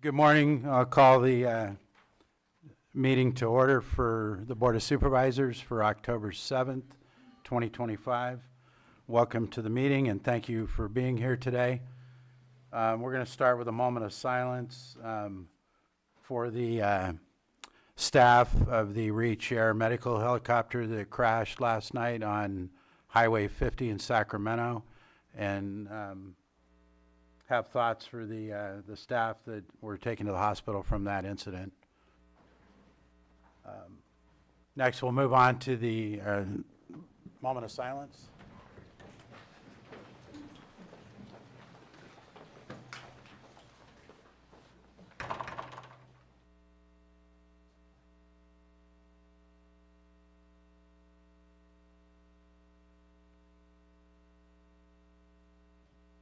Good morning. I'll call the meeting to order for the Board of Supervisors for October 7th, 2025. Welcome to the meeting and thank you for being here today. We're going to start with a moment of silence for the staff of the Reach Air Medical Helicopter that crashed last night on Highway 50 in Sacramento, and have thoughts for the staff that were taken to the hospital from that incident. Next, we'll move on to the moment of silence.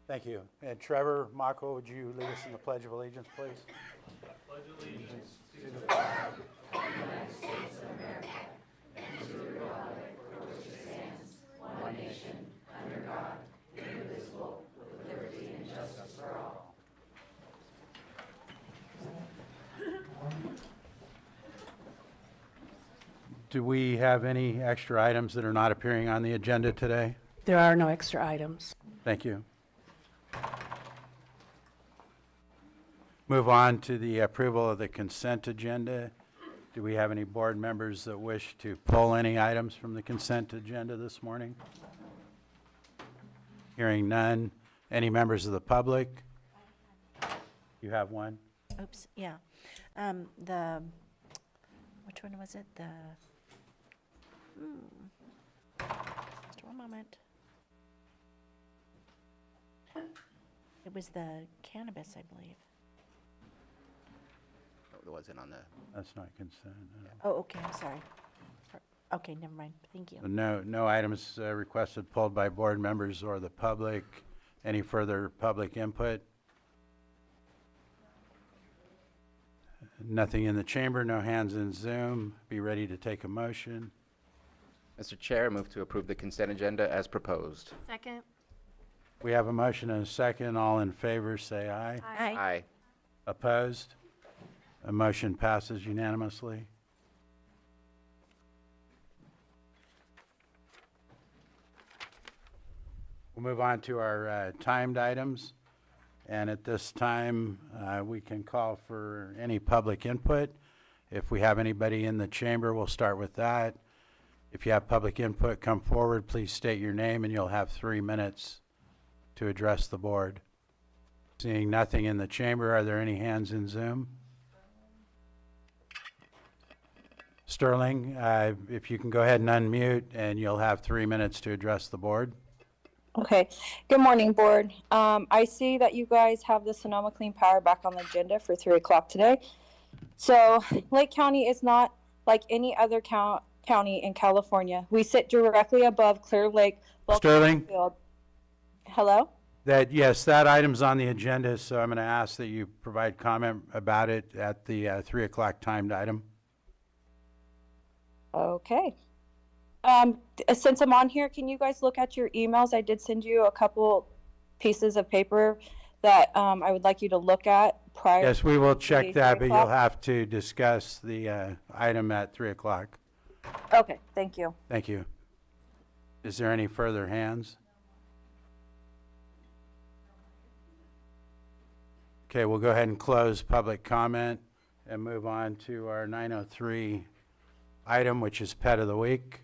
Thank you. And Trevor, Mako, would you lead us in the Pledge of Allegiance, please? Pledge allegiance to the flag of the United States of America and to the republic for which it stands, one nation, under God, indivisible, with liberty and justice for all. Do we have any extra items that are not appearing on the agenda today? There are no extra items. Thank you. Move on to the approval of the consent agenda. Do we have any board members that wish to pull any items from the consent agenda this morning? Hearing none. Any members of the public? You have one? Oops, yeah. Which one was it? Just one moment. It was the cannabis, I believe. It wasn't on the, That's not consent. No. Oh, okay, I'm sorry. Okay, never mind. Thank you. No items requested pulled by board members or the public. Any further public input? Nothing in the chamber, no hands in Zoom. Be ready to take a motion. Mr. Chair, I move to approve the consent agenda as proposed. Second. We have a motion and a second. All in favor, say aye. Aye. Aye. Opposed? A motion passes unanimously. We'll move on to our timed items. And at this time, we can call for any public input. If we have anybody in the chamber, we'll start with that. If you have public input, come forward. Please state your name and you'll have 3 minutes to address the board. Seeing nothing in the chamber, are there any hands in Zoom? Sterling, if you can go ahead and unmute, and you'll have 3 minutes to address the board. Okay. Good morning, board. I see that you guys have the Sonoma Clean Power back on the agenda for 3 o'clock today. So Lake County is not like any other county in California. We sit directly above Clear Lake. Sterling? Field. Hello? Yes, that item's on the agenda, so I'm going to ask that you provide comment about it at the 3 o'clock timed item. Okay. Since I'm on here, can you guys look at your emails? I did send you a couple pieces of paper that I would like you to look at prior. Yes, we will check that, but 3 you'll o'clock. have to discuss the item at 3 o'clock. Okay, thank you. Thank you. Is there any further hands? Okay, we'll go ahead and close public comment and move on to our 903 item, which is Pet of the Week.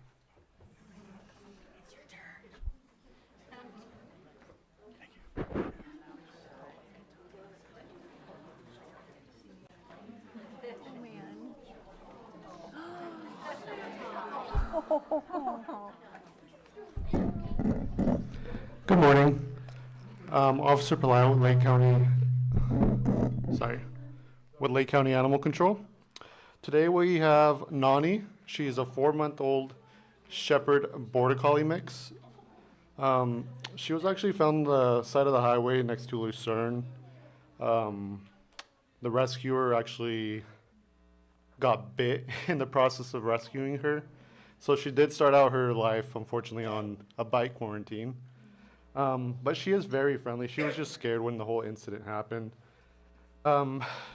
Good morning. Officer Palaio with Lake County, with Lake County Animal Control. Today we have Nani. She is a 4-month-old Shepherd Border Collie mix. She was actually found on the side of the highway next to Lucerne. The rescuer actually got bit in the process of rescuing her. So she did start out her life, unfortunately, on a bike quarantine. But she is very friendly. She was just scared when the whole incident happened.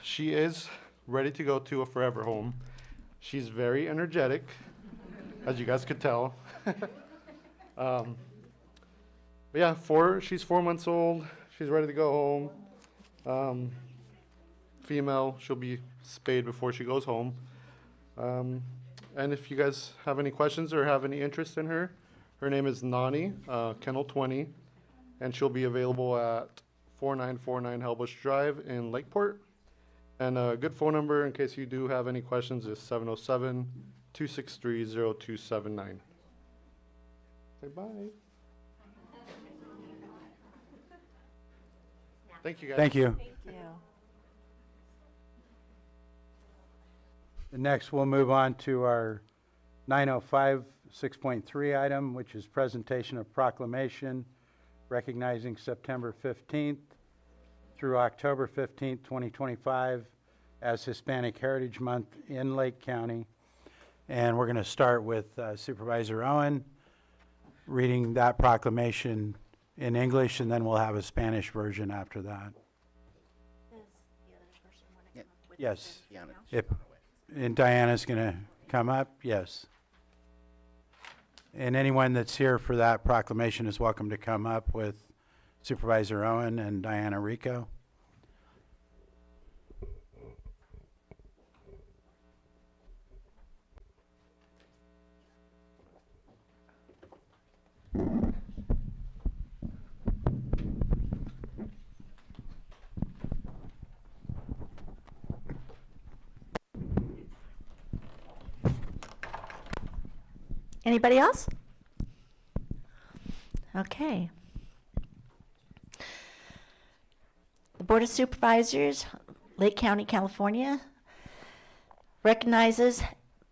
She is ready to go to a forever home. She's very energetic, as you guys could tell. But yeah, she's 4 months old. She's ready to go home. Female, she'll be spayed before she goes home. And if you guys have any questions or have any interest in her, her name is Nani, Kennel 20, and she'll be available at 4949 Hellbush Drive in Lakeport. And a good phone number in case you do have any questions is 707-263-0279. Say bye. Thank you, guys. Thank you. Thank you. Next, we'll move on to our 905 6.3 item, which is presentation of proclamation recognizing September 15th through October 15th, 2025 as Hispanic Heritage Month in Lake County. And we're going to start with Supervisor Owen reading that proclamation in English, and then we'll have a Spanish version after that. Yes. Diana. And Diana's going to come up? Yes. And anyone that's here for that proclamation is welcome to come up with Supervisor Owen and Diana Rico. Anybody else? Okay. The Board of Supervisors, Lake County, California, recognizes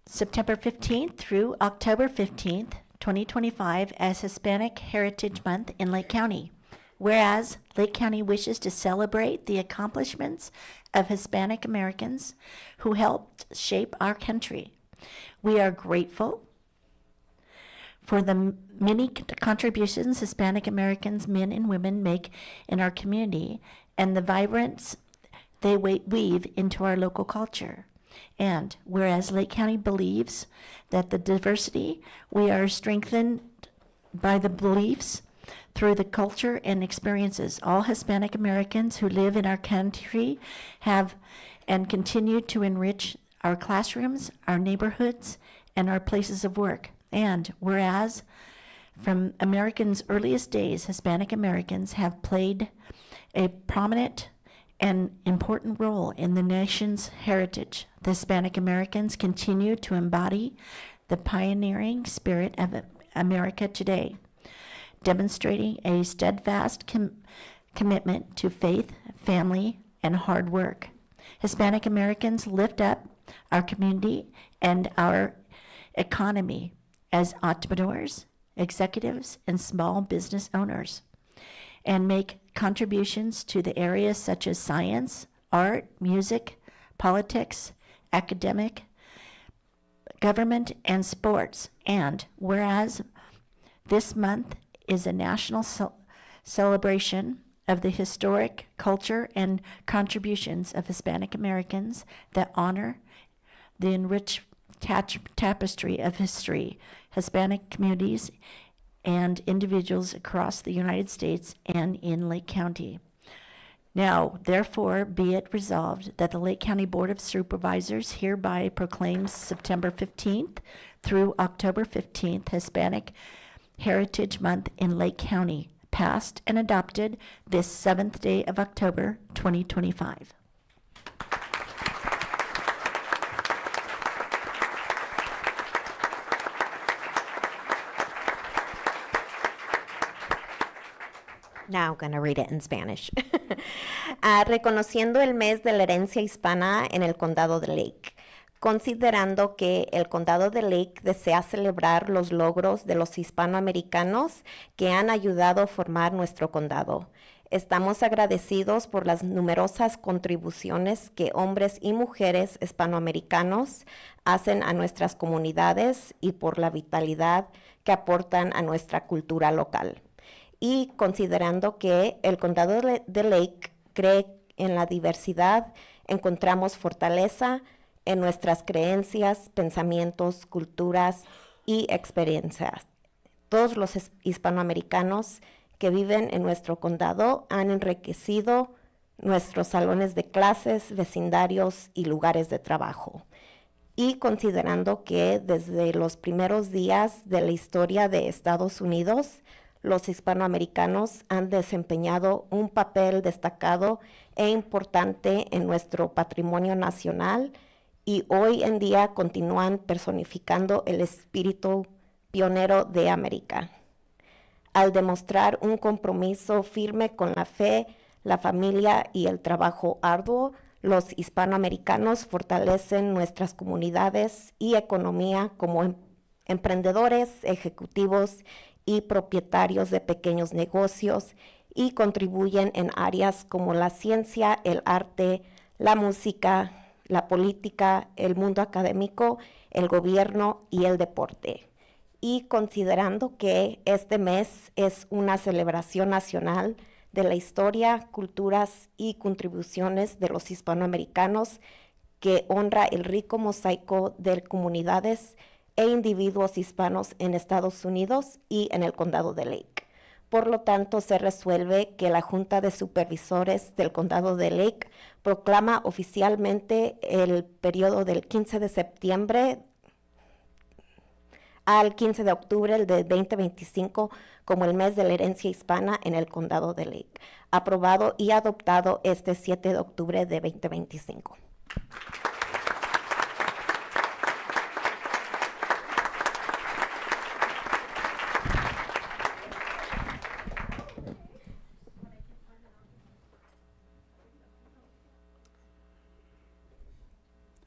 September 15th through October 15th, 2025 as Hispanic Heritage Month in Lake County. Whereas Lake County wishes to celebrate the accomplishments of Hispanic Americans who helped shape our country. We are grateful for the many contributions Hispanic Americans, men and women, make in our community and the vibrance they weave into our local culture. And whereas Lake County believes that the diversity, we are strengthened by the beliefs through the culture and experiences all Hispanic Americans who live in our country have and continue to enrich our classrooms, our neighborhoods, and our places of work. And whereas from Americans' earliest days, Hispanic Americans have played a prominent and important role in the nation's heritage, the Hispanic Americans continue to embody the pioneering spirit of America today, demonstrating a steadfast commitment to faith, family, and hard work. Hispanic Americans lift up our community and our economy as entrepreneurs, executives, and small business owners, and make contributions to the areas such as science, art, music, politics, academic, government, and sports. And whereas this month is a national celebration of the historic culture and contributions of Hispanic Americans that honor the enriched tapestry of history, Hispanic communities, and individuals across the United States and in Lake County. Now, therefore, be it resolved that the Lake County Board of Supervisors hereby proclaims September 15th through October 15th Hispanic Heritage Month in Lake County, passed and adopted this 7th day of October, 2025. Now I'm going to read it in Spanish. Reconociendo el mes de la herencia hispana en el condado de Lake, considerando que el condado de Lake desea celebrar los logros de los hispanoamericanos que han ayudado a formar nuestro condado. Estamos agradecidos por las numerosas contribuciones que hombres y mujeres hispanoamericanos hacen a nuestras comunidades y por la vitalidad que aportan a nuestra cultura local. Y considerando que el condado de Lake cree En la diversidad encontramos fortaleza en nuestras creencias, pensamientos, culturas y experiencias. Todos los hispanoamericanos que viven en nuestro condado han enriquecido nuestros salones de clases, vecindarios y lugares de trabajo. Y considerando que desde los primeros días de la historia de Estados Unidos, los hispanoamericanos han desempeñado un papel destacado e importante en nuestro patrimonio nacional y hoy en día continúan personificando el espíritu pionero de América. Al demostrar un compromiso firme con la fe, la familia y el trabajo arduo, los hispanoamericanos fortalecen nuestras comunidades y economía como emprendedores, ejecutivos y propietarios de pequeños negocios y contribuyen en áreas como la ciencia, el arte, la música, la política, el mundo académico, el gobierno y el deporte. Y considerando que este mes es una celebración nacional de la historia, culturas y contribuciones de los hispanoamericanos que honra el rico mosaico de comunidades e individuos hispanos en Estados Unidos y en el condado de Lake. Por lo tanto, se resuelve que la Junta de Supervisores del condado de Lake proclama oficialmente el periodo del 15 de septiembre al 15 de octubre del 2025 como el mes de la herencia hispana en el condado de Lake, aprobado y adoptado este 7 de octubre de 2025.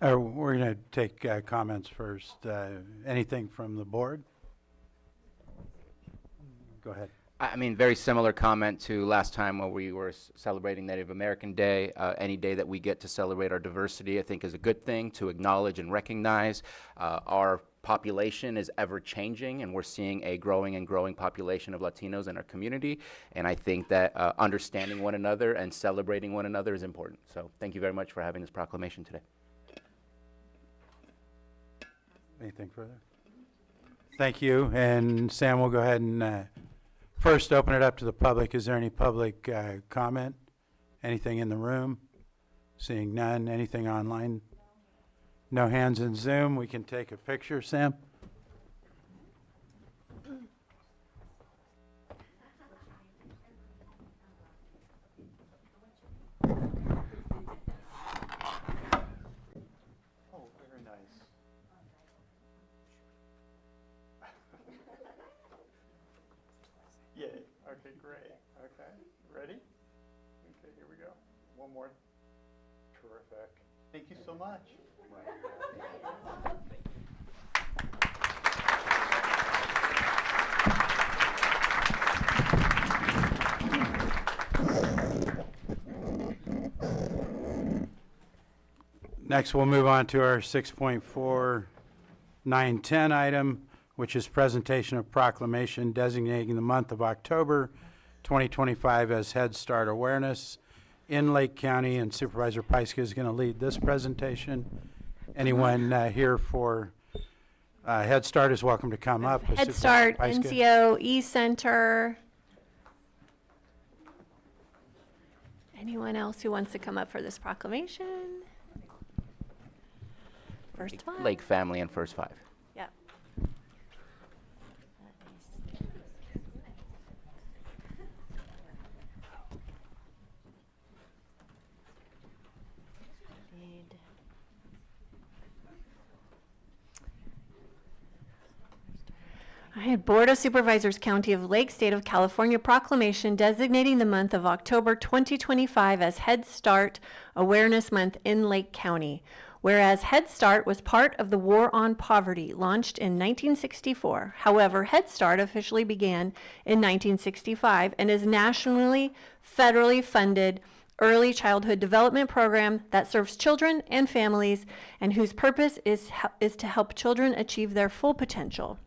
We're going to take comments first. Anything from the board? Go ahead. I mean, very similar comment to last time when we were celebrating Native American Day. Any day that we get to celebrate our diversity, I think is a good thing to acknowledge and recognize. Our population is ever changing, and we're seeing a growing and growing population of Latinos in our community. And I think that understanding one another and celebrating one another is important. So thank you very much for having this proclamation today. Anything further? Thank you. And Sam, we'll go ahead and first open it up to the public. Is there any public comment? Anything in the room? Seeing none. Anything online? No hands in Zoom. We can take a picture, Sam. Oh, very nice. Yay. Okay, great. Okay, ready? Okay, here we go. One more. Terrific. Thank you so much. Next, we'll move on to our 6.4910 item, which is presentation of proclamation designating the month of October 2025 as Head Start Awareness in Lake County, and Supervisor Pyska is going to lead this presentation. Anyone here for Head Start is welcome to come up. Head Supervisor Start, Pyska. NCO, E-Center. Anyone else who wants to come up for this proclamation? First five. Lake family and first five. Yep. All right, Board of Supervisors, County of Lake, State of California proclamation designating the month of October 2025 as Head Start Awareness Month in Lake County. Whereas Head Start was part of the War on Poverty, launched in 1964. However, Head Start officially began in 1965 and is nationally, federally funded early childhood development program that serves children and families and whose purpose is to help children achieve their full potential.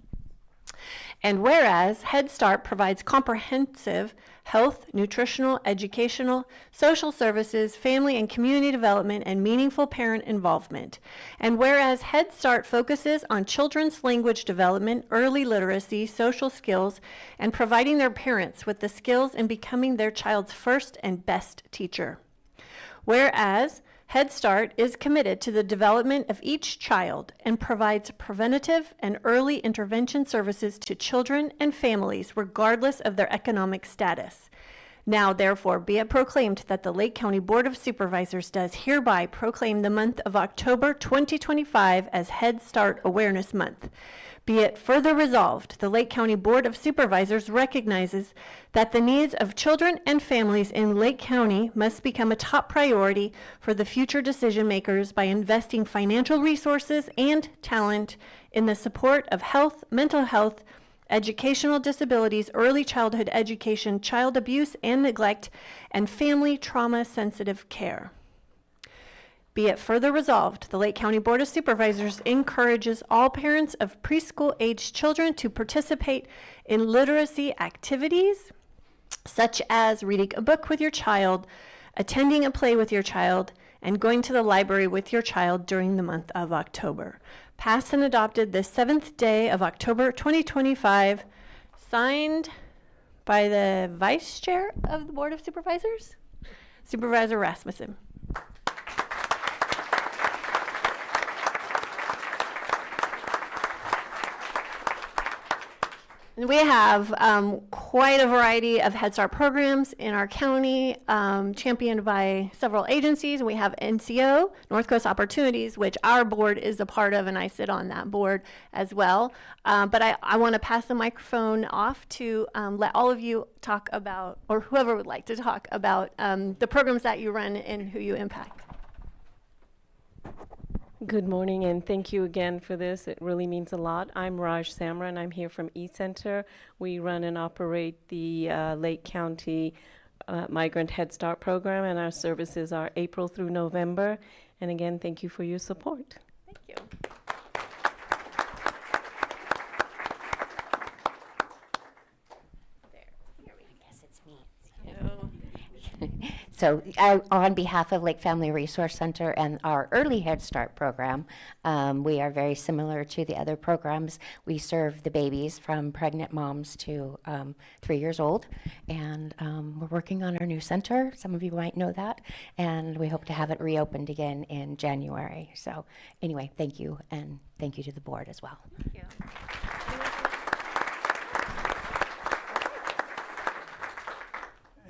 And whereas Head Start provides comprehensive health, nutritional, educational, social services, family and community development, and meaningful parent involvement. And whereas Head Start focuses on children's language development, early literacy, social skills, and providing their parents with the skills in becoming their child's first and best teacher. Whereas Head Start is committed to the development of each child and provides preventative and early intervention services to children and families regardless of their economic status. Now, therefore, be it proclaimed that the Lake County Board of Supervisors does hereby proclaim the month of October 2025 as Head Start Awareness Month. Be it further resolved, the Lake County Board of Supervisors recognizes that the needs of children and families in Lake County must become a top priority for the future decision makers by investing financial resources and talent in the support of health, mental health, educational disabilities, early childhood education, child abuse and neglect, and family trauma-sensitive care. Be it further resolved, the Lake County Board of Supervisors encourages all parents of preschool-aged children to participate in literacy activities, such as reading a book with your child, attending a play with your child, and going to the library with your child during the month of October. Passed and adopted this 7th day of October 2025, signed by the Vice Chair of the Board of Supervisors, Supervisor Rasmussen. And we have quite a variety of Head Start programs in our county, championed by several agencies. We have NCO, North Coast Opportunities, which our board is a part of, and I sit on that board as well. But I want to pass the microphone off to let all of you talk about, or whoever would like to talk about, the programs that you run and who you impact. Good morning, and thank you again for this. It really means a lot. I'm Raj Samra, and I'm here from eCenter. We run and operate the Lake County Migrant Head Start program, and our services are April through November. And again, thank you for your support. Thank you. So on behalf of Lake Family Resource Center and our Early Head Start program, we are very similar to the other programs. We serve the babies from pregnant moms to 3 years old, and we're working on our new center. Some of you might know that, and we hope to have it reopened again in January. So anyway, thank you, and thank you to the board as well. Thank you.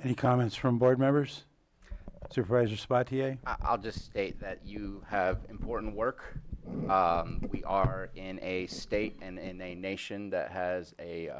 Any comments from board members? Supervisor Spatier? I'll just state that you have important work. We are in a state and in a nation that has a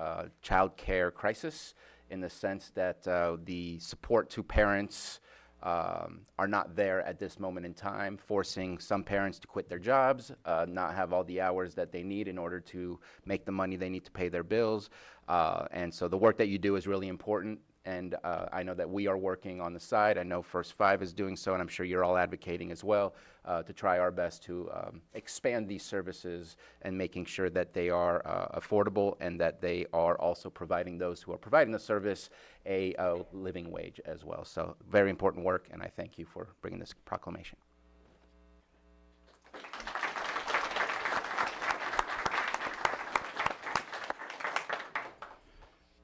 child care crisis, in the sense that the support to parents are not there at this moment in time, forcing some parents to quit their jobs, not have all the hours that they need in order to make the money they need to pay their bills. And so the work that you do is really important. And I know that we are working on the side. I know First 5 is doing so, and I'm sure you're all advocating as well to try our best to expand these services and making sure that they are affordable, and that they are also providing those who are providing the service a living wage as well. So very important work, and I thank you for bringing this proclamation.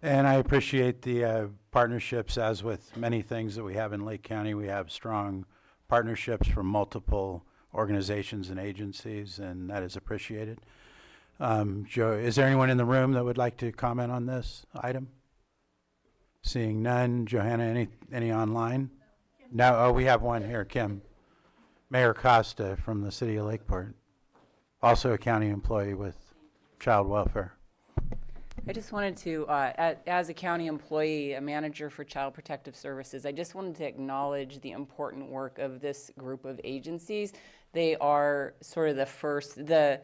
And I appreciate the partnerships. As with many things that we have in Lake County, we have strong partnerships from multiple organizations and agencies, and that is appreciated. Joe, is there anyone in the room that would like to comment on this item? Seeing none. Johanna, any online? No. Oh, we have one here, Kim. Mayor Costa from the city of Lakeport, also a county employee with child welfare. I just wanted to, as a county employee, a manager for Child Protective Services, I just wanted to acknowledge the important work of this group of agencies. They are sort of the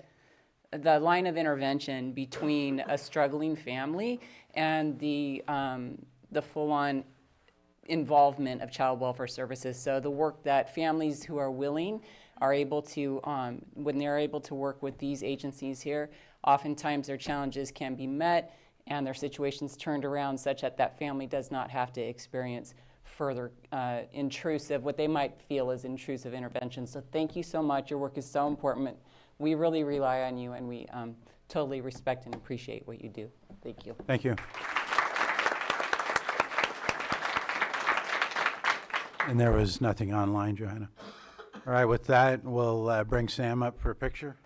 line of intervention between a struggling family and the full-on involvement of child welfare services. So the work that families who are willing are able to, when they're able to work with these agencies here, oftentimes their challenges can be met and their situations turned around such that that family does not have to experience further intrusive, what they might feel as intrusive interventions. So thank you so much. Your work is so important. We really rely on you, and we totally respect and appreciate what you do. Thank you. Thank you. And there was nothing online, Johanna. All right, with that, we'll bring Sam up for a picture.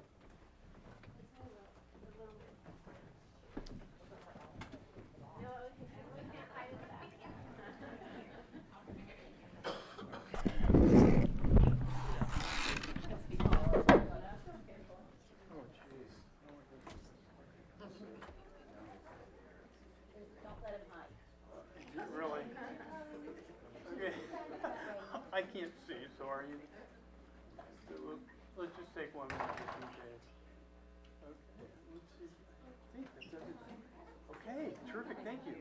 Really? Okay. I can't see, so are you? So let's just take one more just in case. Okay, let's see. I think that's everything. Okay, terrific, thank you.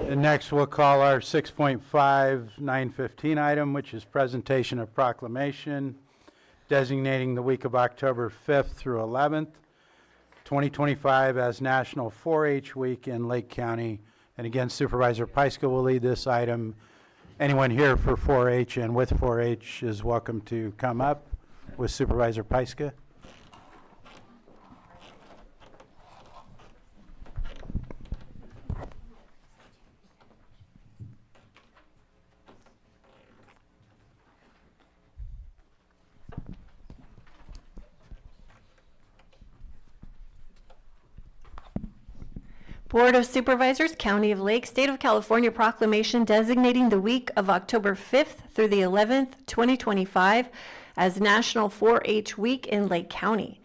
And next, we'll call our 6.5 9:15 item, which is presentation of proclamation designating the week of October 5th through 11th, 2025 as National 4-H Week in Lake County. And again, Supervisor Pyska will lead this item. Anyone here for 4-H and with 4-H is welcome to come up with Supervisor Pyska. Board of Supervisors, County of Lake, State of California proclamation designating the week of October 5th through the 11th, 2025 as National 4-H Week in Lake County.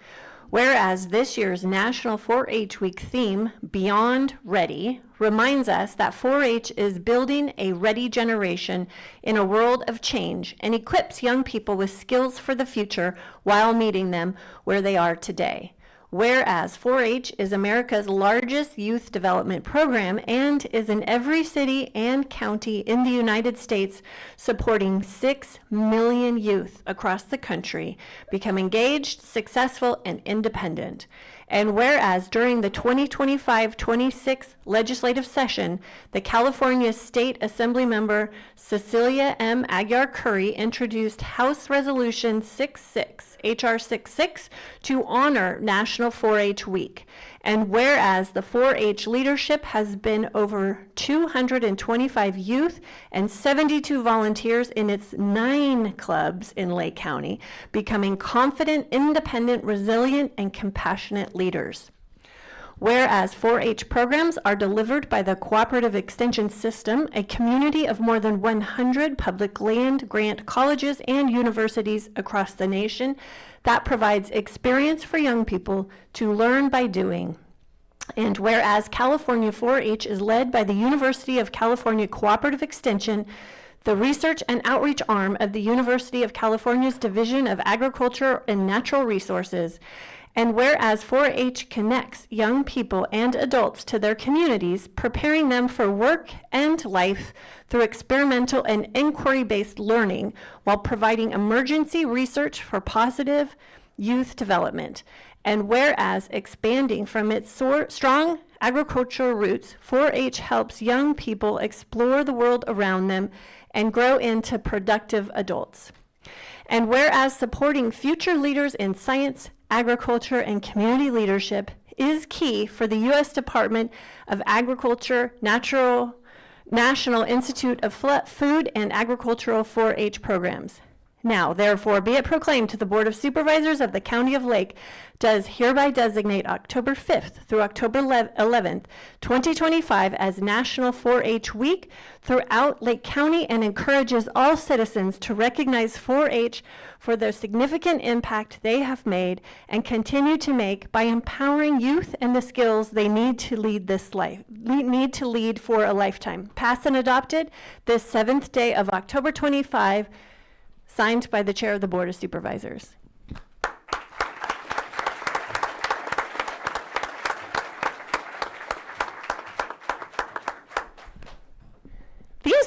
Whereas this year's National 4-H Week theme, Beyond Ready, reminds us that 4-H is building a ready generation in a world of change and equips young people with skills for the future while meeting them where they are today. Whereas 4-H is America's largest youth development program and is in every city and county in the United States, supporting 6 million youth across the country become engaged, successful, and independent. And whereas during the 2025-26 legislative session, the California State Assembly member Cecilia M. Aguiar Curry introduced House Resolution 66, HR 66, to honor National 4-H Week. And whereas the 4-H leadership has been over 225 youth and 72 volunteers in its 9 clubs in Lake County, becoming confident, independent, resilient, and compassionate leaders. Whereas 4-H programs are delivered by the Cooperative Extension System, a community of more than 100 public land grant colleges and universities across the nation that provides experience for young people to learn by doing. And whereas California 4-H is led by the University of California Cooperative Extension, the research and outreach arm of the University of California's Division of Agriculture and Natural Resources. And whereas 4-H connects young people and adults to their communities, preparing them for work and life through experimental and inquiry-based learning while providing emergency research for positive youth development. And whereas expanding from its strong agricultural roots, 4-H helps young people explore the world around them and grow into productive adults. And whereas supporting future leaders in science, agriculture, and community leadership is key for the U.S. Department of Agriculture National Institute of Food and Agricultural 4-H programs. Now, therefore, be it proclaimed to the Board of Supervisors of the County of Lake does hereby designate October 5th through October 11th, 2025 as National 4-H Week throughout Lake County and encourages all citizens to recognize 4-H for their significant impact they have made and continue to make by empowering youth and the skills they need to lead for a lifetime. Passed and adopted this 7th day of October 25, signed by the Chair of the Board of Supervisors.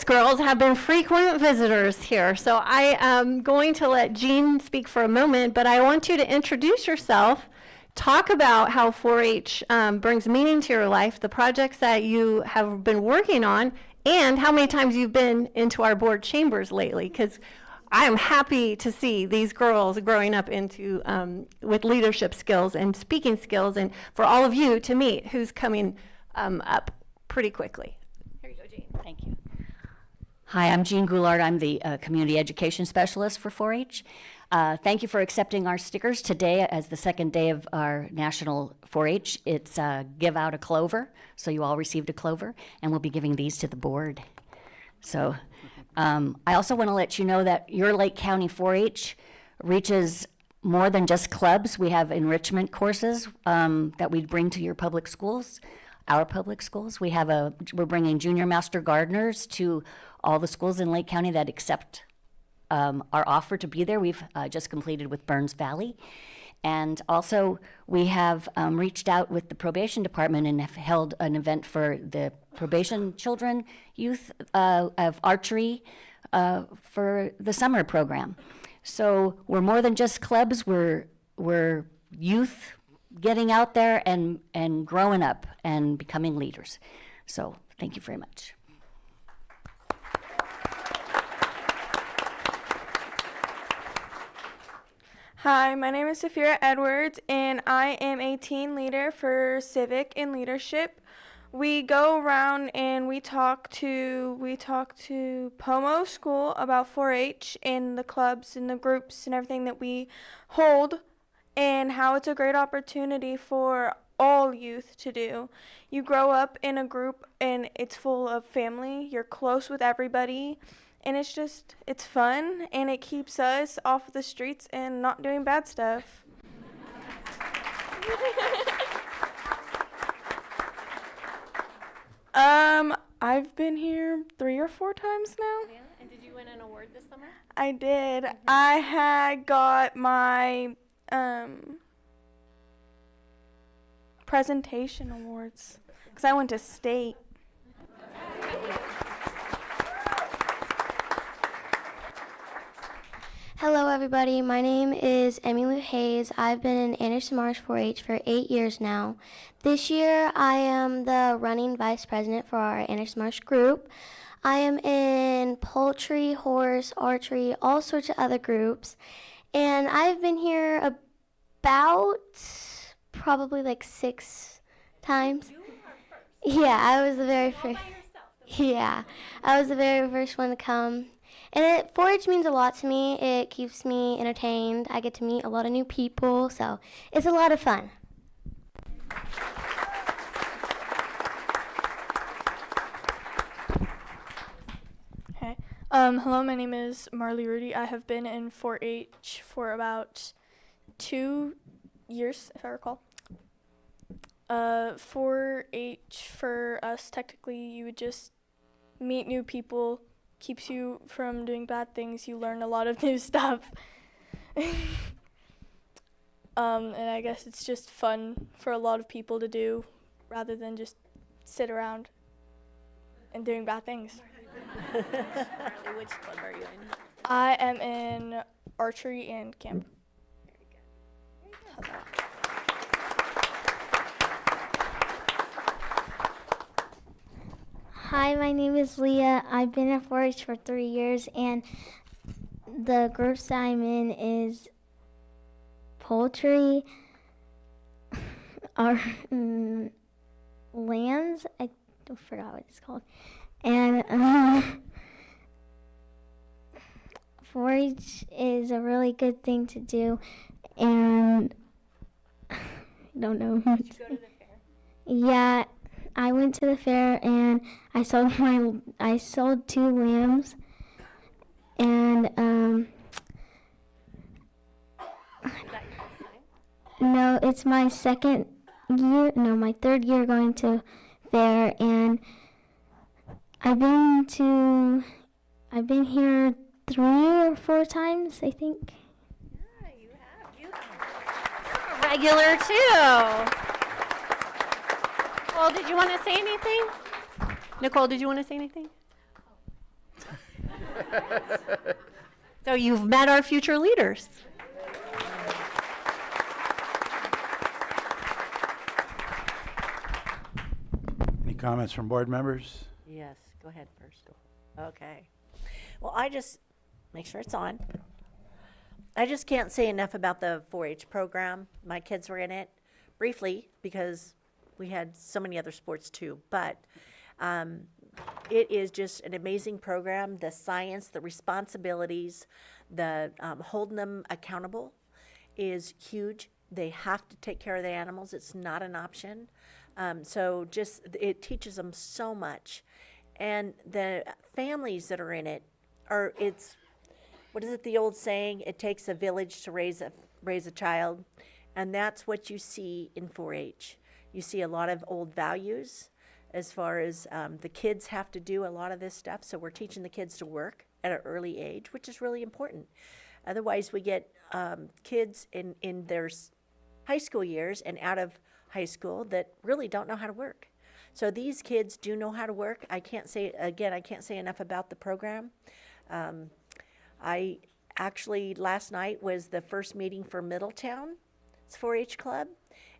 girls have been frequent visitors here, so I am going to let Jean speak for a moment, but I want you to introduce yourself, talk about how 4-H brings meaning to your life, the projects that you have been working on, and how many times you've been into our board chambers lately, because I am happy to see these girls growing up into with leadership skills and speaking skills, and for all of you to meet who's coming up pretty quickly. Here you go, Jean. Thank you. Hi, I'm Jean Goulart. I'm the Community Education Specialist for 4-H. Thank you for accepting our stickers today as the second day of our National 4-H. It's Give Out a Clover, so you all received a clover, and we'll be giving these to the board. So I also want to let you know that your Lake County 4-H reaches more than just clubs. We have enrichment courses that we bring to your public schools. Our public schools. We're bringing junior master gardeners to all the schools in Lake County that accept our offer to be there. We've just completed with Burns Valley. And also we have reached out with the probation department and have held an event for the probation children, youth of archery for the summer program. So we're more than just clubs, we're youth getting out there and growing up and becoming leaders. So thank you very much. Hi, my name is Safira Edwards, and I am a teen leader for Civic and Leadership. We go around and we talk to Pomo School about 4-H and the clubs and the groups and everything that we hold, and how it's a great opportunity for all youth to do. You grow up in a group and it's full of family, you're close with everybody, and it's fun, and it keeps us off the streets and not doing bad stuff. I've been here 3 or 4 times now. Yeah, and did you win an award this summer? I did. I had got my presentation awards because I went to state. Hello, everybody. My name is Emmylou Hayes. I've been in Anderson Marsh 4-H for 8 years now. This year, I am the running vice president for our Anderson Marsh group. I am in poultry, horse, archery, all sorts of other groups. And I've been here about probably like 6 times. Yeah, I was the very first. Yeah, I was the very first one to come. And 4-H means a lot to me. It keeps me entertained. I get to meet a lot of new people, so it's a lot of fun. Hey. Hello, my name is Marley Rudy. I have been in 4-H for about 2 years, if I recall. 4-H for us, technically, you would just meet new people, keeps you from doing bad things. You learn a lot of new stuff. And I guess it's just fun for a lot of people to do rather than just sit around and doing bad things. Which club are you in? I am in archery and camp. Very good. Hi, my name is Leah. I've been at 4-H for 3 years, and the groups that I'm in is poultry, our lambs, I forgot what it's called, and 4-H is a really good thing to do, and I don't know. Did you go to the fair? Yeah. I went to the fair and I sold 2 lambs, and Is that your first time? no, it's my my 3rd year going to fair, and I've been here 3 or 4 times, I think. Yeah, you have. You're a regular too. Nicole, did you want to say anything? Nicole, did you want to say anything? So you've met our future leaders. Any comments from board members? Yes, go ahead first. Okay. Well, I just, make sure it's on. I just can't say enough about the 4-H program. My kids were in it briefly because we had so many other sports too. But it is just an amazing program. The science, the responsibilities, the holding them accountable is huge. They have to take care of the animals. It's not an option. So just, it teaches them so much. And the families that are in it are, it's, what is it, the old saying? It takes a village to raise a child. And that's what you see in 4-H. You see a lot of old values as far as the kids have to do a lot of this stuff. So we're teaching the kids to work at an early age, which is really important. Otherwise, we get kids in their high school years and out of high school that really don't know how to work. So these kids do know how to work. I can't say enough about the program. I actually, last night was the first meeting for Middletown's 4-H club.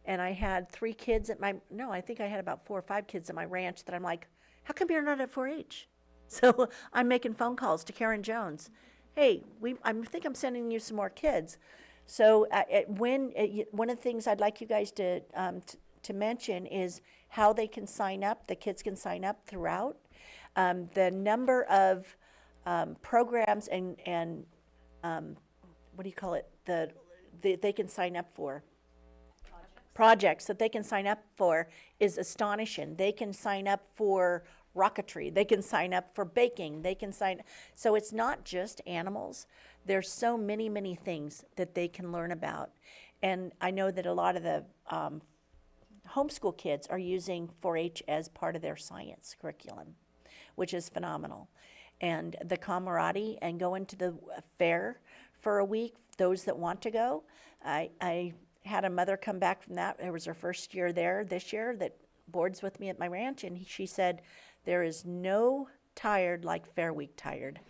And I had 3 kids at I think I had about 4 or 5 kids at my ranch that I'm like, how come you're not at 4-H? So I'm making phone calls to Karen Jones. Hey, I think I'm sending you some more kids. So one of the things I'd like you guys to mention is how they can sign up. The kids can sign up throughout. The number of programs and what do you call it? They can sign up for. Projects that they can sign up for is astonishing. They can sign up for rocketry. They can sign up for baking. So it's not just animals. There's so many, many things that they can learn about. And I know that a lot of the homeschool kids are using 4-H as part of their science curriculum, which is phenomenal. And the camaraderie and going to the fair for a week, those that want to go, I had a mother come back from that. It was her first year there this year that boards with me at my ranch, and she said, there is no tired like Fair Week tired.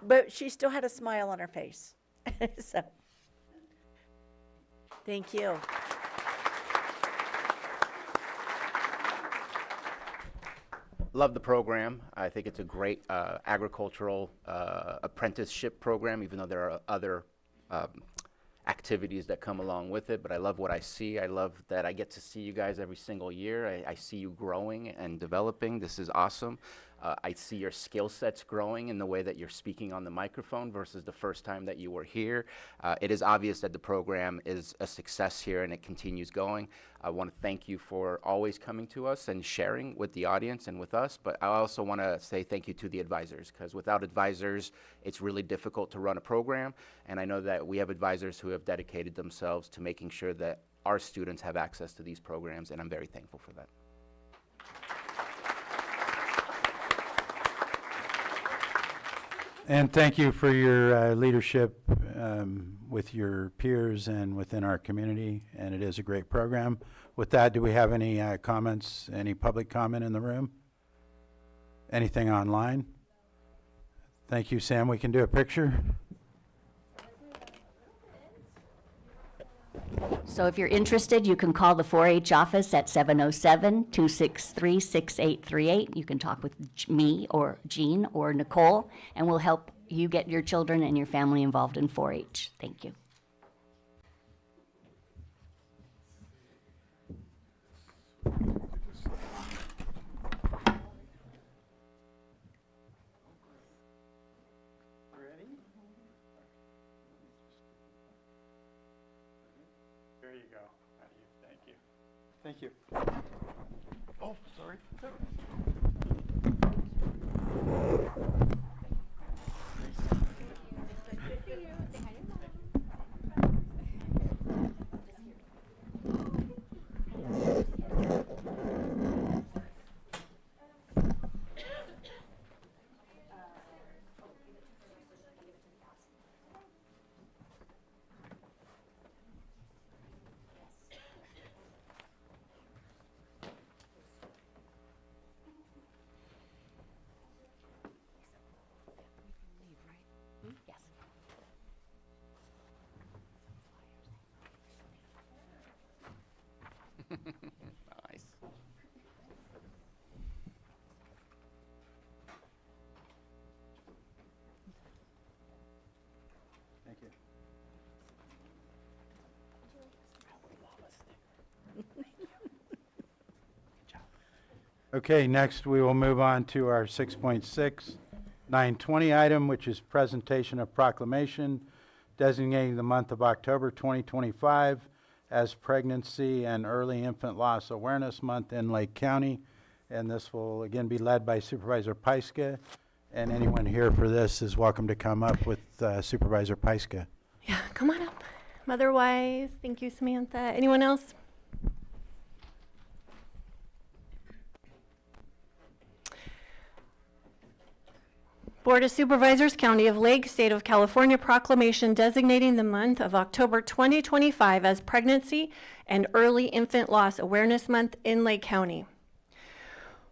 But she still had a smile on her face. So, thank you. Love the program. I think it's a great agricultural apprenticeship program, even though there are other activities that come along with it, but I love what I see. I love that I get to see you guys every single year. I see you growing and developing. This is awesome. I see your skill sets growing in the way that you're speaking on the microphone versus the first time that you were here. It is obvious that the program is a success here and it continues going. I want to thank you for always coming to us and sharing with the audience and with us, but I also want to say thank you to the advisors, because without advisors, it's really difficult to run a program, and I know that we have advisors who have dedicated themselves to making sure that our students have access to these programs, and I'm very thankful for that. And thank you for your leadership with your peers and within our community, and it is a great program. With that, do we have any comments, any public comment in the room? Anything online? Thank you, Sam. We can do a picture. So if you're interested, you can call the 4-H office at 707-263-6838. You can talk with me or Jean or Nicole, and we'll help you get your children and your family involved in 4-H. Thank you. Ready? There you go. Thank you. Thank you. Oh, sorry. Okay, next we will move on to our 6.6, 920 item, which is presentation of proclamation designating the month of October 2025 as Pregnancy and Early Infant Loss Awareness Month in Lake County. And this will again be led by Supervisor Pyska. And anyone here for this is welcome to come up with Supervisor Pyska. Yeah, come on up. Otherwise, thank you, Samantha. Anyone else? Board of Supervisors, County of Lake, State of California proclamation designating the month of October 2025 as Pregnancy and Early Infant Loss Awareness Month in Lake County.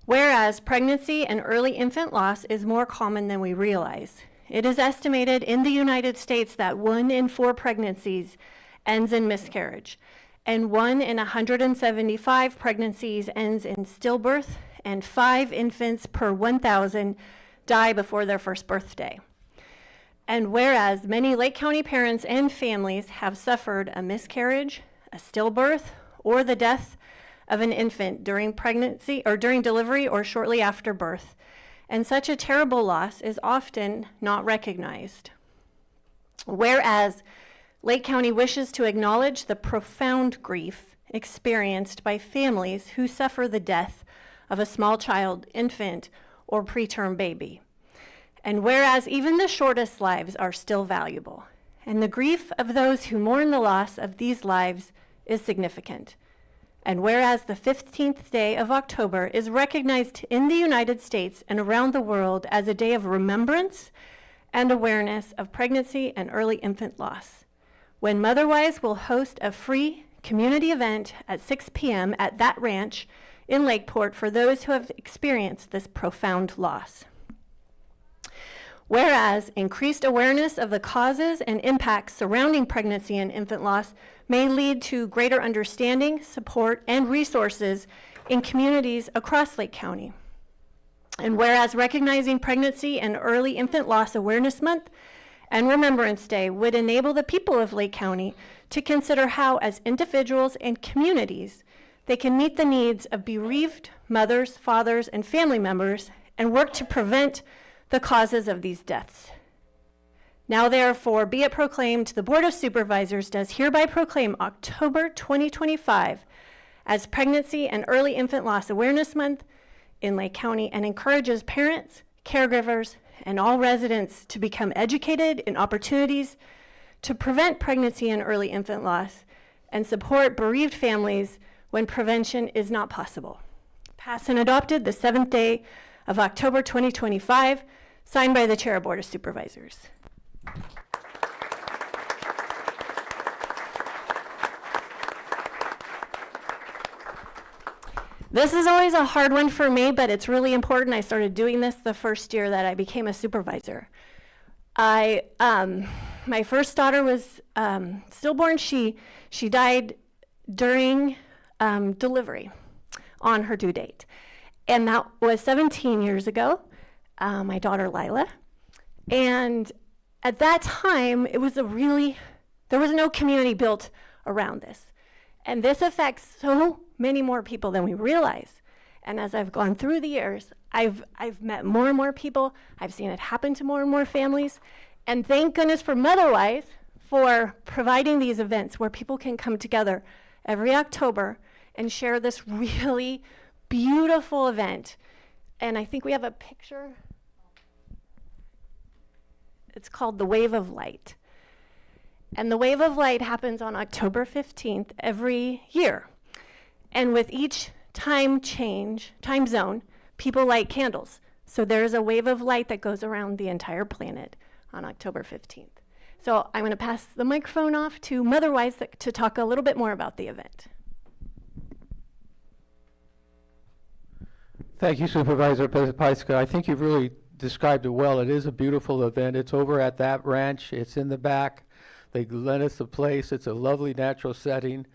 Whereas pregnancy and early infant loss is more common than we realize. It is estimated in the United States that 1 in 4 pregnancies ends in miscarriage, and 1 in 175 pregnancies ends in stillbirth, and 5 infants per 1,000 die before their first birthday. And whereas many Lake County parents and families have suffered a miscarriage, a stillbirth, or the death of an infant during pregnancy or during delivery or shortly after birth, and such a terrible loss is often not recognized. Whereas Lake County wishes to acknowledge the profound grief experienced by families who suffer the death of a small child, infant, or preterm baby. And whereas even the shortest lives are still valuable, and the grief of those who mourn the loss of these lives is significant. And whereas the 15th day of October is recognized in the United States and around the world as a day of remembrance and awareness of pregnancy and early infant loss, when Motherwise will host a free community event at 6 p.m. at that ranch in Lakeport for those who have experienced this profound loss. Whereas increased awareness of the causes and impacts surrounding pregnancy and infant loss may lead to greater understanding, support, and resources in communities across Lake County. And whereas recognizing Pregnancy and Early Infant Loss Awareness Month and Remembrance Day would enable the people of Lake County to consider how, as individuals and communities, they can meet the needs of bereaved mothers, fathers, and family members and work to prevent the causes of these deaths. Now therefore be it proclaimed, the Board of Supervisors does hereby proclaim October 2025 as Pregnancy and Early Infant Loss Awareness Month in Lake County and encourages parents, caregivers, and all residents to become educated in opportunities to prevent pregnancy and early infant loss and support bereaved families when prevention is not possible. Passed and adopted the 7th day of October 2025, signed by the Chair of Board of Supervisors. This is always a hard one for me, but it's really important. I started doing this the first year that I became a supervisor. My first daughter was stillborn. She died during delivery on her due date. And that was 17 years ago, my daughter Lila. And at that time, there was no community built around this. And this affects so many more people than we realize. And as I've gone through the years, I've met more and more people. I've seen it happen to more and more families. And thank goodness for Motherwise for providing these events where people can come together every October and share this really beautiful event. And I think we have a picture. It's called the Wave of Light. And the Wave of Light happens on October 15th every year. And with each time zone, people light candles. So there's a wave of light that goes around the entire planet on October 15th. So I'm going to pass the microphone off to Motherwise to talk a little bit more about the event. Thank you, Supervisor Pyska. I think you've really described it well. It is a beautiful event. It's over at that ranch. It's in the back. They lent us the place. It's a lovely natural setting,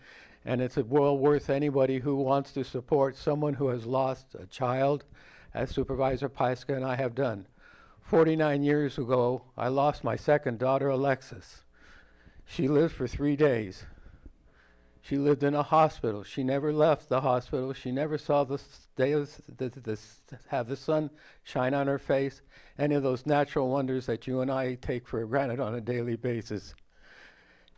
and it's well worth anybody who wants to support someone who has lost a child, as Supervisor Pyska and I have done. 49 years ago, I lost my second daughter, Alexis. She lived for 3 days. She lived in a hospital. She never left the hospital. She never saw have the sun shine on her face, any of those natural wonders that you and I take for granted on a daily basis.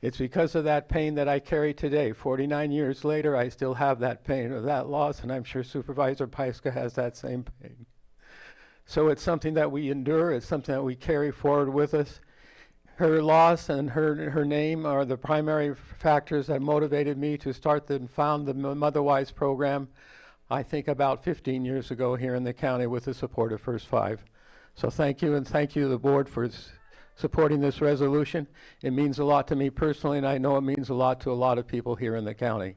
It's because of that pain that I carry today. 49 years later, I still have that pain or that loss, and I'm sure Supervisor Pyska has that same pain. So it's something that we endure. It's something that we carry forward with us. Her loss and her name are the primary factors that motivated me to start and found the Motherwise program, I think about 15 years ago here in the county with the support of First Five. So thank you, and thank you to the board for supporting this resolution. It means a lot to me personally, and I know it means a lot to a lot of people here in the county.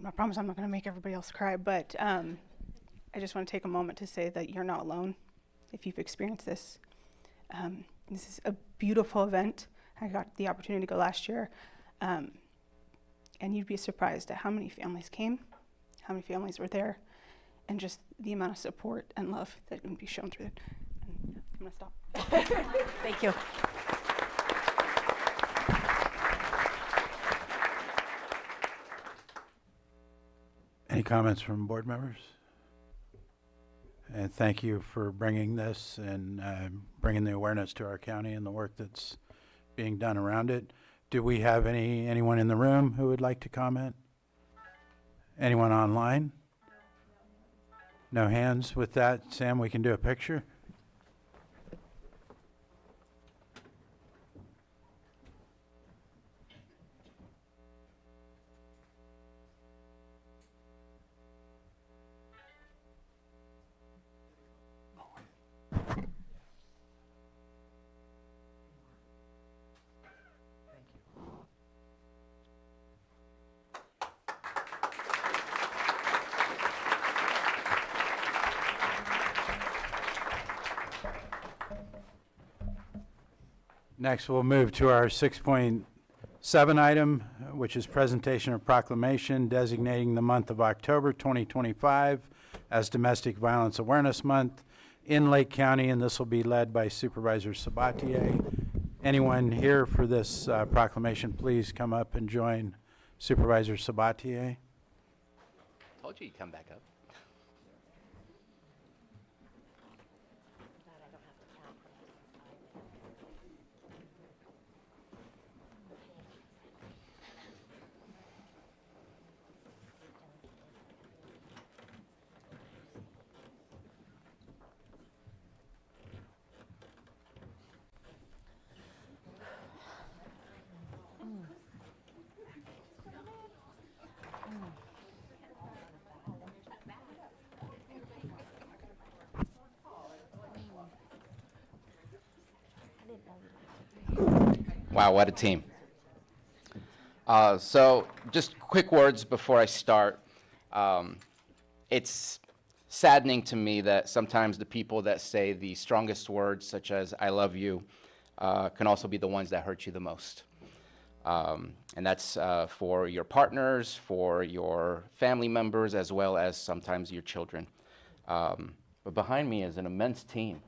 I promise I'm not going to make everybody else cry, but I just want to take a moment to say that you're not alone if you've experienced this. This is a beautiful event. I got the opportunity to go last year, and you'd be surprised at how many families came, how many families were there, and just the amount of support and love that can be shown through it. And I'm going to stop. Thank you. Any comments from board members? And thank you for bringing this and bringing the awareness to our county and the work that's being done around it. Do we have anyone in the room who would like to comment? Anyone online? No hands. With that, Sam, we can do a picture. Next, we'll move to our 6.7 item, which is presentation of proclamation designating the month of October 2025 as Domestic Violence Awareness Month in Lake County, and this will be led by Supervisor Sabatier. Anyone here for this proclamation, please come up and join Supervisor Sabatier. Told you you'd come back up. Wow, what a team. So just quick words before I start. It's saddening to me that sometimes the people that say the strongest words, such as I love you, can also be the ones that hurt you the most. And that's for your partners, for your family members, as well as sometimes your children. But behind me is an immense team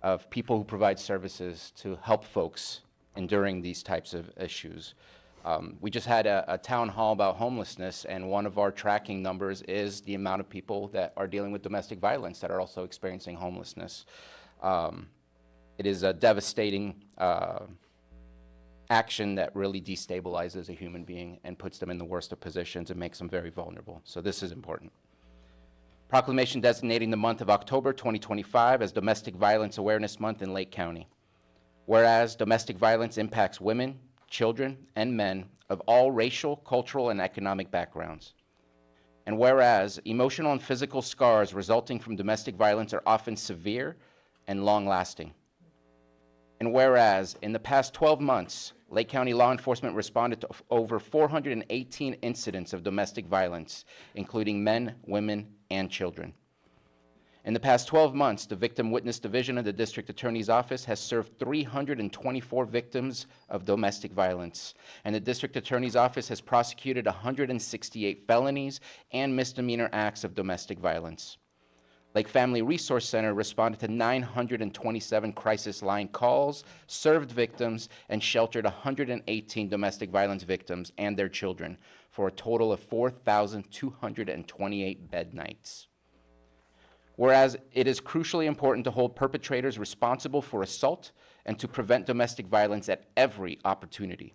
of people who provide services to help folks enduring these types of issues. We just had a town hall about homelessness, and one of our tracking numbers is the amount of people that are dealing with domestic violence that are also experiencing homelessness. It is a devastating action that really destabilizes a human being and puts them in the worst of positions and makes them very vulnerable. So this is important. Proclamation designating the month of October 2025 as Domestic Violence Awareness Month in Lake County. Whereas domestic violence impacts women, children, and men of all racial, cultural, and economic backgrounds. And whereas emotional and physical scars resulting from domestic violence are often severe and long-lasting. And whereas in the past 12 months, Lake County law enforcement responded to over 418 incidents of domestic violence, including men, women, and children. In the past 12 months, the Victim Witness Division of the District Attorney's Office has served 324 victims of domestic violence, and the District Attorney's Office has prosecuted 168 felonies and misdemeanor acts of domestic violence. Lake Family Resource Center responded to 927 crisis line calls, served victims, and sheltered 118 domestic violence victims and their children for a total of 4,228 bed nights. Whereas it is crucially important to hold perpetrators responsible for assault and to prevent domestic violence at every opportunity.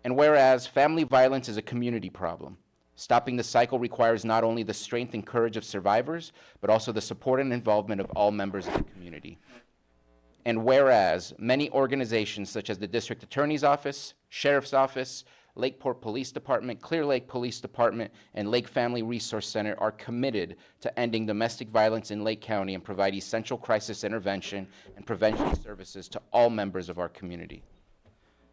And whereas family violence is a community problem, stopping the cycle requires not only the strength and courage of survivors, but also the support and involvement of all members of the community. And whereas many organizations such as the District Attorney's Office, Sheriff's Office, Lakeport Police Department, Clear Lake Police Department, and Lake Family Resource Center are committed to ending domestic violence in Lake County and provide essential crisis intervention and prevention services to all members of our community.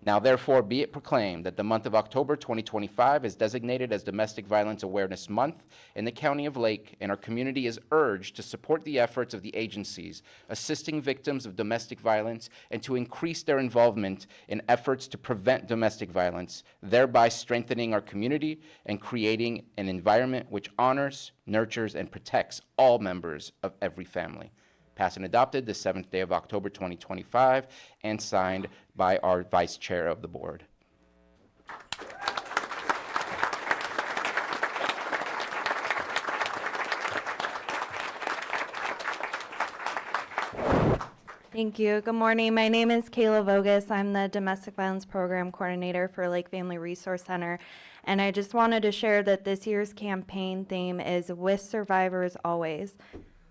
Now, therefore, be it proclaimed that the month of October 2025 is designated as Domestic Violence Awareness Month in the County of Lake, and our community is urged to support the efforts of the agencies assisting victims of domestic violence and to increase their involvement in efforts to prevent domestic violence, thereby strengthening our community and creating an environment which honors, nurtures, and protects all members of every family. Passed and adopted the 7th day of October 2025 and signed by our Vice Chair of the Board. Thank you. Good morning. My name is Kayla Vogus. I'm the Domestic Violence Program Coordinator for Lake Family Resource Center. And I just wanted to share that this year's campaign theme is With Survivors Always.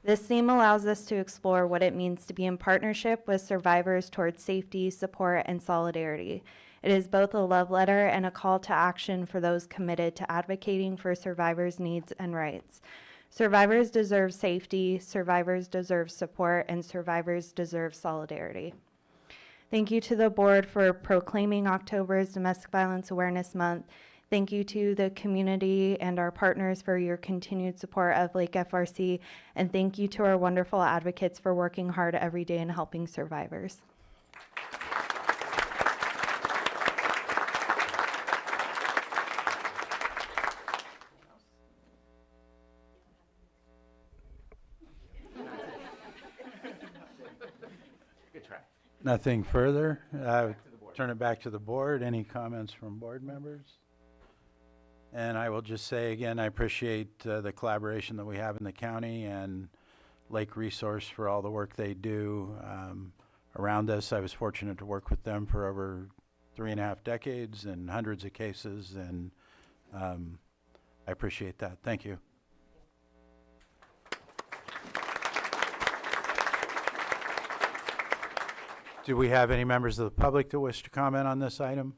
This theme allows us to explore what it means to be in partnership with survivors towards safety, support, and solidarity. It is both a love letter and a call to action for those committed to advocating for survivors' needs and rights. Survivors deserve safety, survivors deserve support, and survivors deserve solidarity. Thank you to the board for proclaiming October's Domestic Violence Awareness Month. Thank you to the community and our partners for your continued support of Lake FRC, and thank you to our wonderful advocates for working hard every day and helping survivors. Good try. Nothing further. Turn it back to the board. Any comments from board members? And I will just say again, I appreciate the collaboration that we have in the county and Lake Resource for all the work they do around us. I was fortunate to work with them for over 3.5 decades and hundreds of cases, and I appreciate that. Thank you. Do we have any members of the public that wish to comment on this item?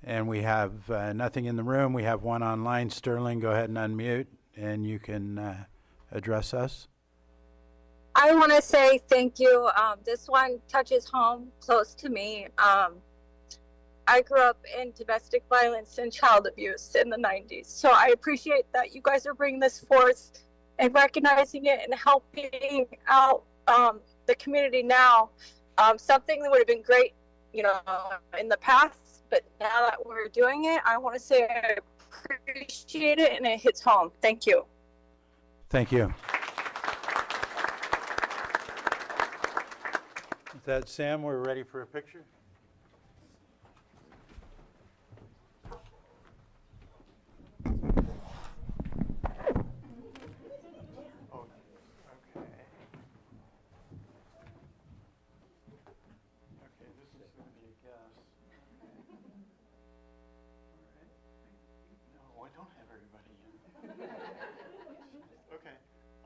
And we have nothing in the room. We have one online. Sterling, go ahead and unmute, and you can address us. I want to say thank you. This one touches home close to me. I grew up in domestic violence and child abuse in the 90s. So I appreciate that you guys are bringing this forth and recognizing it and helping out the community now. Something that would have been great, you know, in the past. But now that we're doing it, I want to say I appreciate it and it hits home. Thank you. Thank you. With that, Sam, we're ready for a picture.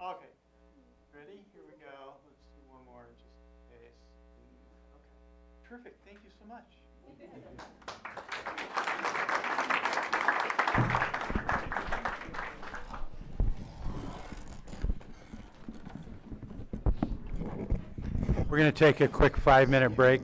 Okay. Ready? Here we go. Let's do one more just in case. Okay. Terrific. Thank you so much. We're going to take a quick 5-minute break.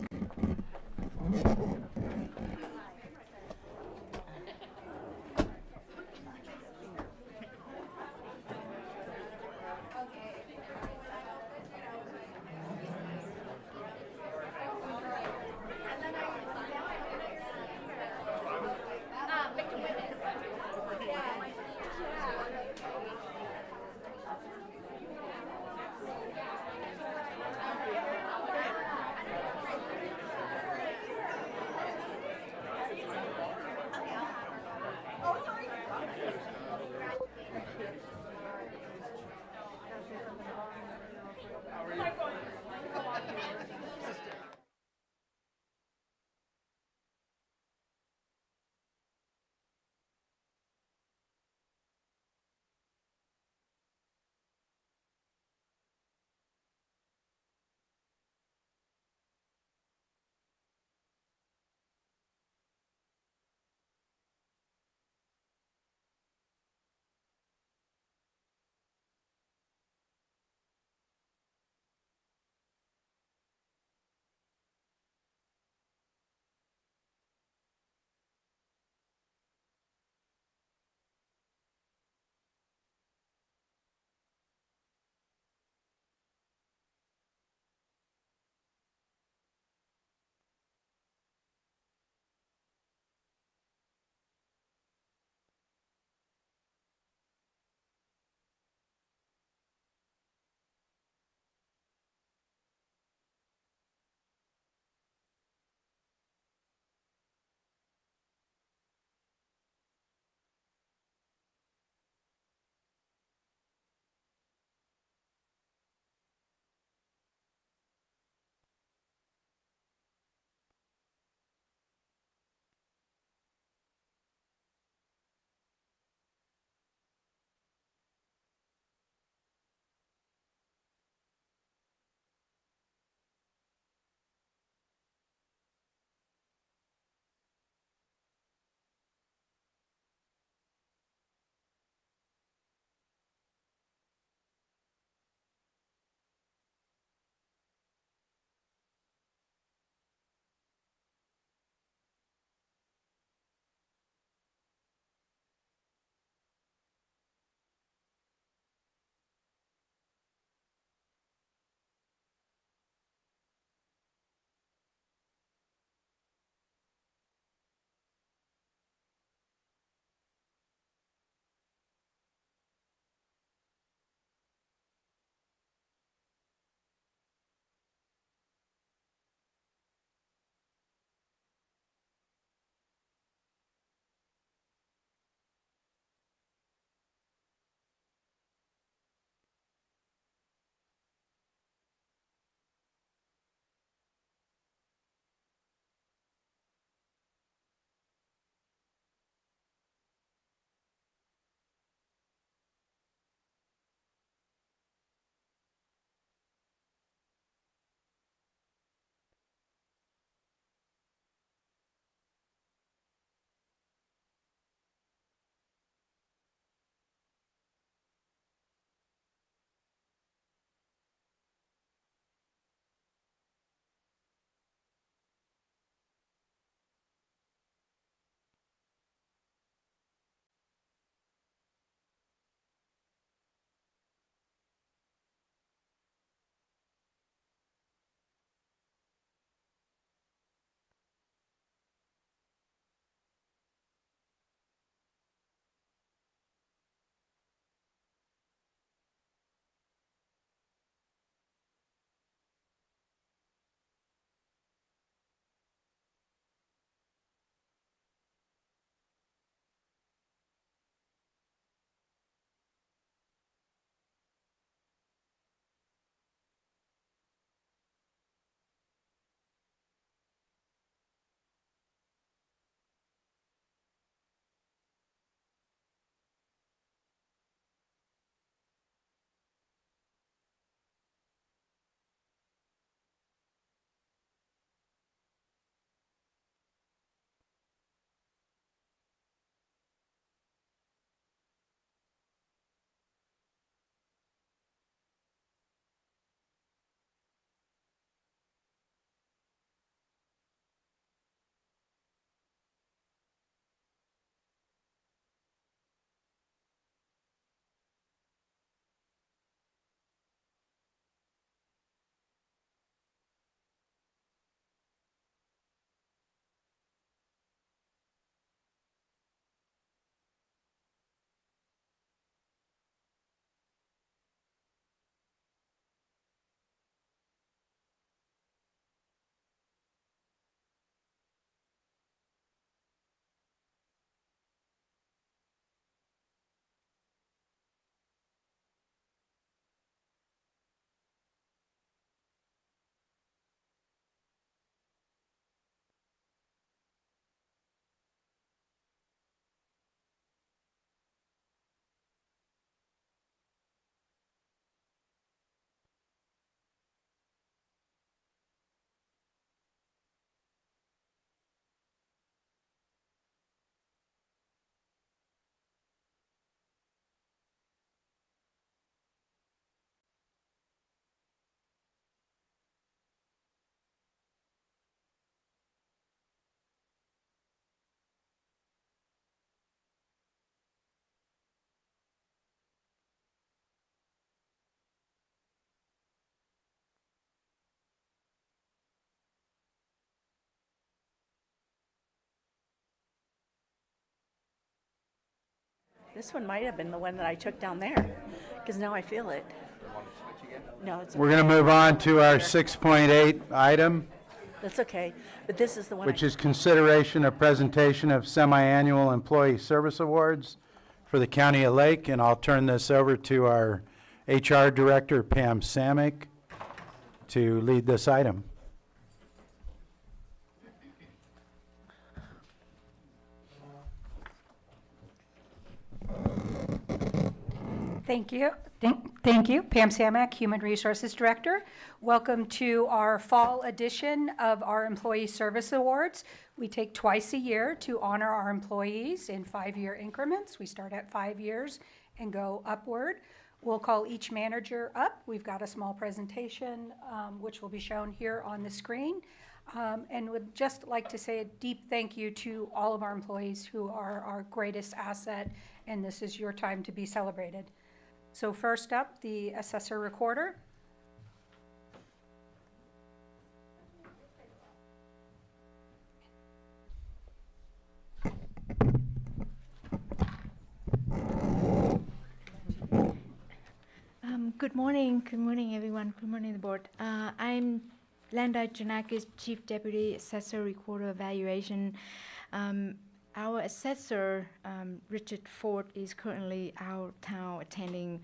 This one might have been the one that I took down there, because now I feel it. No, it's We're going to move on to our 6.8 item, That's okay, but this is the one. which is consideration of presentation of semi-annual employee service awards for the County of Lake, and I'll turn this over to our HR Director, Pam Samick, to lead this item. Thank you. Thank you. Pam Samak, Human Resources Director. Welcome to our fall edition of our Employee Service Awards. We take twice a year to honor our employees in 5-year increments. We start at 5 years and go upward. We'll call each manager up. We've got a small presentation which will be shown here on the screen. And would just like to say a deep thank you to all of our employees who are our greatest asset, and this is your time to be celebrated. So first up, the assessor recorder. Good morning, everyone. Good morning, the board. I'm Landa Janakis, Chief Deputy Assessor Recorder Evaluation. Our assessor, Richard Ford, is currently out of town attending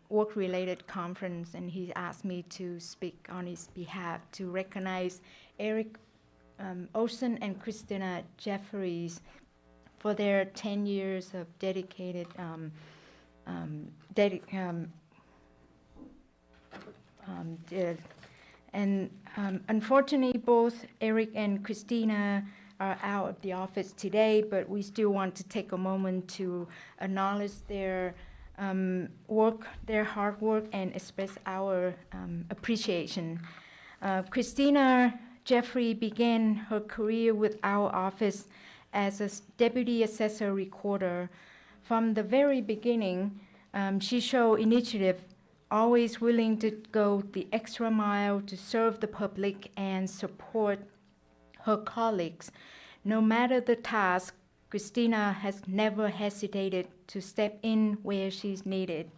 work-related conference, and he asked me to speak on his behalf to recognize Eric Olson and Christina Jeffries for their 10 years of dedicated unfortunately, both Eric and Christina are out of the office today, but we still want to take a moment to acknowledge their work, their hard work, and express our appreciation. Christina Jeffrey began her career with our office as a deputy assessor recorder. From the very beginning, she showed initiative, always willing to go the extra mile to serve the public and support her colleagues. No matter the task, Christina has never hesitated to step in where she's needed.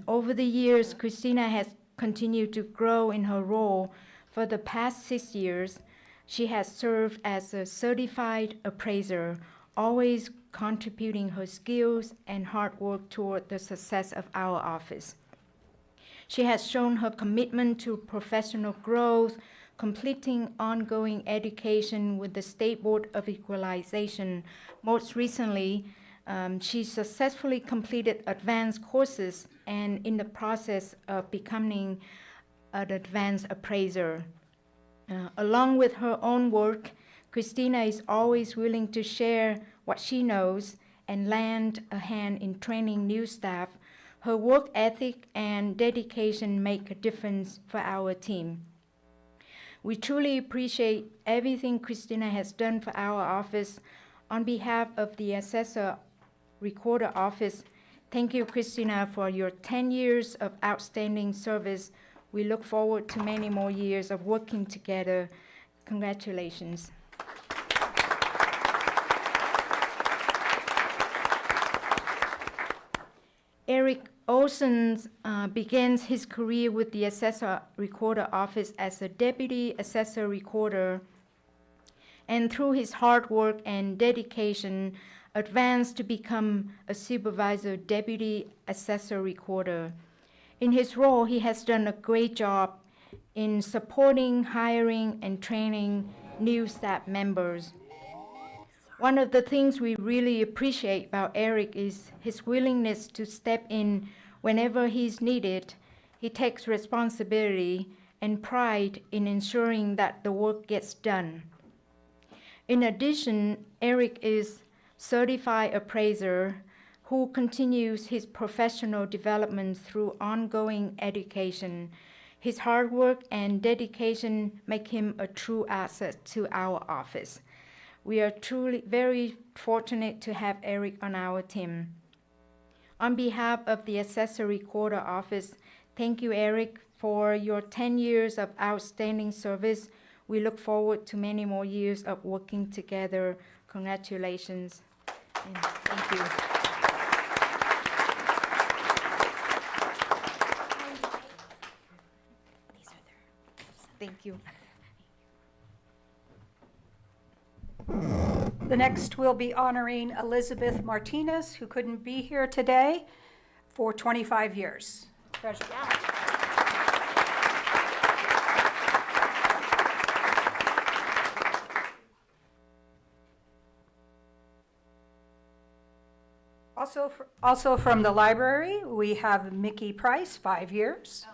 Over the years, Christina has continued to grow in her role. For the past 6 years, she has served as a certified appraiser, always contributing her skills and hard work toward the success of our office. She has shown her commitment to professional growth, completing ongoing education with the State Board of Equalization. Most recently, she successfully completed advanced courses and in the process of becoming an advanced appraiser. Along with her own work, Christina is always willing to share what she knows and lend a hand in training new staff. Her work ethic and dedication make a difference for our team. We truly appreciate everything Christina has done for our office. On behalf of the Assessor Recorder Office, thank you, Christina, for your 10 years of outstanding service. We look forward to many more years of working together. Congratulations. Eric Olson begins his career with the Assessor Recorder Office as a Deputy Assessor Recorder, and through his hard work and dedication, advanced to become a Supervisor Deputy Assessor Recorder. In his role, he has done a great job in supporting, hiring, and training new staff members. One of the things we really appreciate about Eric is his willingness to step in whenever he's needed. He takes responsibility and pride in ensuring that the work gets done. In addition, Eric is certified appraiser who continues his professional development through ongoing education. His hard work and dedication make him a true asset to our office. We are truly very fortunate to have Eric on our team. On behalf of the Assessor Recorder Office, thank you, Eric, for your 10 years of outstanding service. We look forward to many more years of working together. Congratulations. And thank you. Thank you. The next we'll be honoring Elizabeth Martinez, who couldn't be here today, for 25 years. Congratulations. Also from the library, we have Mickey Price, 5 years.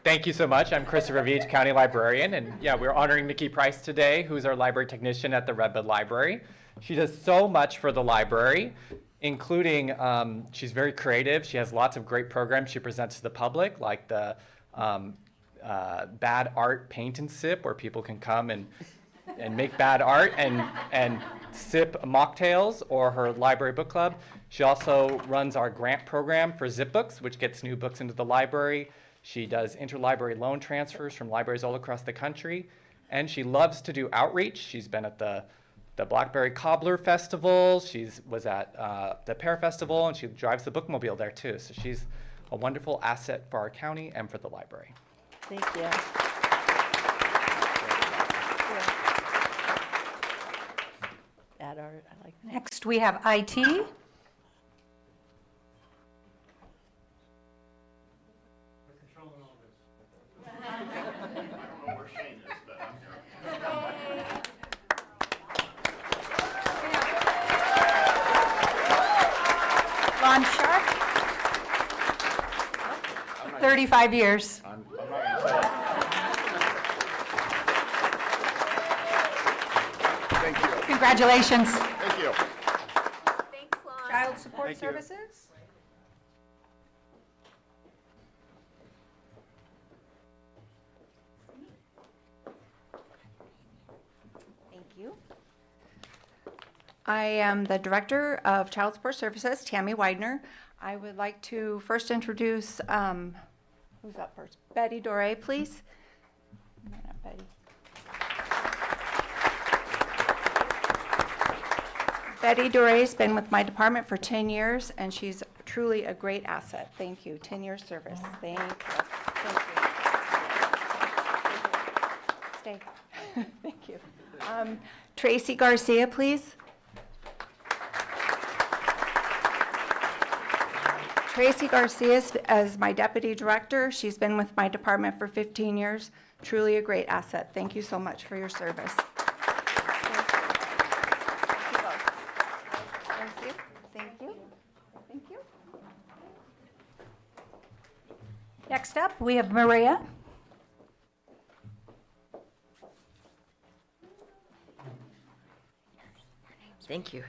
Thank you so much. I'm Christopher Veach, County Librarian, and yeah, we're honoring Mickey Price today, who's our library technician at the Redbud Library. She does so much for the library, including she's very creative. She has lots of great programs she presents to the public, like the Bad Art Paint and Sip, where people can come and make bad art and sip mocktails, or her library book club. She also runs our grant program for Zip Books, which gets new books into the library. She does interlibrary loan transfers from libraries all across the country, and she loves to do outreach. She's been at the Blackberry Cobbler Festival. She was at the Pear Festival, and she drives the bookmobile there too. So she's a wonderful asset for our county and for the library. Thank you. Bad art, I like that. Next, we have IT. Ron Sharp, 35 years. Thank you. Congratulations. Thank you. Thanks, Lon. Child Support Thank you. Services. Thank you. I am the Director of Child Support Services, Tammy Widener. I would like to first introduce, who's up first? Betty Dore, please. Come on up, Betty. Betty Dore's been with my department for 10 years, and she's truly a great asset. Thank you. 10 years service. Thank you. Thank you. Stay. Thank you. Tracy Garcia, please. Tracy Garcia is my deputy director. She's been with my department for 15 years. Truly a great asset. Thank you so much for your service. Thank you. Thank you. Thank you. Next up, we have Maria. Thank you.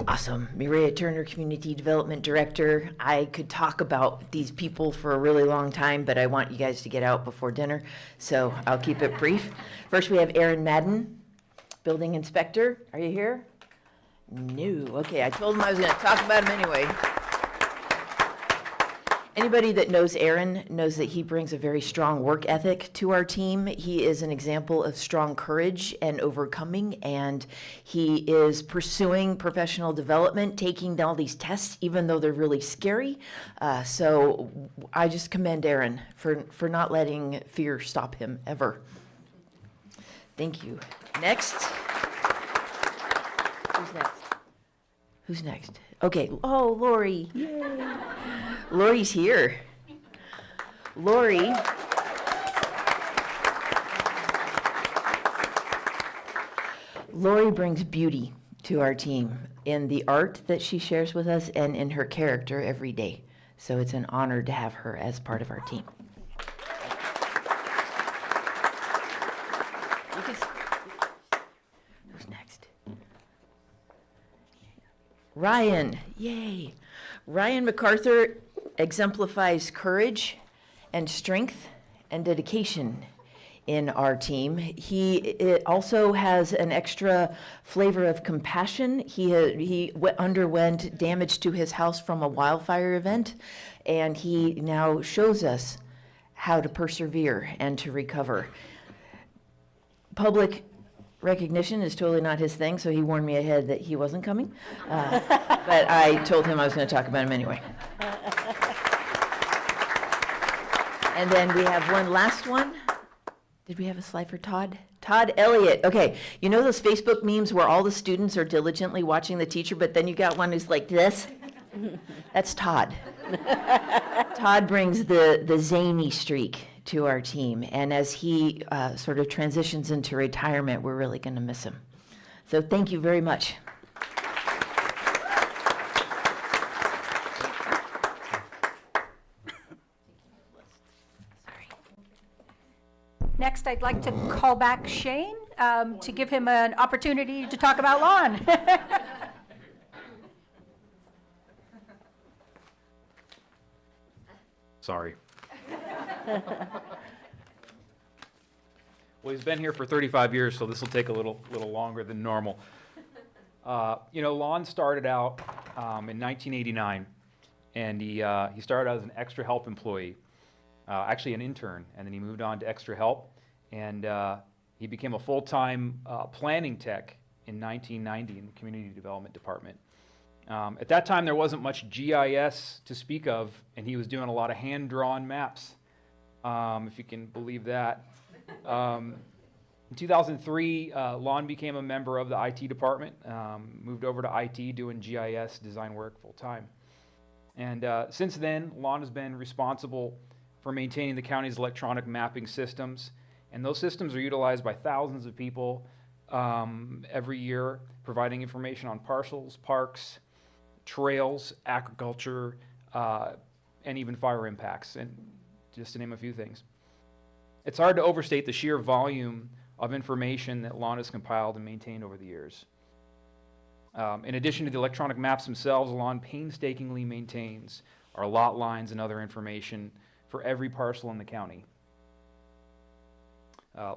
Awesome. Mireya Turner, Community Development Director. I could talk about these people for a really long time, but I want you guys to get out before dinner, so I'll keep it brief. First, we have Aaron Madden, Building Inspector. Are you here? No. Okay, I told him I was going to talk about him anyway. Anybody that knows Aaron knows that he brings a very strong work ethic to our team. He is an example of strong courage and overcoming, and he is pursuing professional development, taking all these tests, even though they're really scary. So I just commend Aaron for not letting fear stop him ever. Thank you. Next. Who's next? Who's next? Okay. Oh, Lori. Yay. Lori's here. Lori. Lori brings beauty to our team in the art that she shares with us and in her character every day. So it's an honor to have her as part of our team. Who's next? Ryan. Yay. Ryan MacArthur exemplifies courage and strength and dedication in our team. He also has an extra flavor of compassion. He underwent damage to his house from a wildfire event, and he now shows us how to persevere and to recover. Public recognition is totally not his thing, so he warned me ahead that he wasn't coming. But I told him I was going to talk about him anyway. And then we have one last one. Did we have a slide for Todd? Todd Elliott. Okay, you know those Facebook memes where all the students are diligently watching the teacher, but then you got one who's like this? That's Todd. Todd brings the zany streak to our team, and as he sort of transitions into retirement, we're really going to miss him. So thank you very much. Next, I'd like to call back Shane to give him an opportunity to talk about lawn. Sorry. Well, he's been here for 35 years, so this will take a little longer than normal. Lon started out in 1989, and he started out as an extra help employee, actually an intern, and then he moved on to extra help, and he became a full-time planning tech in 1990 in the Community Development Department. At that time, there wasn't much GIS to speak of, and he was doing a lot of hand-drawn maps, if you can believe that. In 2003, Lon became a member of the IT department, moved over to IT doing GIS design work full-time. And since then, Lon has been responsible for maintaining the county's electronic mapping systems, and those systems are utilized by thousands of people every year, providing information on parcels, parks, trails, agriculture, and even fire impacts, and just to name a few things. It's hard to overstate the sheer volume of information that Lon has compiled and maintained over the years. In addition to the electronic maps themselves, Lon painstakingly maintains our lot lines and other information for every parcel in the county.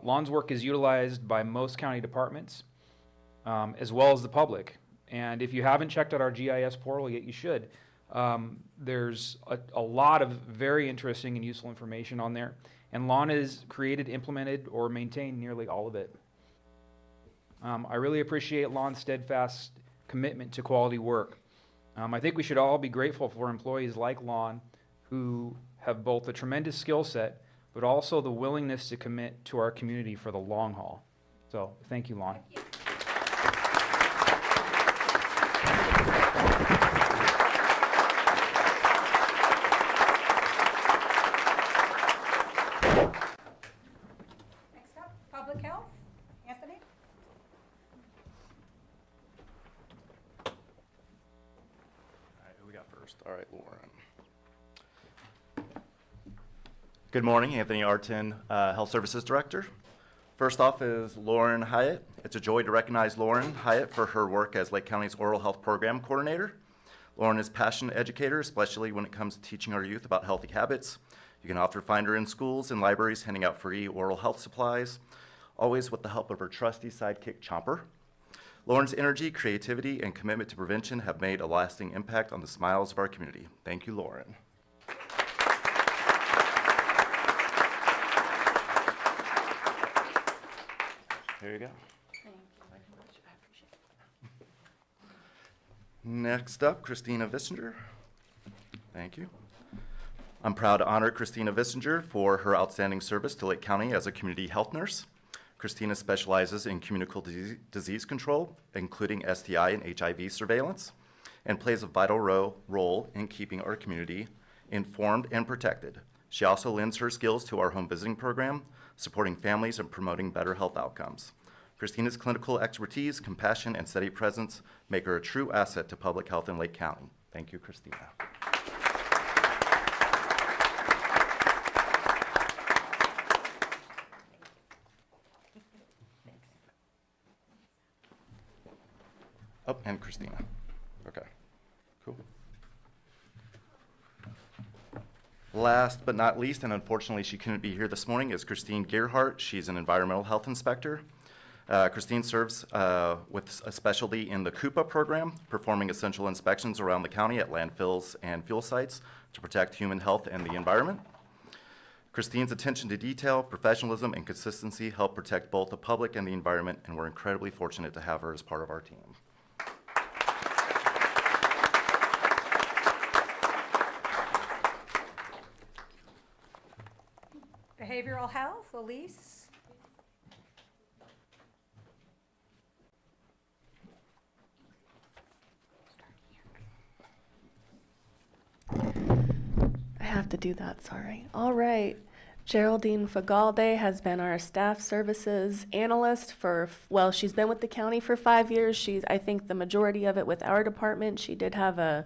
Lon's work is utilized by most county departments, as well as the public. And if you haven't checked out our GIS portal yet, you should. There's a lot of very interesting and useful information on there. And Lon has created, implemented, or maintained nearly all of it. I really appreciate Lon's steadfast commitment to quality work. I think we should all be grateful for employees like Lon who have both a tremendous skill set, but also the willingness to commit to our community for the long haul. So, thank you, Lon. Thank you. Next up, Public Health. Anthony? All right, who we got first? All right, Lauren. Good morning, Anthony Artin, Health Services Director. First off is Lauren Hyatt. It's a joy to recognize Lauren Hyatt for her work as Lake County's Oral Health Program Coordinator. Lauren is a passionate educator, especially when it comes to teaching our youth about healthy habits. You can often find her in schools and libraries handing out free oral health supplies, always with the help of her trusty sidekick, Chomper. Lauren's energy, creativity, and commitment to prevention have made a lasting impact on the smiles of our community. Thank you, Lauren. There you go. Thank you very much. I appreciate it. Next up, Christina Vissinger. Thank you. I'm proud to honor Christina Vissinger for her outstanding service to Lake County as a community health nurse. Christina specializes in communicable disease control, including STI and HIV surveillance, and plays a vital role in keeping our community informed and protected. She also lends her skills to our home visiting program, supporting families and promoting better health outcomes. Christina's clinical expertise, compassion, and steady presence make her a true asset to public health in Lake County. Thank you, Christina. Oh, and Christina. Okay, cool. Last but not least, and unfortunately she couldn't be here this morning, is Christine Gearhart. She's an environmental health inspector. Christine serves with a specialty in the CUPA program, performing essential inspections around the county at landfills and fuel sites to protect human health and the environment. Christine's attention to detail, professionalism, and consistency help protect both the public and the environment, and we're incredibly fortunate to have her as part of our team. Behavioral Health, Elise. I have to do that, sorry. All right. Geraldine Fagalde has been our staff services analyst for, well, she's been with the county for 5 years. She's, I think, the majority of it with our department. She did have a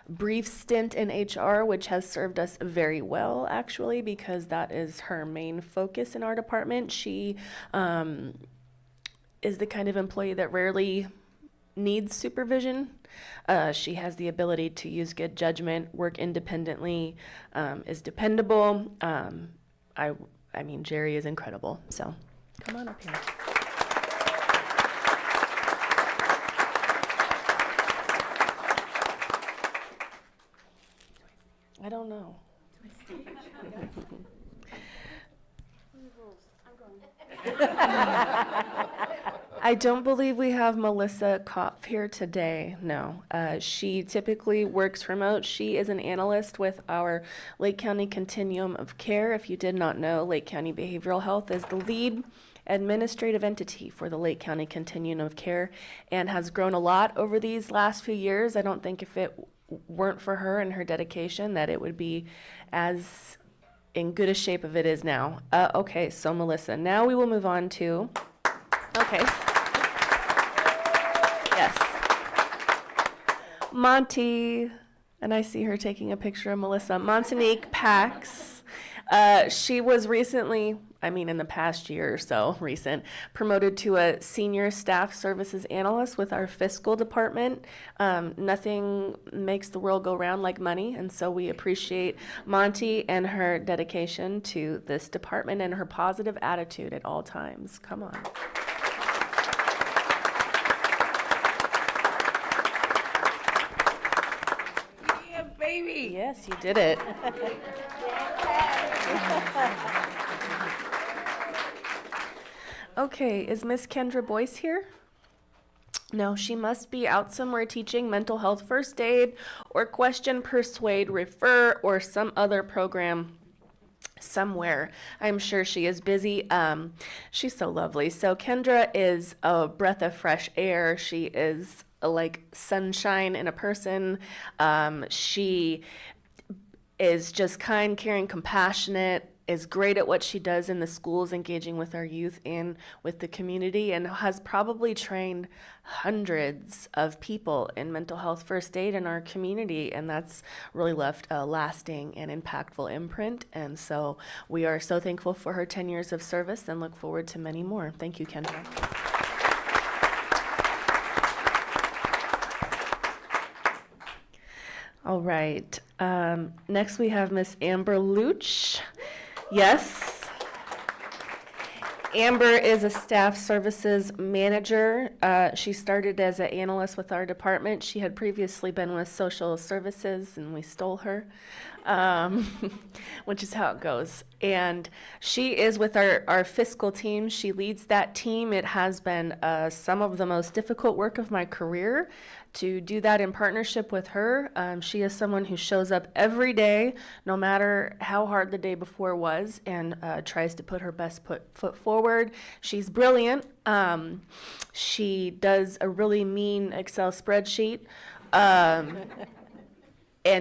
brief stint in HR, which has served us very well, actually, because that is her main focus in our department. She is the kind of employee that rarely needs supervision. She has the ability to use good judgment, work independently, is dependable. I mean, Jerry is incredible. So come on up here. I don't know. I don't believe we have Melissa Kopf here today, no. She typically works remote. She is an analyst with our Lake County Continuum of Care. If you did not know, Lake County Behavioral Health is the lead administrative entity for the Lake County Continuum of Care and has grown a lot over these last few years. I don't think if it weren't for her and her dedication that it would be as in good a shape as it is now. Okay, so Melissa, now we will move on to, okay. Yes. Monty, and I see her taking a picture of Melissa. Montanique Pax. She was recently, I mean in the past year or so, promoted to a senior staff services analyst with our fiscal department. Nothing makes the world go round like money, and so we appreciate Monty and her dedication to this department and her positive attitude at all times. Come on. Baby. Yes, you did it. Okay, is Miss Kendra Boyce here? No, she must be out somewhere teaching mental health first aid or question, persuade, refer, or some other program somewhere. I'm sure she is busy. She's so lovely. So Kendra is a breath of fresh air. She is like sunshine in a person. She is just kind, caring, compassionate, is great at what she does in the schools, engaging with our youth and with the community, and has probably trained hundreds of people in mental health first aid in our community, and that's really left a lasting and impactful imprint. And so we are so thankful for her 10 years of service and look forward to many more. Thank you, Kendra. All right. Next we have Miss Amber Luch. Yes. Amber is a staff services manager. She started as an analyst with our department. She had previously been with social services and we stole her, which is how it goes. And she is with our fiscal team. She leads that team. It has been some of the most difficult work of my career to do that in partnership with her. She is someone who shows up every day, no matter how hard the day before was, and tries to put her best foot forward. She's brilliant. She does a really mean Excel spreadsheet. And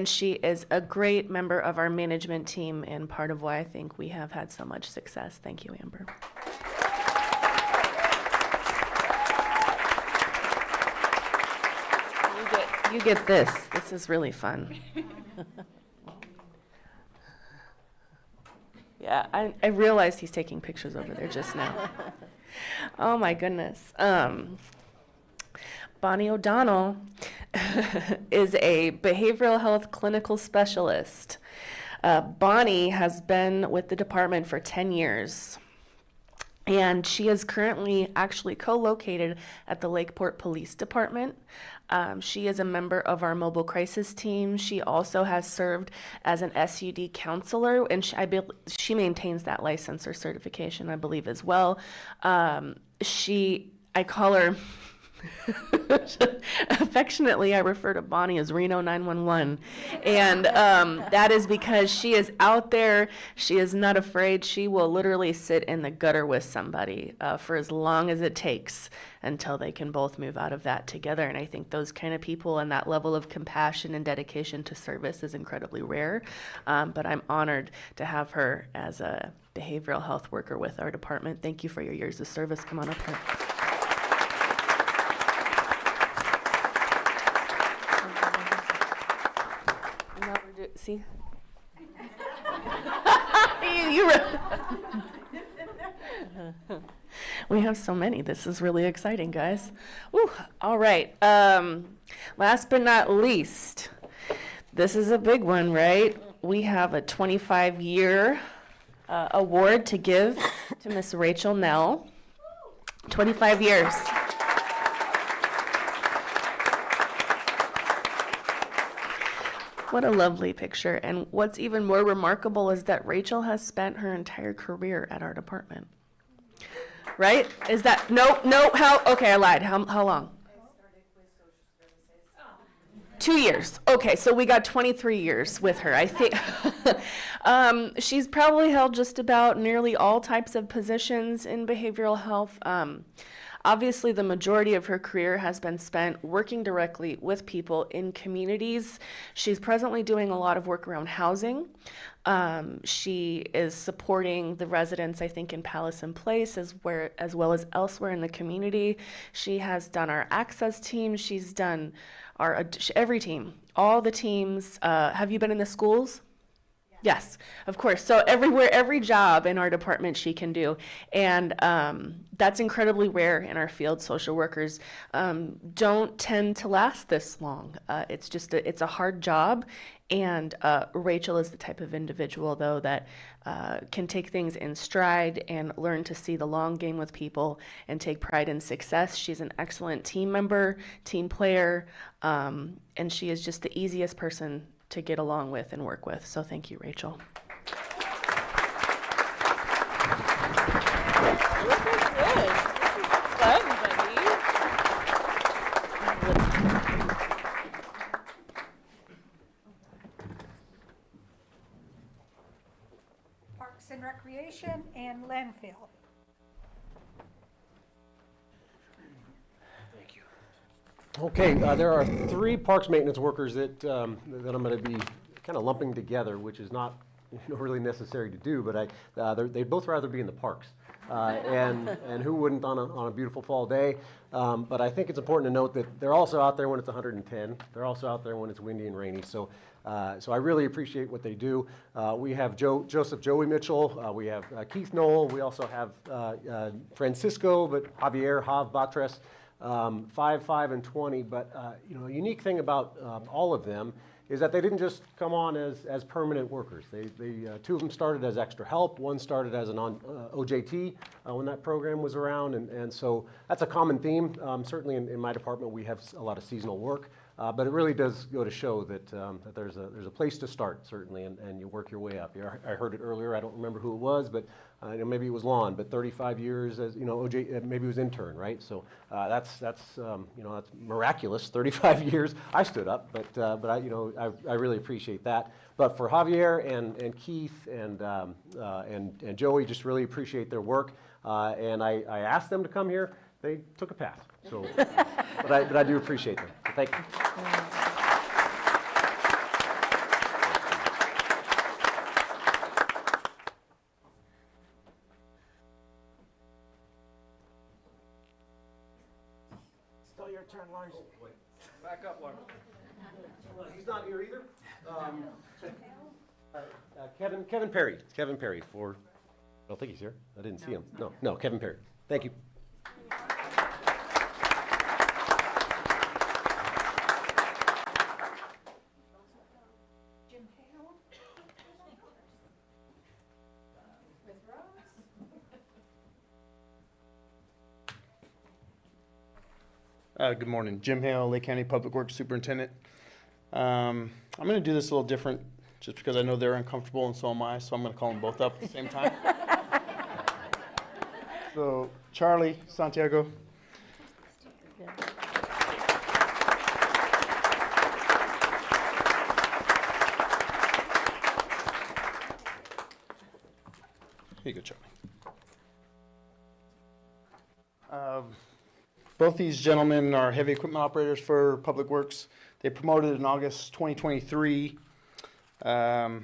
she is a great member of our management team and part of why I think we have had so much success. Thank you, Amber. You get this. This is really fun. Yeah, I realized he's taking pictures over there just now. Oh my goodness. Bonnie O'Donnell is a behavioral health clinical specialist. Bonnie has been with the department for 10 years. And she is currently actually co-located at the Lakeport Police Department. She is a member of our mobile crisis team. She also has served as an SUD counselor, and she maintains that license or certification, I believe, as well. I call her Affectionately, I refer to Bonnie as Reno 911. And that is because she is out there. She is not afraid. She will literally sit in the gutter with somebody for as long as it takes until they can both move out of that together. And I think those kind of people and that level of compassion and dedication to service is incredibly rare. But I'm honored to have her as a behavioral health worker with our department. Thank you for your years of service. Come on up here. See? We have so many. This is really exciting, guys. Woo. All right. Last but not least, this is a big one, right? We have a 25-year award to give to Miss Rachel Nell. 25 years. What a lovely picture. And what's even more remarkable is that Rachel has spent her entire career at our department. Right? Is that, no, how, okay, I lied. How long? 2 years. Okay, so we got 23 years with her. I think she's probably held just about nearly all types of positions in behavioral health. Obviously, the majority of her career has been spent working directly with people in communities. She's presently doing a lot of work around housing. She is supporting the residents, I think, in Palace and Place as well as elsewhere in the community. She has done our access team. She's done every team, all the teams. Have you been in the schools? Yes, of course. So everywhere, every job in our department she can do. And that's incredibly rare in our field. Social workers don't tend to last this long. It's a hard job. And Rachel is the type of individual, though, that can take things in stride and learn to see the long game with people and take pride in success. She's an excellent team member, team player, and she is just the easiest person to get along with and work with. So thank you, Rachel. Parks and Recreation and Landfill. Okay, there are 3 parks maintenance workers that I'm going to be kind of lumping together, which is not really necessary to do, but they'd both rather be in the parks. And who wouldn't on a beautiful fall day? But I think it's important to note that they're also out there when it's 110. They're also out there when it's windy and rainy. So I really appreciate what they do. We have Joseph Joey Mitchell. We have Keith Knoll. We also have Francisco, but Javier Hav Batres. 5, 5, and 20, but a unique thing about all of them is that they didn't just come on as permanent workers. They 2 of them started as extra help. One started as an OJT when that program was around, and so that's a common theme. Certainly in my department, we have a lot of seasonal work, but it really does go to show that there's a place to start, certainly, and you work your way up. I heard it earlier. I don't remember who it was, but maybe it was Lon. But 35 years as OJ, maybe it was intern, right? So that's miraculous. 35 years. I stood up, but I really appreciate that. But for Javier and Keith and Joey, just really appreciate their work. And I asked them to come here. They took a pass. So, but I do appreciate them. So thank you. Still your turn, Lars. Back up, Lars. He's not here either. Kevin Perry. It's Kevin Perry for. I don't think he's here. I didn't see him. No, Kevin Perry. Thank you. Good morning. Jim Hale, Lake County Public Works Superintendent. I'm going to do this a little different just because I know they're uncomfortable and so am I, so I'm going to call them both up at the same time. So, Charlie, Santiago. you go, Charlie. Both these gentlemen are heavy equipment operators for Public Works. They promoted in August 2023. I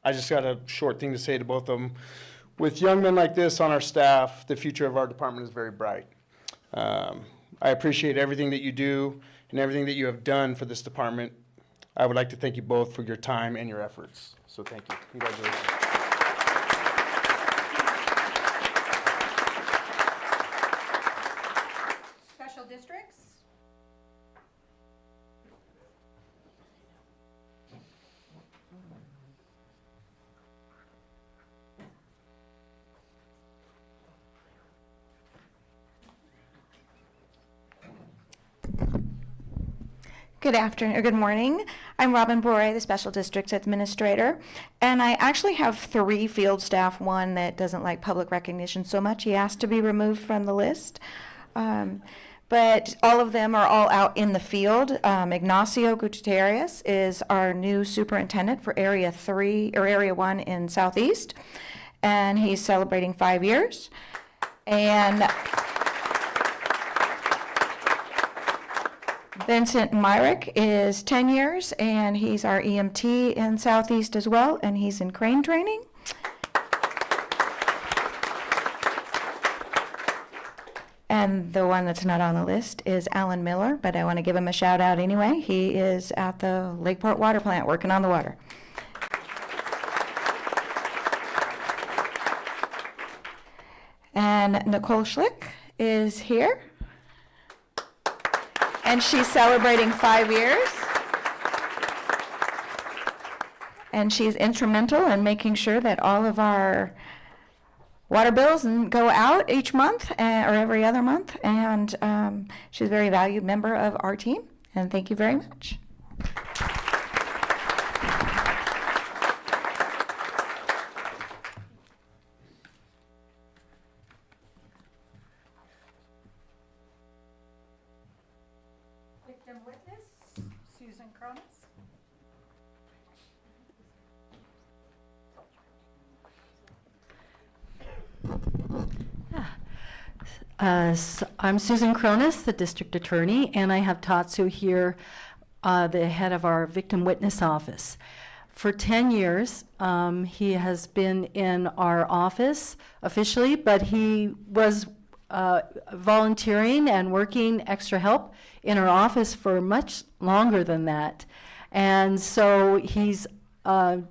just got a short thing to say to both of them. With young men like this on our staff, the future of our department is very bright. I appreciate everything that you do and everything that you have done for this department. I would like to thank you both for your time and your efforts. So thank you. Congratulations. Special districts? Good afternoon, or good morning. I'm Robin Bore, the Special District Administrator, and I actually have 3 field staff, one that doesn't like public recognition so much. He asked to be removed from the list. But all of them are all out in the field. Ignacio Gutierrez is our new superintendent for Area 3, or Area 1 in Southeast, and he's celebrating 5 years. And Vincent Myrick is 10 years, and he's our EMT in Southeast as well, and he's in crane training. And the one that's not on the list is Alan Miller, but I want to give him a shout out anyway. He is at the Lakeport Water Plant working on the water. And Nicole Schlick is here. And she's celebrating 5 years. And she's instrumental in making sure that all of our water bills go out each month or every other month. And she's a very valued member of our team. And thank you very much. Victim witness, Susan Cronus. I'm Susan Cronus, the district attorney, and I have Tatsu here, the head of our victim witness office. For 10 years, he has been in our office officially, but he was volunteering and working extra help in our office for much longer than that. And so he's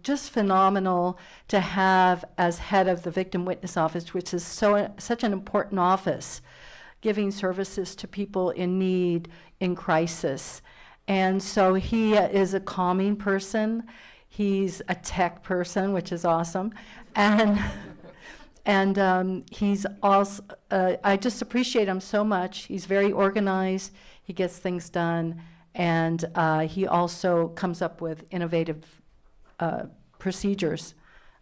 just phenomenal to have as head of the Victim Witness Office, which is such an important office, giving services to people in need, in crisis. And so he is a calming person. He's a tech person, which is awesome. And he's also, I just appreciate him so much. He's very organized. He gets things done. And he also comes up with innovative procedures.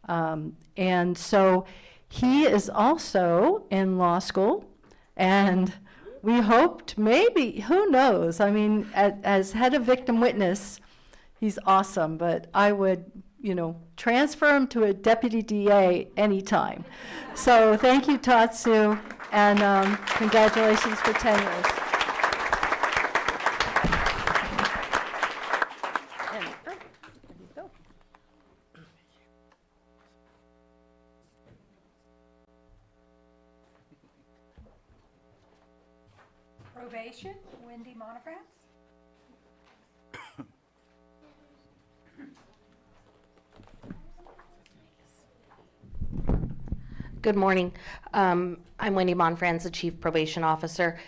And so he is also in law school, and we hoped maybe, who knows, I mean, as head of victim witness, he's awesome, but I would, transfer him to a deputy DA anytime. So thank you, Tatsu, and congratulations for 10 years. Probation, Wendy Monofrance. Good morning. I'm Wendy Monfrance, the Chief Probation Officer.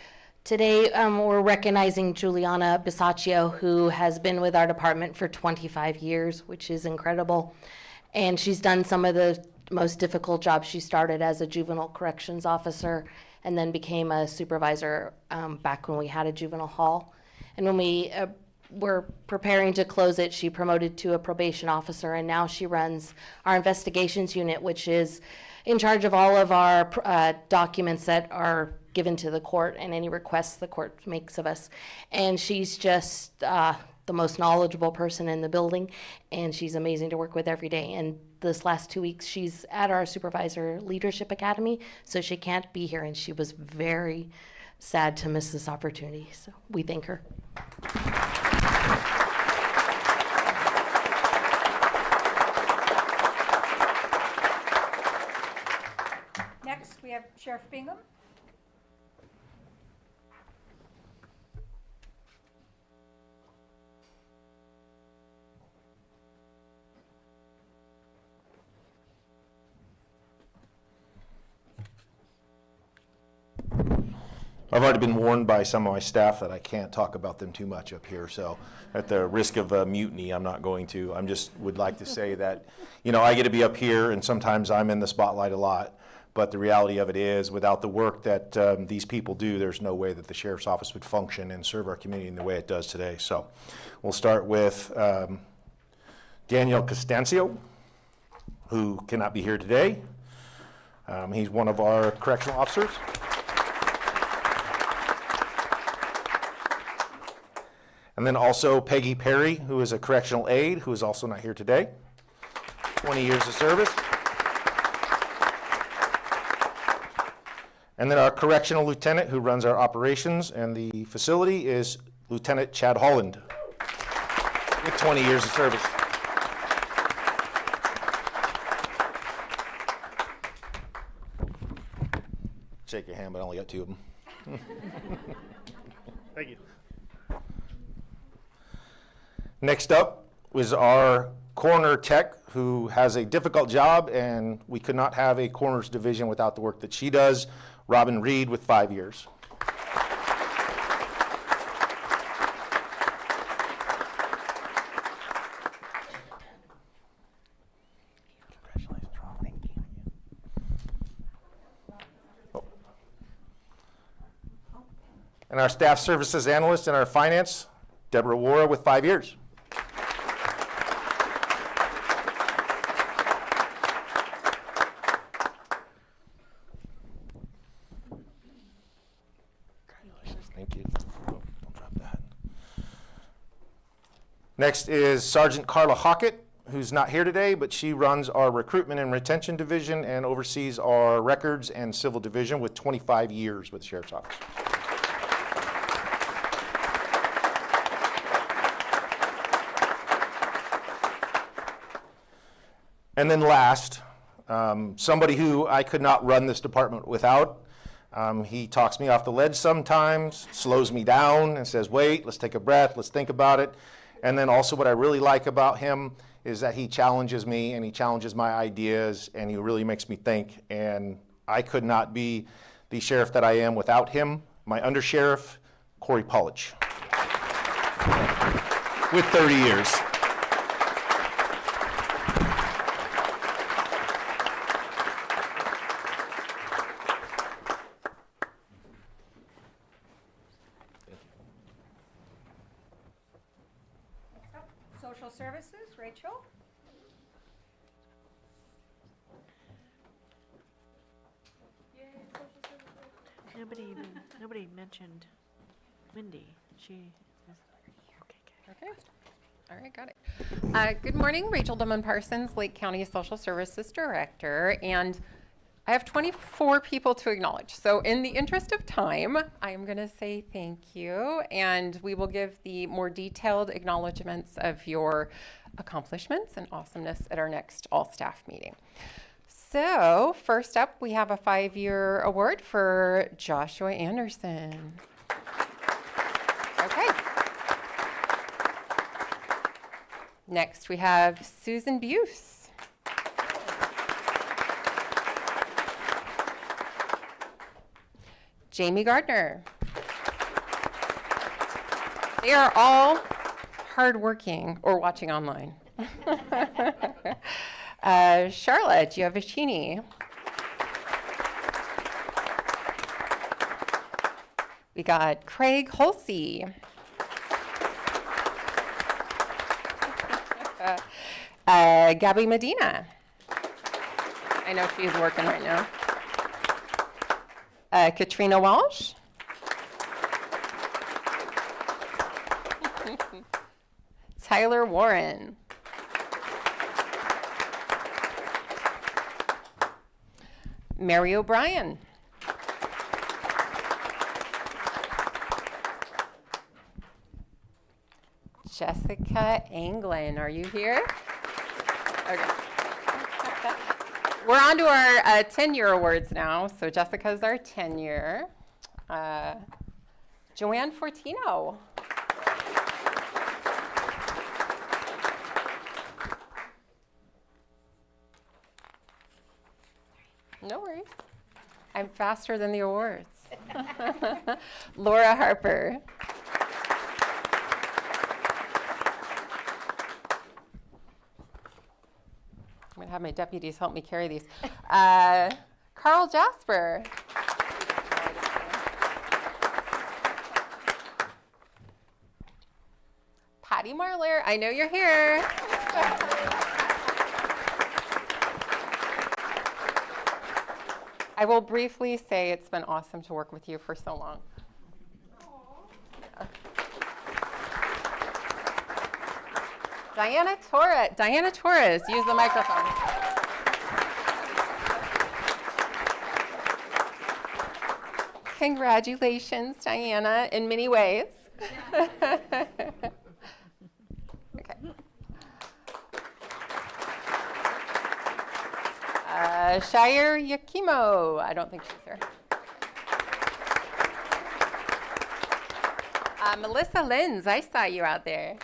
Today, we're recognizing Juliana Bisaccio, who has been with our department for 25 years, which is incredible. And she's done some of the most difficult jobs. She started as a juvenile corrections officer and then became a supervisor back when we had a juvenile hall. And when we were preparing to close it, she promoted to a probation officer, and now she runs our investigations unit, which is in charge of all of our documents that are given to the court and any requests the court makes of us. And she's just the most knowledgeable person in the building, and she's amazing to work with every day. And this last 2 weeks, she's at our Supervisor Leadership Academy, so she can't be here, and she was very sad to miss this opportunity. So we thank her. Next, we have Sheriff Bingham. I've already been warned by some of my staff that I can't talk about them too much up here, so at the risk of mutiny, I'm not going to. I just would like to say that, you know, I get to be up here, and sometimes I'm in the spotlight a lot, but the reality of it is, without the work that these people do, there's no way that the Sheriff's Office would function and serve our community in the way it does today. So we'll start with Daniel Costancio, who cannot be here today. He's one of our correctional officers. And then also Peggy Perry, who is a correctional aide, who is also not here today. 20 years of service. And then our correctional lieutenant, who runs our operations and the facility, is Lieutenant Chad Holland, with 20 years of service. Shake your hand, but I only got 2 of them. Thank you. Next up was our coroner tech, who has a difficult job, and we could not have a coroner's division without the work that she does. Robin Reed with 5 years. And our staff services analyst in our finance, Deborah Wara with 5 years. Thank you. Don't drop that. Next is Sergeant Carla Hockett, who's not here today, but she runs our recruitment and retention division and oversees our records and civil division with 25 years with the Sheriff's Office. And then last, somebody who I could not run this department without. He talks me off the ledge sometimes, slows me down and says, wait, let's take a breath, let's think about it. And then also what I really like about him is that he challenges me and he challenges my ideas and he really makes me think. And I could not be the sheriff that I am without him. My undersheriff, Corey Pollich, with 30 years. Social Services, Rachel. Nobody mentioned Wendy. She is, Okay. All right, got it. Good morning, Rachel Duman Parsons, Lake County Social Services Director, and I have 24 people to acknowledge. So in the interest of time, I am going to say thank you, and we will give the more detailed acknowledgements of your accomplishments and awesomeness at our next all-staff meeting. So first up, we have a 5-year award for Joshua Anderson. Okay. Next, we have Susan Buse. Jamie Gardner. They are all hardworking or watching online. Charlotte Giovacchini. We got Craig Holsey. Gabby Medina. I know she's working right now. Katrina Walsh. Tyler Warren. Mary O'Brien. Jessica Anglin, are you here? Okay. We're on to our tenure awards now. So Jessica's our tenure. Joanne Fortino. No worries. I'm faster than the awards. Laura Harper. I'm going to have my deputies help me carry these. Carl Jasper. Patty Marler, I know you're here. I will briefly say it's been awesome to work with you for so long. Diana Torres, use the microphone. Congratulations, Diana, in many ways. Okay. Shire Yakimo, I don't think she's here. Melissa Lenz, I saw you out there.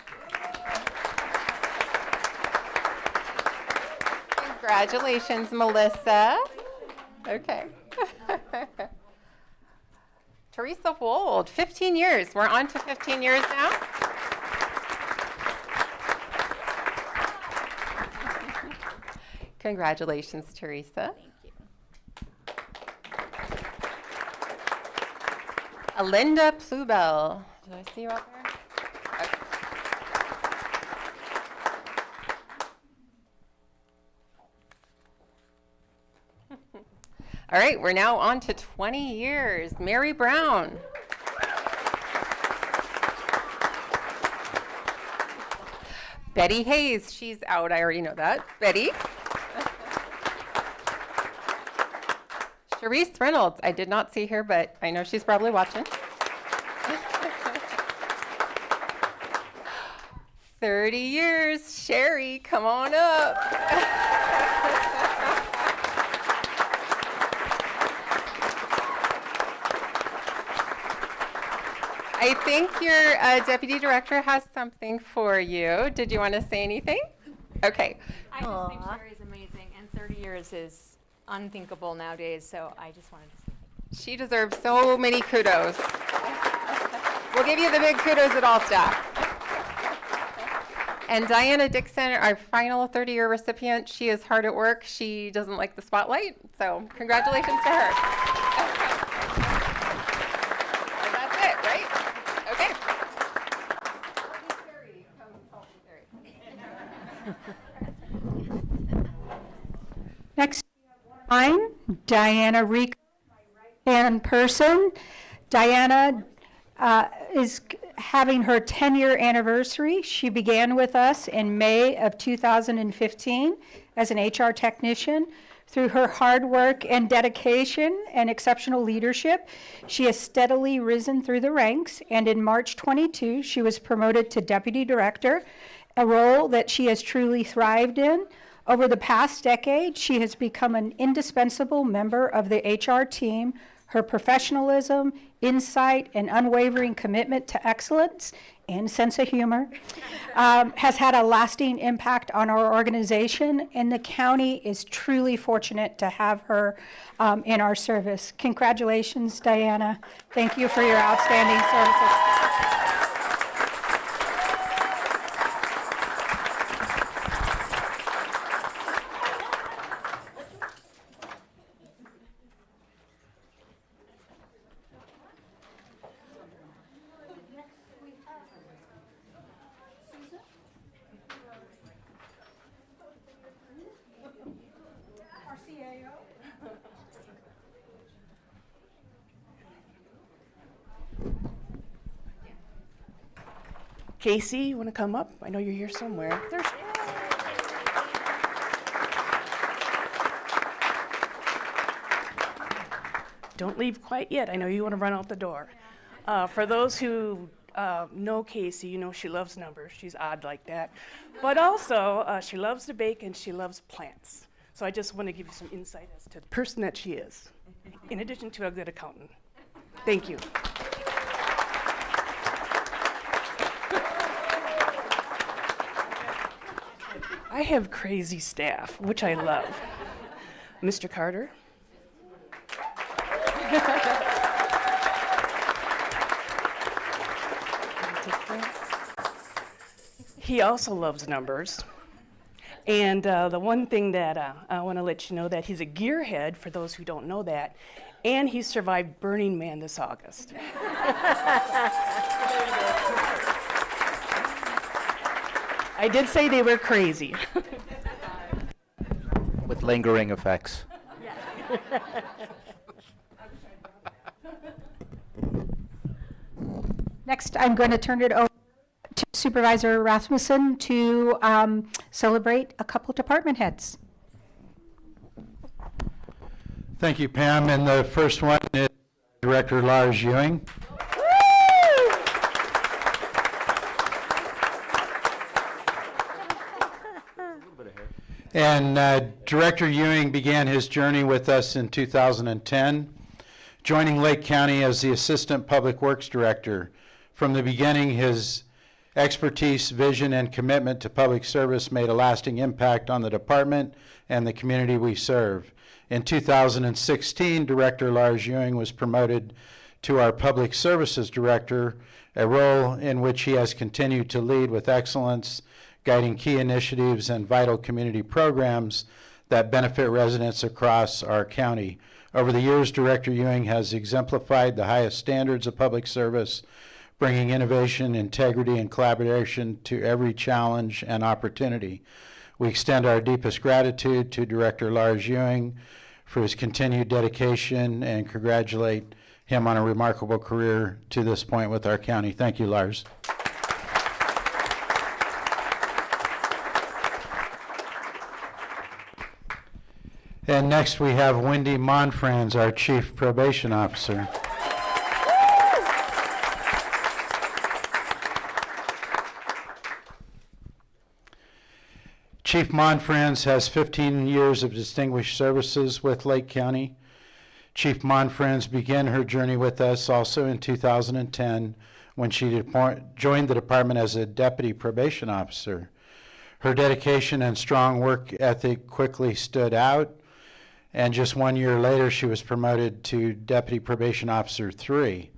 Congratulations, Melissa. Okay. Teresa Wold, 15 years. We're on to 15 years now. Congratulations, Teresa. Thank you. Alinda Plubel. Did I see you out there? Okay. All right, we're now on to 20 years. Mary Brown. Betty Hayes, she's out, I already know that. Betty. Sharice Reynolds, I did not see her, but I know she's probably watching. 30 years, Sherry, come on up. I think your deputy director has something for you. Did you want to say anything? Okay. I just think Sherry's amazing, and 30 years is unthinkable nowadays, so I just wanted to say thank you. She deserves so many kudos. We'll give you the big kudos at all staff. And Diana Dixon, our final 30-year recipient, she is hard at work. She doesn't like the spotlight, so congratulations to her. And that's it, right? Okay. Next, mine, Diana Rico, my right-hand person. Diana is having her 10-year anniversary. She began with us in May of 2015 as an HR technician. Through her hard work and dedication and exceptional leadership, she has steadily risen through the ranks, and in March 22, she was promoted to Deputy Director, a role that she has truly thrived in. Over the past decade, she has become an indispensable member of the HR team. Her professionalism, insight, and unwavering commitment to excellence and sense of humor has had a lasting impact on our organization, and the county is truly fortunate to have her in our service. Congratulations, Diana. Thank you for your outstanding services. Casey, you want to come up? I know you're here somewhere. There she is. Don't leave quite yet. I know you want to run out the door. For those who know Casey, you know she loves numbers. She's odd like that. But also, she loves to bake and she loves plants. So I just want to give you some insight as to the person that she is, in addition to a good accountant. Thank you. I have crazy staff, which I love. Mr. Carter. He also loves numbers. And the one thing that I want to let you know that he's a gearhead, for those who don't know that, and he survived Burning Man this August. I did say they were crazy. With lingering effects. Next, I'm going to turn it over to Supervisor Rasmussen to celebrate a couple department heads. Thank you, Pam. And the first one is Director Lars Ewing. And Director Ewing began his journey with us in 2010, joining Lake County as the Assistant Public Works Director. From the beginning, his expertise, vision, and commitment to public service made a lasting impact on the department and the community we serve. In 2016, Director Lars Ewing was promoted to our Public Services Director, a role in which he has continued to lead with excellence, guiding key initiatives and vital community programs that benefit residents across our county. Over the years, Director Ewing has exemplified the highest standards of public service, bringing innovation, integrity, and collaboration to every challenge and opportunity. We extend our deepest gratitude to Director Lars Ewing for his continued dedication and congratulate him on a remarkable career to this point with our county. Thank you, Lars. And next we have Wendy Monfrans, our Chief Probation Officer. Chief Monfrans has 15 years of distinguished services with Lake County. Chief Monfrans began her journey with us also in 2010 when she joined the department as a Deputy Probation Officer. Her dedication and strong work ethic quickly stood out, and just 1 year later she was promoted to Deputy Probation Officer 3.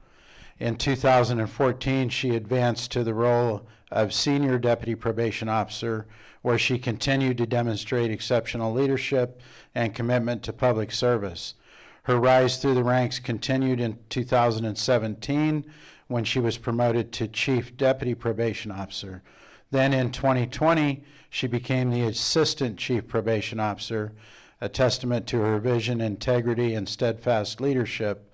In 2014, she advanced to the role of Senior Deputy Probation Officer, where she continued to demonstrate exceptional leadership and commitment to public service. Her rise through the ranks continued in 2017 when she was promoted to Chief Deputy Probation Officer. Then in 2020, she became the Assistant Chief Probation Officer, a testament to her vision, integrity, and steadfast leadership.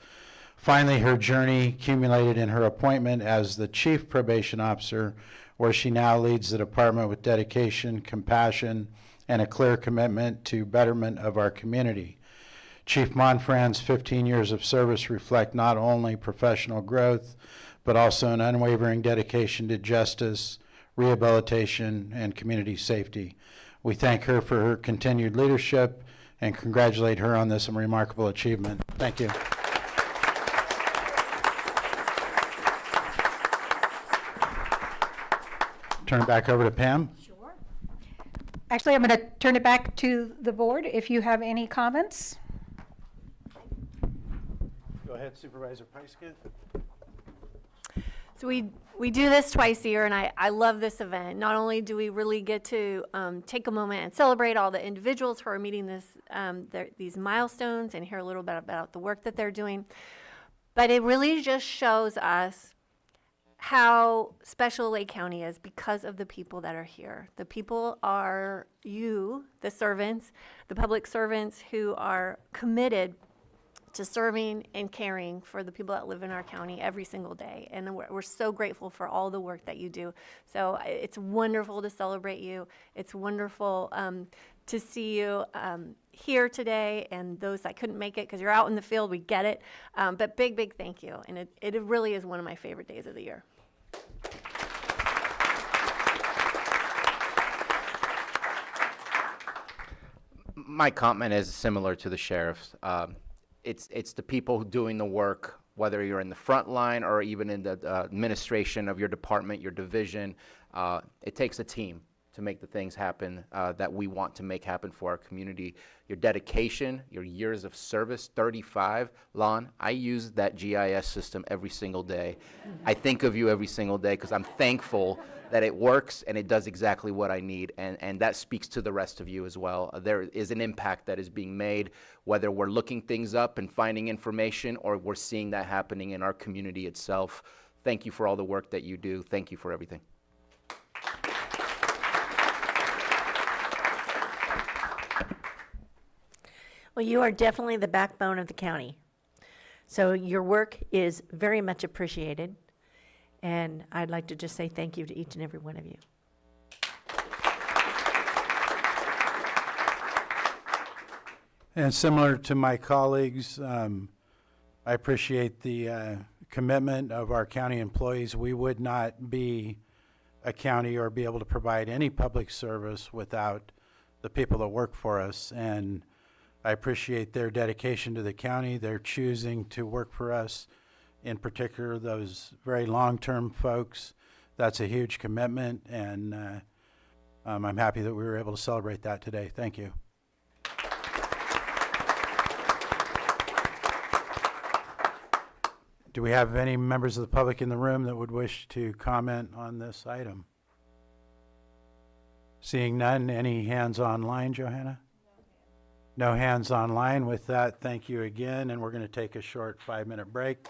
Finally, her journey culminated in her appointment as the Chief Probation Officer, where she now leads the department with dedication, compassion, and a clear commitment to betterment of our community. Chief Monfrans' 15 years of service reflect not only professional growth, but also an unwavering dedication to justice, rehabilitation, and community safety. We thank her for her continued leadership and congratulate her on this remarkable achievement. Thank you. Turn it back over to Pam. Sure. Actually, I'm going to turn it back to the board if you have any comments. Go ahead, Supervisor Pyska. So we do this twice a year, and I love this event. Not only do we really get to take a moment and celebrate all the individuals who are meeting these milestones and hear a little bit about the work that they're doing, but it really just shows us how special Lake County is because of the people that are here. The people are you, the servants, the public servants who are committed to serving and caring for the people that live in our county every single day. And we're so grateful for all the work that you do. So it's wonderful to celebrate you. It's wonderful to see you here today, and those that couldn't make it because you're out in the field, we get it. But big thank you. And it really is one of my favorite days of the year. My comment is similar to the sheriff's. It's the people doing the work, whether you're in the front line or even in the administration of your department, your division. It takes a team to make the things happen that we want to make happen for our community. Your dedication, your years of service, 35, Lon, I use that GIS system every single day. I think of you every single day because I'm thankful that it works and it does exactly what I need, and that speaks to the rest of you as well. There is an impact that is being made, whether we're looking things up and finding information or we're seeing that happening in our community itself. Thank you for all the work that you do. Thank you for everything. Well, you are definitely the backbone of the county. So your work is very much appreciated. And I'd like to just say thank you to each and every one of you. And similar to my colleagues, I appreciate the commitment of our county employees. We would not be a county or be able to provide any public service without the people that work for us. And I appreciate their dedication to the county. They're choosing to work for us. In particular, those very long-term folks. That's a huge commitment, and I'm happy that we were able to celebrate that today. Thank you. Do we have any members of the public in the room that would wish to comment on this item? Seeing none, any hands online, Johanna? No hands online. With that, thank you again, and we're going to take a short 5-minute break.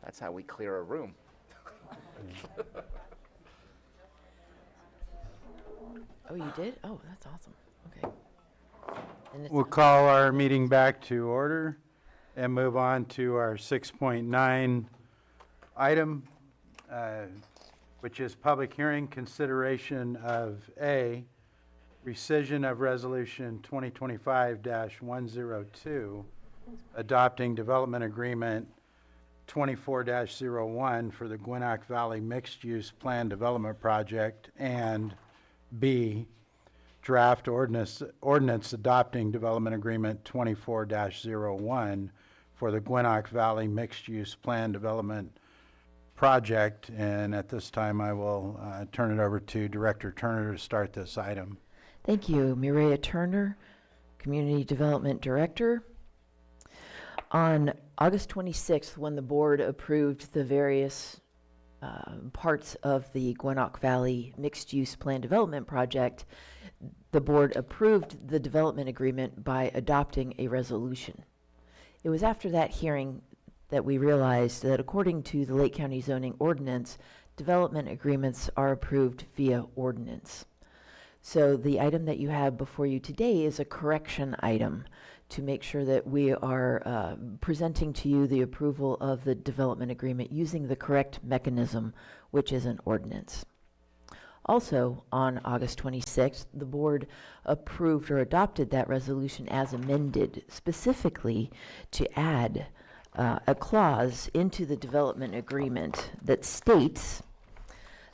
That's how we clear a room. Oh, you did? Oh, that's awesome. Okay. And it's We'll call our meeting back to order and move on to our 6.9 item, which is public hearing consideration of A, rescission of Resolution 2025-102, adopting development agreement 24-01 for the Gwinnett Valley Mixed-Use Plan Development Project, and B, draft ordinance adopting development agreement 24-01 for the Gwinnett Valley Mixed-Use Plan Development Project. And at this time, I will turn it over to Director Turner to start this item. Thank you. Mireya Turner, Community Development Director. On August 26th, when the board approved the various parts of the Gwinnett Valley Mixed-Use Plan Development Project, the board approved the development agreement by adopting a resolution. It was after that hearing that we realized that according to the Lake County zoning ordinance, development agreements are approved via ordinance. So the item that you have before you today is a correction item to make sure that we are presenting to you the approval of the development agreement using the correct mechanism, which is an ordinance. Also, on August 26th, the board approved or adopted that resolution as amended, specifically to add a clause into the development agreement that states,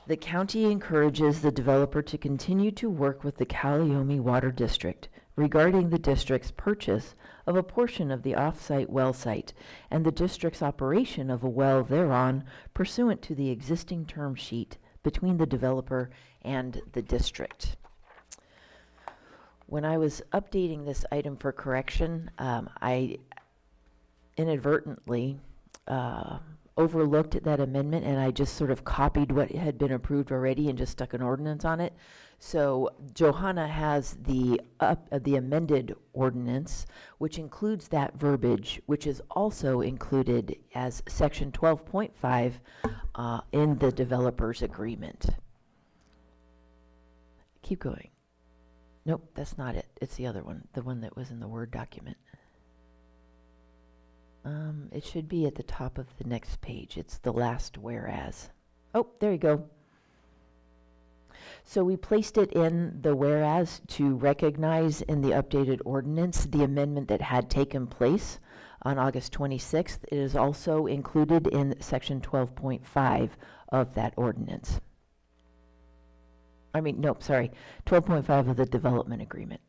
the county encourages the developer to continue to work with the Calliope Water District regarding the district's purchase of a portion of the off-site well site and the district's operation of a well thereon pursuant to the existing term sheet between the developer and the district. When I was updating this item for correction, I inadvertently overlooked that amendment, and I just sort of copied what had been approved already and just stuck an ordinance on it. So Johanna has the amended ordinance, which includes that verbiage, which is also included as section 12.5 in the developer's agreement. Keep going. Nope, that's not it. It's the other one, the one that was in the Word document. It should be at the top of the next page. It's the last whereas. Oh, there you go. So we placed it in the whereas to recognize in the updated ordinance the amendment that had taken place on August 26th. It is also included in section 12.5 of that ordinance. 12.5 of the development agreement.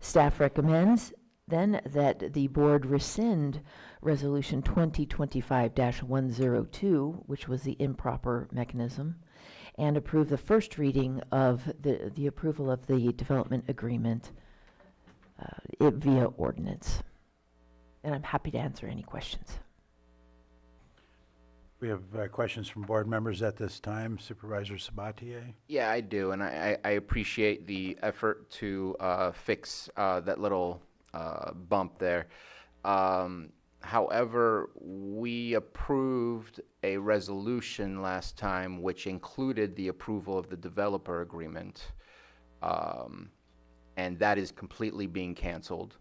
Staff recommends then that the board rescind Resolution 2025-102, which was the improper mechanism, and approve the first reading of the approval of the development agreement via ordinance. And I'm happy to answer any questions. We have questions from board members at this time. Supervisor Sabatier? Yeah, I do, and I appreciate the effort to fix that little bump there. However, we approved a resolution last time which included the approval of the developer agreement, and that is completely being canceled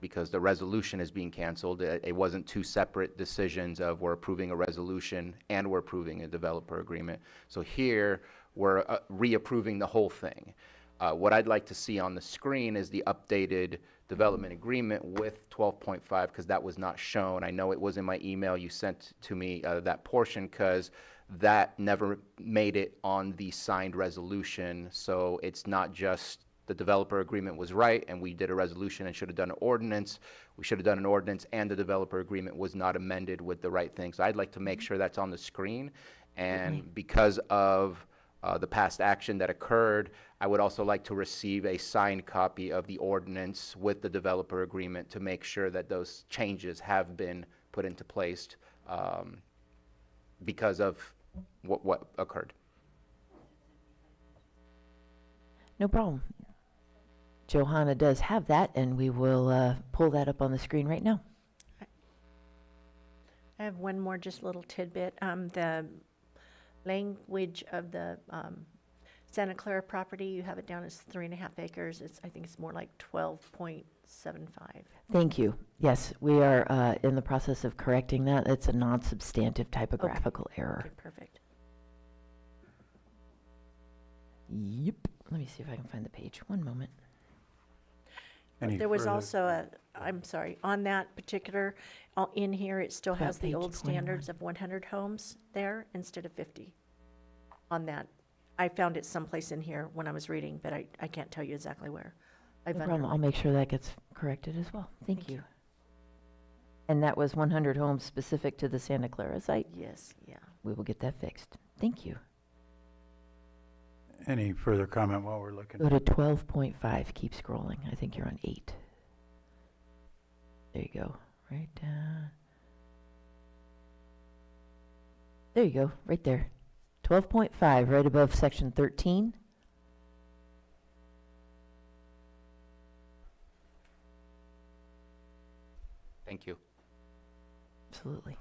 because the resolution is being canceled. It wasn't two separate decisions of we're approving a resolution and we're approving a developer agreement. So here, we're reapproving the whole thing. What I'd like to see on the screen is the updated development agreement with 12.5, because that was not shown. I know it was in my email you sent to me, that portion, because that never made it on the signed resolution. So it's not just the developer agreement was right and we did a resolution and should have done an ordinance. We should have done an ordinance and the developer agreement was not amended with the right thing. So I'd like to make sure that's on the screen. And because of the past action that occurred, I would also like to receive a signed copy of the ordinance with the developer agreement to make sure that those changes have been put into place because of what occurred. No problem. Johanna does have that, and we will pull that up on the screen right now. I have one more just little tidbit. The language of the Santa Clara property, you have it down as 3.5 acres. I think it's more like 12.75. Thank you. Yes, we are in the process of correcting that. It's a non-substantive typographical error. Okay, perfect. Yep. Let me see if I can find the page. One moment. Any There was further- also I'm sorry, on that particular, in here, it still About has the page old 21. standards of 100 homes there instead of 50 on that. I found it someplace in here when I was reading, but I can't tell you exactly where. I've No problem. I'll underlined. make sure that gets corrected as well. Thank you. And that was 100 homes specific to the Santa Clara site? Yes, yeah. We will get that fixed. Thank you. Any further comment while we're looking? Go to 12.5. Keep scrolling. I think you're on 8. There you go. Right down. There you go. Right there. 12.5, right above section 13. Thank you. Absolutely.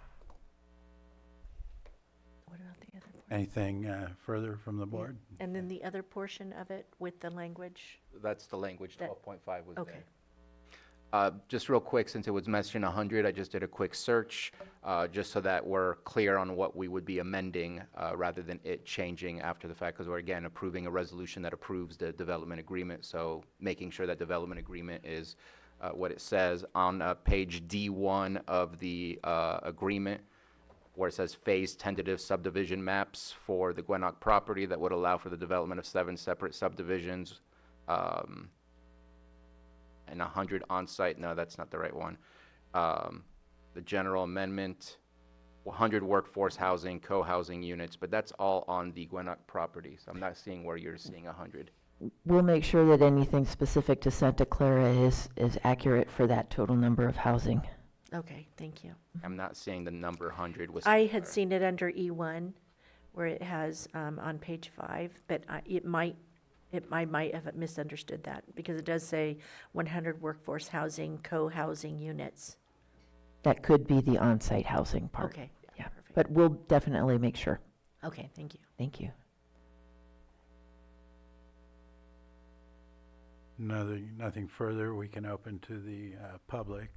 What about the other portion? Anything further from the board? And then the other portion of it with the language? That's the language, That- 12.5 was Okay. there. Just real quick, since it was mentioned 100, I just did a quick search, just so that we're clear on what we would be amending, rather than it changing after the fact, because we're, again, approving a resolution that approves the development agreement, so making sure that development agreement is what it says on page D1 of the agreement, where it says phase tentative subdivision maps for the Gwinnett property that would allow for the development of 7 separate subdivisions, and 100 on-site. No, that's not the right one. The general amendment, 100 workforce housing, co-housing units, but that's all on the Gwinnett property, so I'm not seeing where you're seeing 100. We'll make sure that anything specific to Santa Clara is accurate for that total number of housing. Okay, thank you. I'm not seeing the number 100 with. I had seen it under E1, where it has on page 5, but I might have misunderstood that, because it does say 100 workforce housing, co-housing units. That could be the on-site housing part. Okay, Yeah, perfect. but we'll definitely make sure. Okay, thank you. Thank you. Nothing further. We can open to the public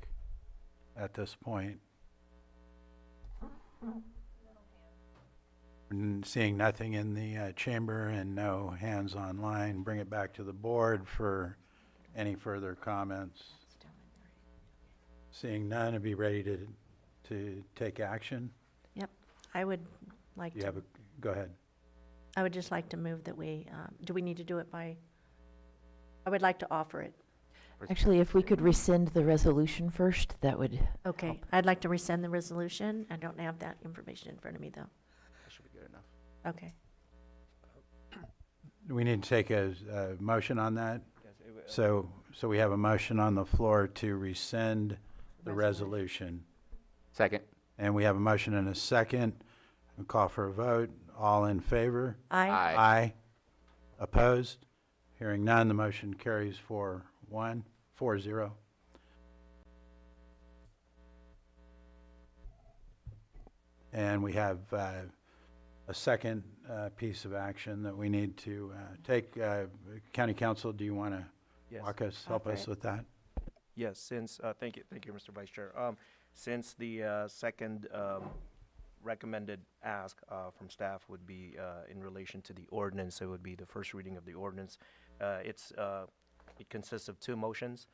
at this point. Seeing nothing in the chamber and no hands online, bring it back to the board for any further comments. Seeing none, I'd be ready to take action. Yep, I would like You to, have a, go ahead. I would just like to move that we, do we need to do it by, I would like to offer it. Actually, if we could rescind the resolution first, that would. Okay, I'd like to rescind the resolution. I don't have that information in front of me, though. That should be good enough. Okay. Do we need to take a motion on that? So we have a motion on the floor to rescind the resolution. Second. And we have a motion and a second. We'll call for a vote. All in favor? Aye. Aye. Aye. Opposed? Hearing none, the motion carries 4-0. And we have a second piece of action that we need to take. County Council, do you want to Yes. help us with that? Yes, since, thank you, Mr. Vice Chair. Since the second recommended ask from staff would be in relation to the ordinance, it would be the first reading of the ordinance. It consists of 2 motions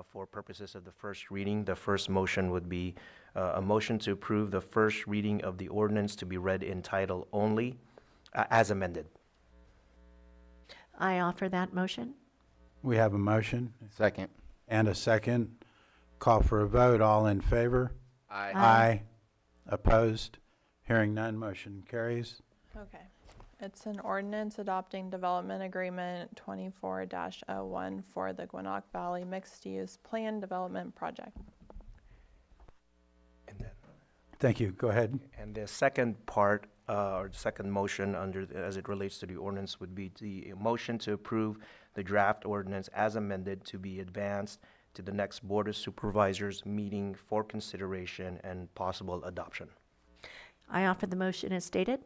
for purposes of the first reading. The first motion would be a motion to approve the first reading of the ordinance to be read in title only, as amended. I offer that motion. We have a motion Second. and a second. Call for a vote. All in favor? Aye. Aye. Opposed? Hearing none, motion carries. Okay. It's an ordinance adopting development agreement 24-01 for the Gwinnett Valley Mixed Use Plan Development Project. And then, Thank you. Go ahead. and the second part, or the second motion as it relates to the ordinance would be the motion to approve the draft ordinance as amended to be advanced to the next Board of Supervisors meeting for consideration and possible adoption. I offer the motion as stated.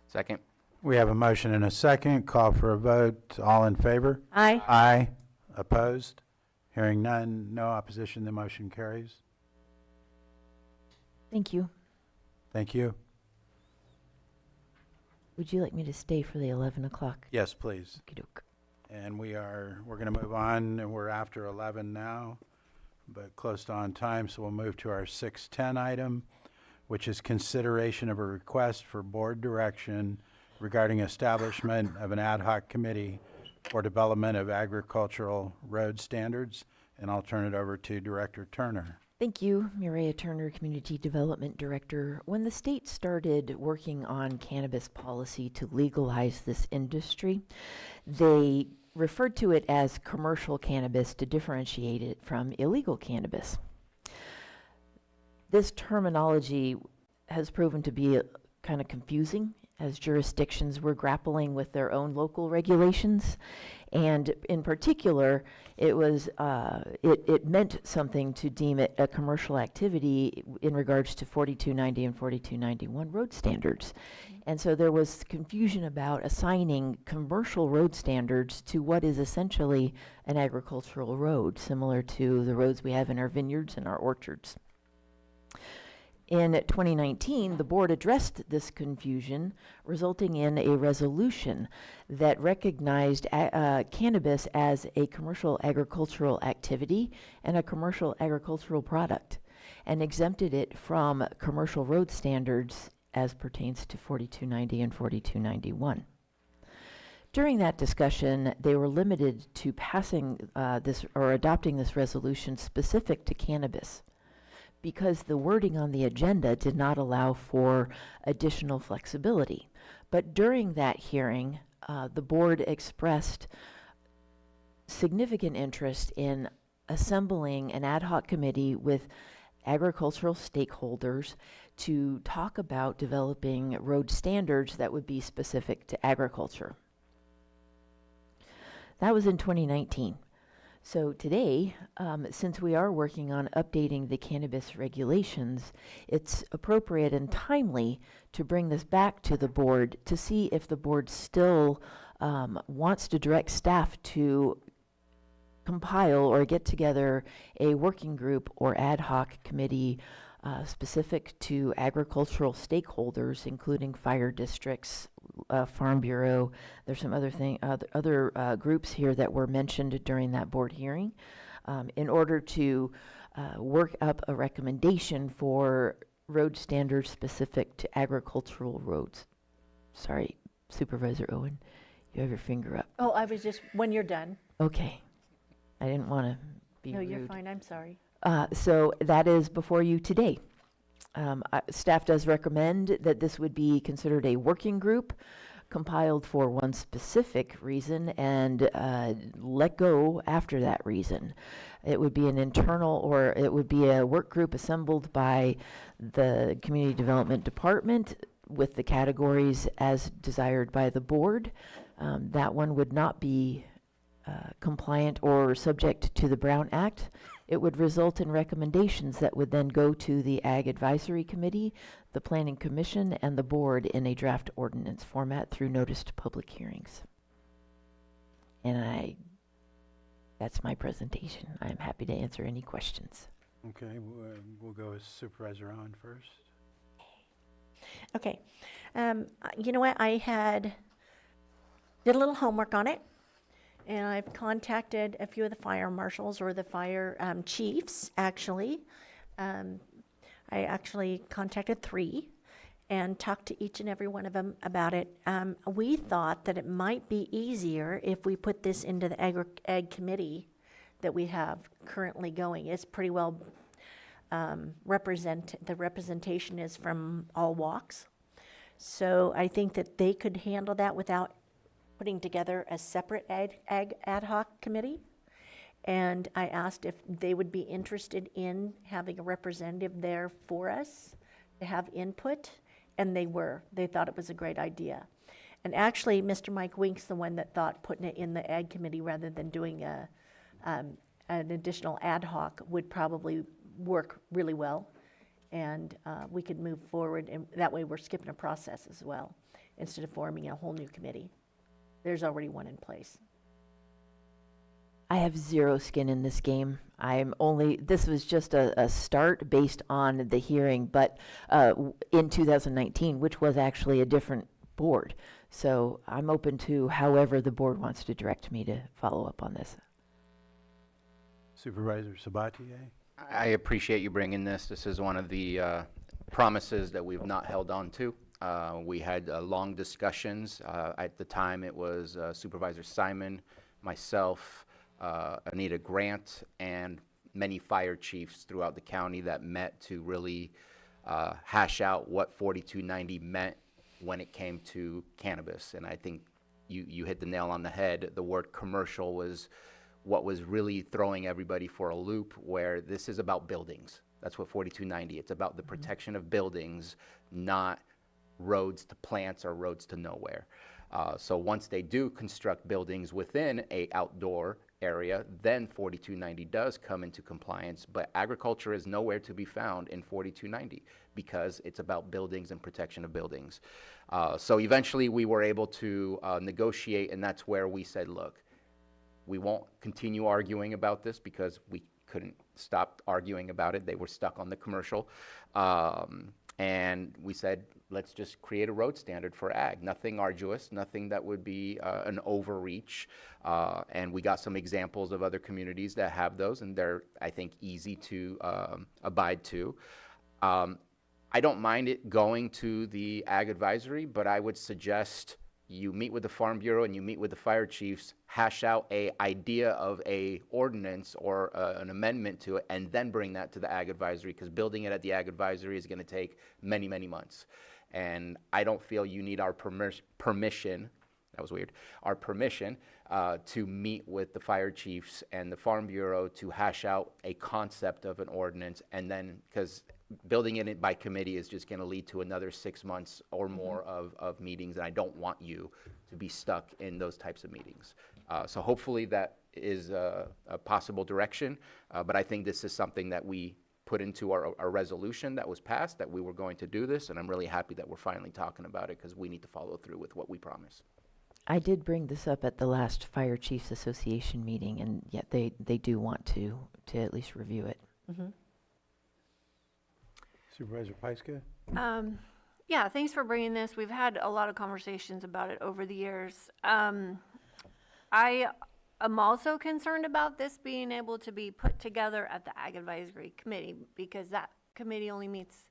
Second. We have a motion and a second. Call for a vote. All in favor? Aye. Aye. Opposed? Hearing none, no opposition, the motion carries. Thank you. Thank you. Would you like me to stay for the 11 o'clock? Yes, please. Okey-doke. And we're going to move on, and we're after 11 now, but close to on time, so we'll move to our 6:10 item, which is consideration of a request for board direction regarding establishment of an ad hoc committee for development of agricultural road standards, and I'll turn it over to Director Turner. Thank you, Mireya Turner, Community Development Director. When the state started working on cannabis policy to legalize this industry, they referred to it as commercial cannabis to differentiate it from illegal cannabis. This terminology has proven to be kind of confusing as jurisdictions were grappling with their own local regulations. And in particular, it was it meant something to deem it a commercial activity in regards to 4290 and 4291 road standards. And so there was confusion about assigning commercial road standards to what is essentially an agricultural road, similar to the roads we have in our vineyards and our orchards. In 2019, the board addressed this confusion, resulting in a resolution that recognized cannabis as a commercial agricultural activity and a commercial agricultural product, and exempted it from commercial road standards as pertains to 4290 and 4291. During that discussion, they were limited to passing this or adopting this resolution specific to cannabis, because the wording on the agenda did not allow for additional flexibility. But during that hearing, the board expressed significant interest in assembling an ad hoc committee with agricultural stakeholders to talk about developing road standards that would be specific to agriculture. That was in 2019. So today, since we are working on updating the cannabis regulations, it's appropriate and timely to bring this back to the board to see if the board still wants to direct staff to compile or get together a working group or ad hoc committee specific to agricultural stakeholders, including fire districts, Farm Bureau. There's some other groups here that were mentioned during that board hearing, in order to work up a recommendation for road standards specific to agricultural roads. Sorry, Supervisor Owen, you have your finger up. Oh, I was just, when you're done. Okay. I didn't want to be No, rude. you're fine, I'm sorry. So that is before you today. Staff does recommend that this would be considered a working group compiled for one specific reason and let go after that reason. It would be an internal, or it would be a work group assembled by the Community Development Department with the categories as desired by the board. That one would not be compliant or subject to the Brown Act. It would result in recommendations that would then go to the Ag Advisory Committee, the Planning Commission, and the board in a draft ordinance format through noticed public hearings. And that's my presentation. I'm happy to answer any questions. Okay, we'll go with Supervisor Owen first. Okay. You know what? I did a little homework on it, and I've contacted a few of the fire marshals or the fire chiefs, actually. I actually contacted 3 and talked to each and every one of them about it. We thought that it might be easier if we put this into the ag committee that we have currently going. It's pretty well the representation is from all walks. So I think that they could handle that without putting together a separate ag ad hoc committee. And I asked if they would be interested in having a representative there for us to have input, and they were. They thought it was a great idea. And actually, Mr. Mike Wink's the one that thought putting it in the ag committee rather than doing an additional ad hoc would probably work really well. And we could move forward, and that way we're skipping a process as well, instead of forming a whole new committee. There's already one in place. I have zero skin in this game. This was just a start based on the hearing, but in 2019, which was actually a different board. So I'm open to however the board wants to direct me to follow up on this. Supervisor Sabatier? I appreciate you bringing this. This is one of the promises that we've not held on to. We had long discussions. At the time, it was Supervisor Simon, myself, Anita Grant, and many fire chiefs throughout the county that met to really hash out what 4290 meant when it came to cannabis. And I think you hit the nail on the head. The word commercial was what was really throwing everybody for a loop, where this is about buildings. That's what 4290, it's about the protection of buildings, not roads to plants or roads to nowhere. So once they do construct buildings within a outdoor area, then 4290 does come into compliance, but agriculture is nowhere to be found in 4290 because it's about buildings and protection of buildings. So eventually we were able to negotiate, and that's where we said, look, we won't continue arguing about this because we couldn't stop arguing about it. They were stuck on the commercial. And we said, let's just create a road standard for ag. Nothing arduous, nothing that would be an overreach. And we got some examples of other communities that have those, and they're, I think, easy to abide to. I don't mind it going to the ag advisory, but I would suggest you meet with the Farm Bureau and you meet with the fire chiefs, hash out a idea of a ordinance or an amendment to it, and then bring that to the ag advisory, because building it at the ag advisory is going to take many, many months. And I don't feel you need our permission, that was weird, our permission to meet with the fire chiefs and the Farm Bureau to hash out a concept of an ordinance, and then, because building it by committee is just going to lead to another 6 months or more of meetings, and I don't want you to be stuck in those types of meetings. So hopefully that is a possible direction, but I think this is something that we put into our resolution that was passed, that we were going to do this, and I'm really happy that we're finally talking about it, because we need to follow through with what we promised. I did bring this up at the last Fire Chiefs Association meeting, and yet they do want to at least review it. Mm-hmm. Supervisor Pyska? Yeah, thanks for bringing this. We've had a lot of conversations about it over the years. I am also concerned about this being able to be put together at the Ag Advisory Committee, because that committee only meets,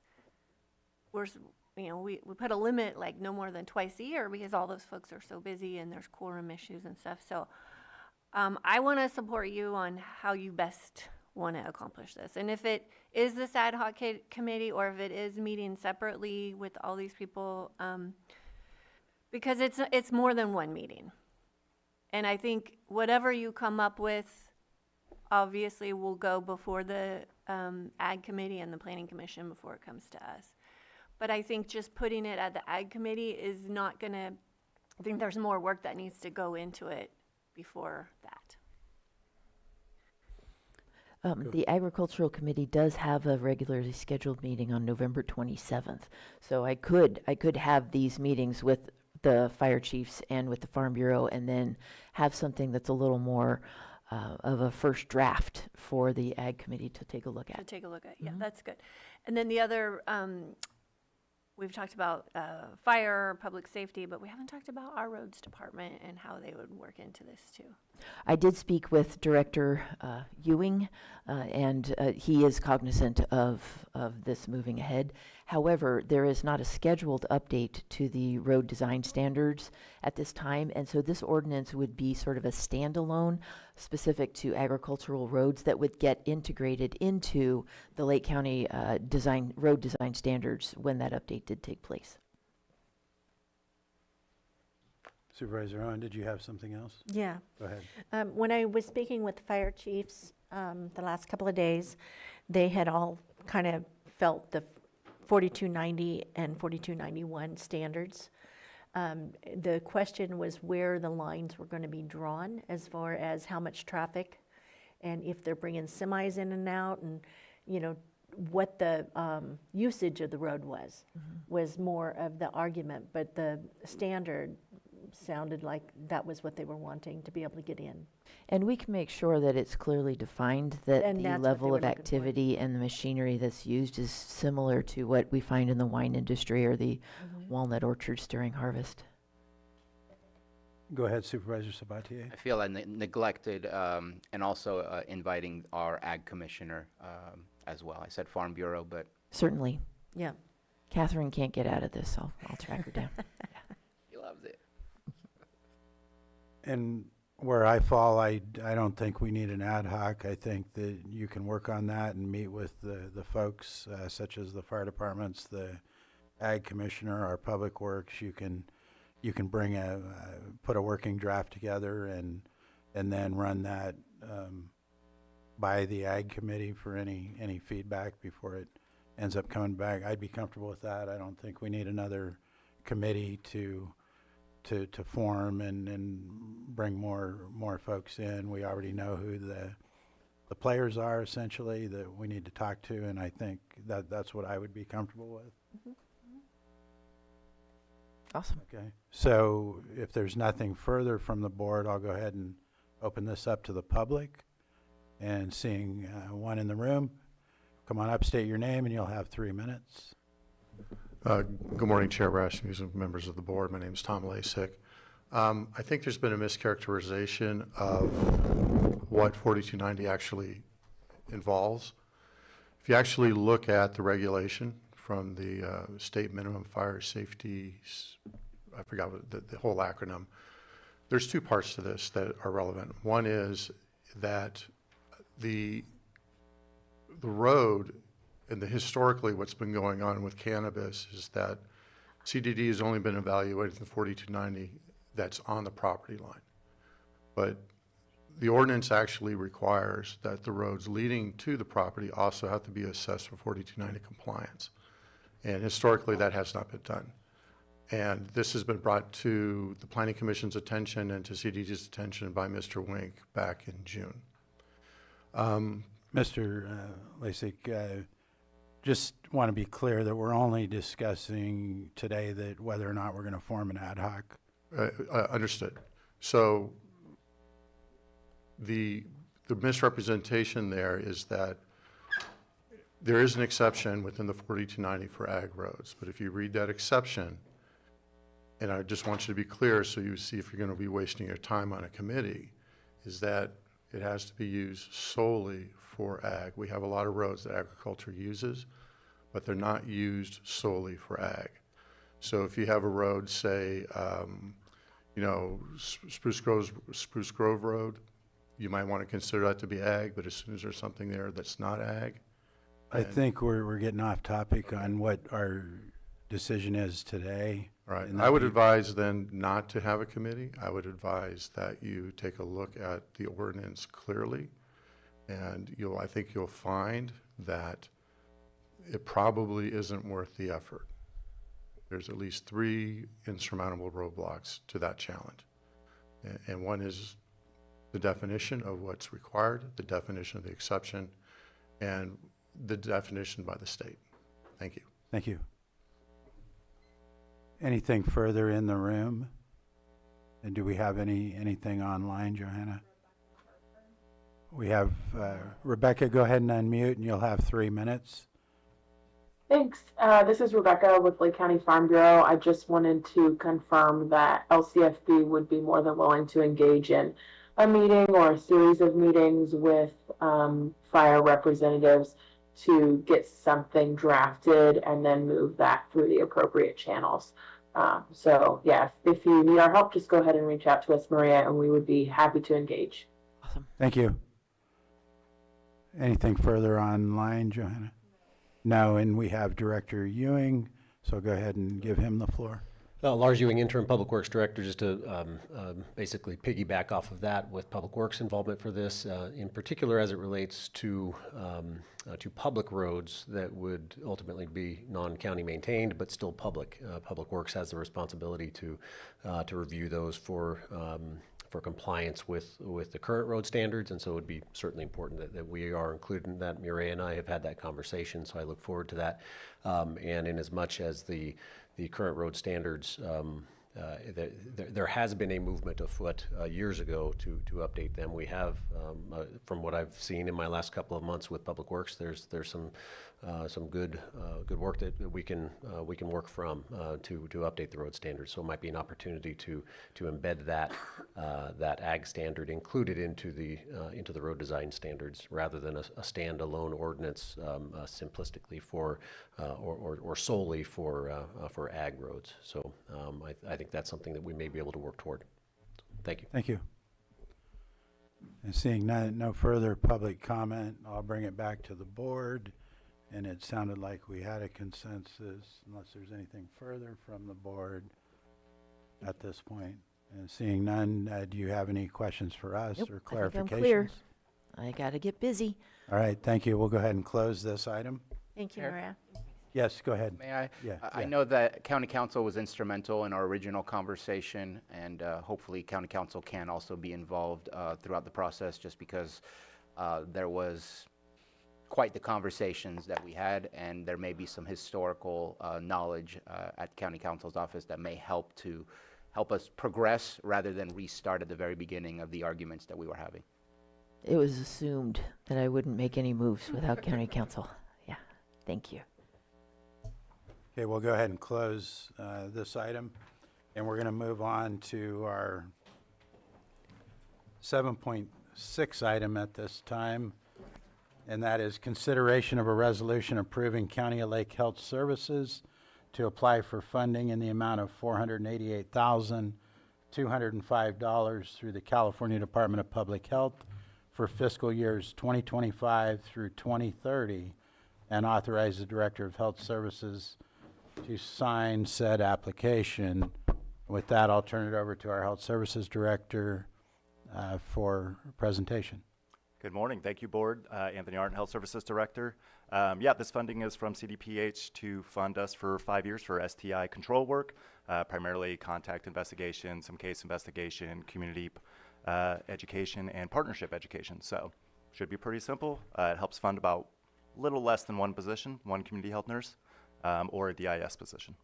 we put a limit, like no more than twice a year, because all those folks are so busy and there's quorum issues and stuff. So I want to support you on how you best want to accomplish this. And if it is this ad hoc committee, or if it is meeting separately with all these people, because it's more than one meeting. And I think whatever you come up with, obviously will go before the ag committee and the planning commission before it comes to us. But I think just putting it at the ag committee is not gonna, I think there's more work that needs to go into it before that. The Agricultural Committee does have a regularly scheduled meeting on November 27th. So I could have these meetings with the fire chiefs and with the Farm Bureau, and then have something that's a little more of a first draft for the Ag Committee to take a look at. Yeah, that's good. And then the other, we've talked about fire, public safety, but we haven't talked about our roads department and how they would work into this too. I did speak with Director Ewing, and he is cognizant of this moving ahead. However, there is not a scheduled update to the road design standards at this time, and so this ordinance would be sort of a standalone specific to agricultural roads that would get integrated into the Lake County road design standards when that update did take place. Supervisor Owen, did you have something else? Yeah. Go ahead. When I was speaking with the fire chiefs the last couple of days, they had all kind of felt the 4290 and 4291 standards. The question was where the lines were going to be drawn as far as how much traffic and if they're bringing semis in and out, and, you know, what the usage of the road was more of the argument, but the standard sounded like that was what they were wanting, to be able to get in. And we can make sure that it's clearly defined that And the that's what they level were of looking for. activity and the machinery that's used is similar to what we find in the wine industry or the walnut orchards during harvest. Go ahead, Supervisor Sabatier. I feel I neglected, and also inviting our ag commissioner as well. I said Farm Bureau, but Certainly. Yeah. Catherine can't get out of this, so I'll track her down. he loves it. And where I fall, I don't think we need an ad hoc. I think that you can work on that and meet with the folks, such as the fire departments, the ag commissioner, our public works. You can bring put a working draft together and then run that by the ag committee for any feedback before it ends up coming back. I'd be comfortable with that. I don't think we need another committee to form and bring more folks in. We already know who the players are essentially that we need to talk to, and I think that's what I would be comfortable with. Awesome. Okay. So if there's nothing further from the board, I'll go ahead and open this up to the public. And seeing one in the room, come on up, state your name, and you'll have 3 minutes. Good morning, Chair Rasmussen and members of the board. My name is Tom Lasik. I think there's been a mischaracterization of what 4290 actually involves. If you actually look at the regulation from the state minimum fire safety, I forgot what the whole acronym, there's two parts to this that are relevant. One is that the road and historically what's been going on with cannabis is that CDD has only been evaluated in 4290 that's on the property line. But the ordinance actually requires that the roads leading to the property also have to be assessed for 4290 compliance. And historically that has not been done. And this has been brought to the Planning Commission's attention and to CDD's attention by Mr. Wink back in June. Mr. Lasik, just want to be clear that we're only discussing today that whether or not we're going to form an ad hoc. Understood. So the misrepresentation there is that there is an exception within the 4290 for ag roads, but if you read that exception, and I just want you to be clear so you see if you're going to be wasting your time on a committee, is that it has to be used solely for ag. We have a lot of roads that agriculture uses, but they're not used solely for ag. So if you have a road, say, Spruce Grove Road, you might want to consider that to be ag, but as soon as there's something there that's not ag. I think we're getting off topic on what our decision is today. Right. I would advise then not to have a committee. I would advise that you take a look at the ordinance clearly, and I think you'll find that it probably isn't worth the effort. There's at least 3 insurmountable roadblocks to that challenge. And one is the definition of what's required, the definition of the exception, and the definition by the state. Thank you. Thank you. Anything further in the room? And do we have anything online, Johanna? We have Rebecca, go ahead and unmute, and you'll have 3 minutes. Thanks. This is Rebecca with Lake County Farm Bureau. I just wanted to confirm that LCFB would be more than willing to engage in a meeting or a series of meetings with fire representatives to get something drafted and then move that through the appropriate channels. So yeah, if you need our help, just go ahead and reach out to us, Maria, and we would be happy to engage. Awesome. Thank you. Anything further online, Johanna? No, and we have Director Ewing, so go ahead and give him the floor. Lars Ewing, Interim Public Works Director, just to basically piggyback off of that with Public Works involvement for this, in particular as it relates to public roads that would ultimately be non-county maintained, but still public. Public Works has the responsibility to review those for for compliance with the current road standards, and so it would be certainly important that we are included in that. Mireya and I have had that conversation, so I look forward to that. And in as much as the current road standards, there has been a movement afoot years ago to update them. We have, from what I've seen in my last couple of months with Public Works, there's some good work that we can work from to update the road standards. So it might be an opportunity to embed that ag standard included into the road design standards rather than a standalone ordinance simplistically for or solely for ag roads. So I think that's something that we may be able to work toward. Thank you. Thank you. And seeing no further public comment, I'll bring it back to the board. And it sounded like we had a consensus, unless there's anything further from the board at this point. And seeing none, do you have any questions for us or clarifications? I think I'm clear. I got to get busy. All right, thank you. We'll go ahead and close this item. Thank you, Chair? Maria. Yes, go ahead. May I? Yeah. I know that County Council was instrumental in our original conversation, and hopefully County Council can also be involved throughout the process, just because there was quite the conversations that we had, and there may be some historical knowledge at County Council's office that may help us progress rather than restart at the very beginning of the arguments that we were having. It was assumed that I wouldn't make any moves without county council. Yeah, thank you. Okay, we'll go ahead and close this item, and we're going to move on to our 7.6 item at this time, and that is consideration of a resolution approving County of Lake Health Services to apply for funding in the amount of $488,205 through the California Department of Public Health for fiscal years 2025 through 2030, and authorize the Director of Health Services to sign said application. With that, I'll turn it over to our Health Services Director for presentation. Good morning. Thank you, Board. Anthony Arndt, Health Services Director. This funding is from CDPH to fund us for 5 years for STI control work, primarily contact investigation, some case investigation, community education, and partnership education. So should be pretty simple. It helps fund about a little less than one position, one community health nurse, or a DIS position.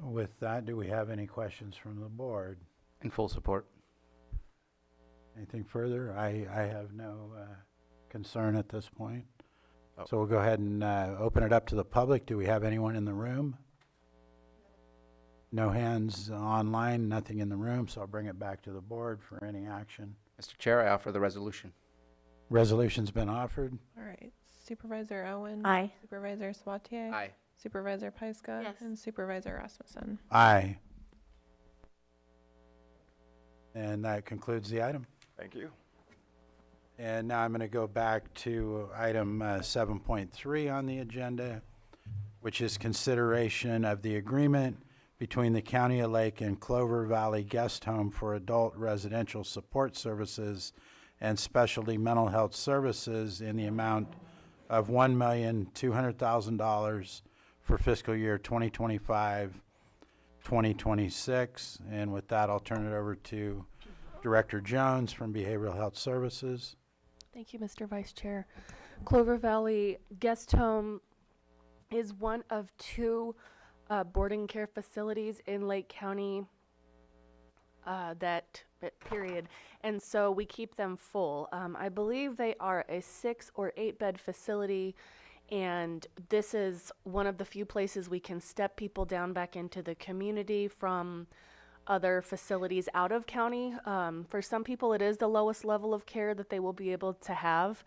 With that, do we have any questions from the board? In full support. Anything further? I have no concern at this point. So we'll go ahead and open it up to the public. Do we have anyone in the room? No hands online, nothing in the room, so I'll bring it back to the board for any action. Mr. Chair, I offer the resolution. Resolution's been offered. All right. Supervisor Owen. Aye. Supervisor Sabatier. Aye. Supervisor Pyska. Yes. And Supervisor Rasmussen. Aye. And that concludes the item. Thank you. And now I'm going to go back to item 7.3 on the agenda, which is consideration of the agreement between the County of Lake and Clover Valley Guest Home for Adult Residential Support Services and Specialty Mental Health Services in the amount of $1,200,000 for fiscal year 2025-2026. And with that, I'll turn it over to Director Jones from Behavioral Health Services. Thank you, Mr. Vice Chair. Clover Valley Guest Home is one of two boarding care facilities in Lake County period. And so we keep them full. I believe they are a 6 or 8 bed facility, and this is one of the few places we can step people down back into the community from other facilities out of county. For some people, it is the lowest level of care that they will be able to have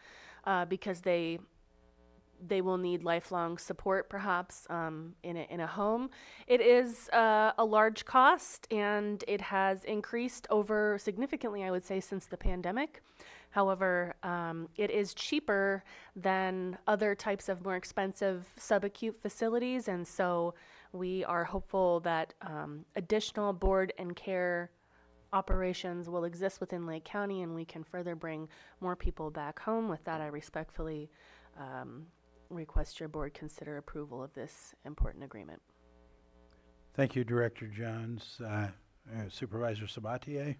because they will need lifelong support, perhaps in a home. It is a large cost, and it has increased over significantly, I would say, since the pandemic. However, it is cheaper than other types of more expensive subacute facilities, and so we are hopeful that additional board and care operations will exist within Lake County, and we can further bring more people back home. With that, I respectfully request your board consider approval of this important agreement. Thank you, Director Jones. Supervisor Sabatier?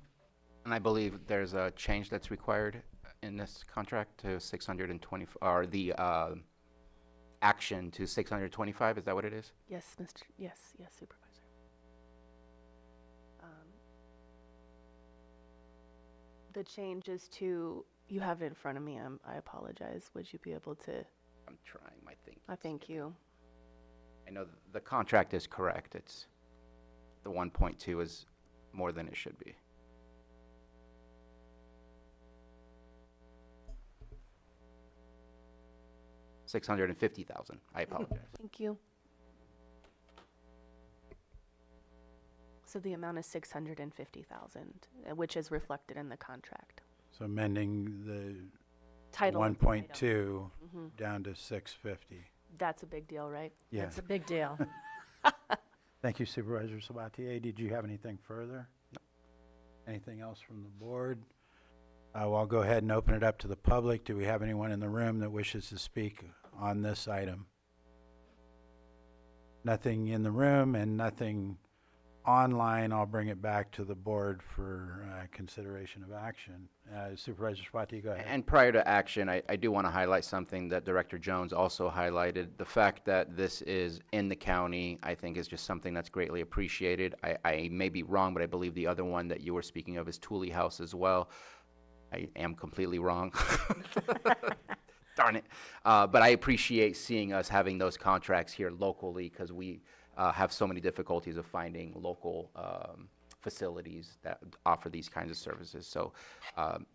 And I believe there's a change that's required in this contract to 620, or the action to 625, is that what it is? Yes, yes, Supervisor. The change is to, you have it in front of me, I apologize. Would you be able to? I'm trying, my thing. Thank you. I know the contract is correct. It's, the 1.2 is more than it should be. $650,000, I apologize. Thank you. So the amount is 650,000, which is reflected in the contract. So amending the Title. 1.2 Mhm. down to 650. That's a big deal, right? Yeah. It's a big deal. Thank you, Supervisor Sabatier. Did you have anything further? No. Anything else from the board? Well, I'll go ahead and open it up to the public. Do we have anyone in the room that wishes to speak on this item? Nothing in the room and nothing online. I'll bring it back to the board for consideration of action. Supervisor Sabatier, go ahead. And prior to action, I do want to highlight something that Director Jones also highlighted. The fact that this is in the county, I think, is just something that's greatly appreciated. I may be wrong, but I believe the other one that you were speaking of is Thule House as well. I am completely wrong. Darn it. But I appreciate seeing us having those contracts here locally, because we have so many difficulties of finding local facilities that offer these kinds of services. So,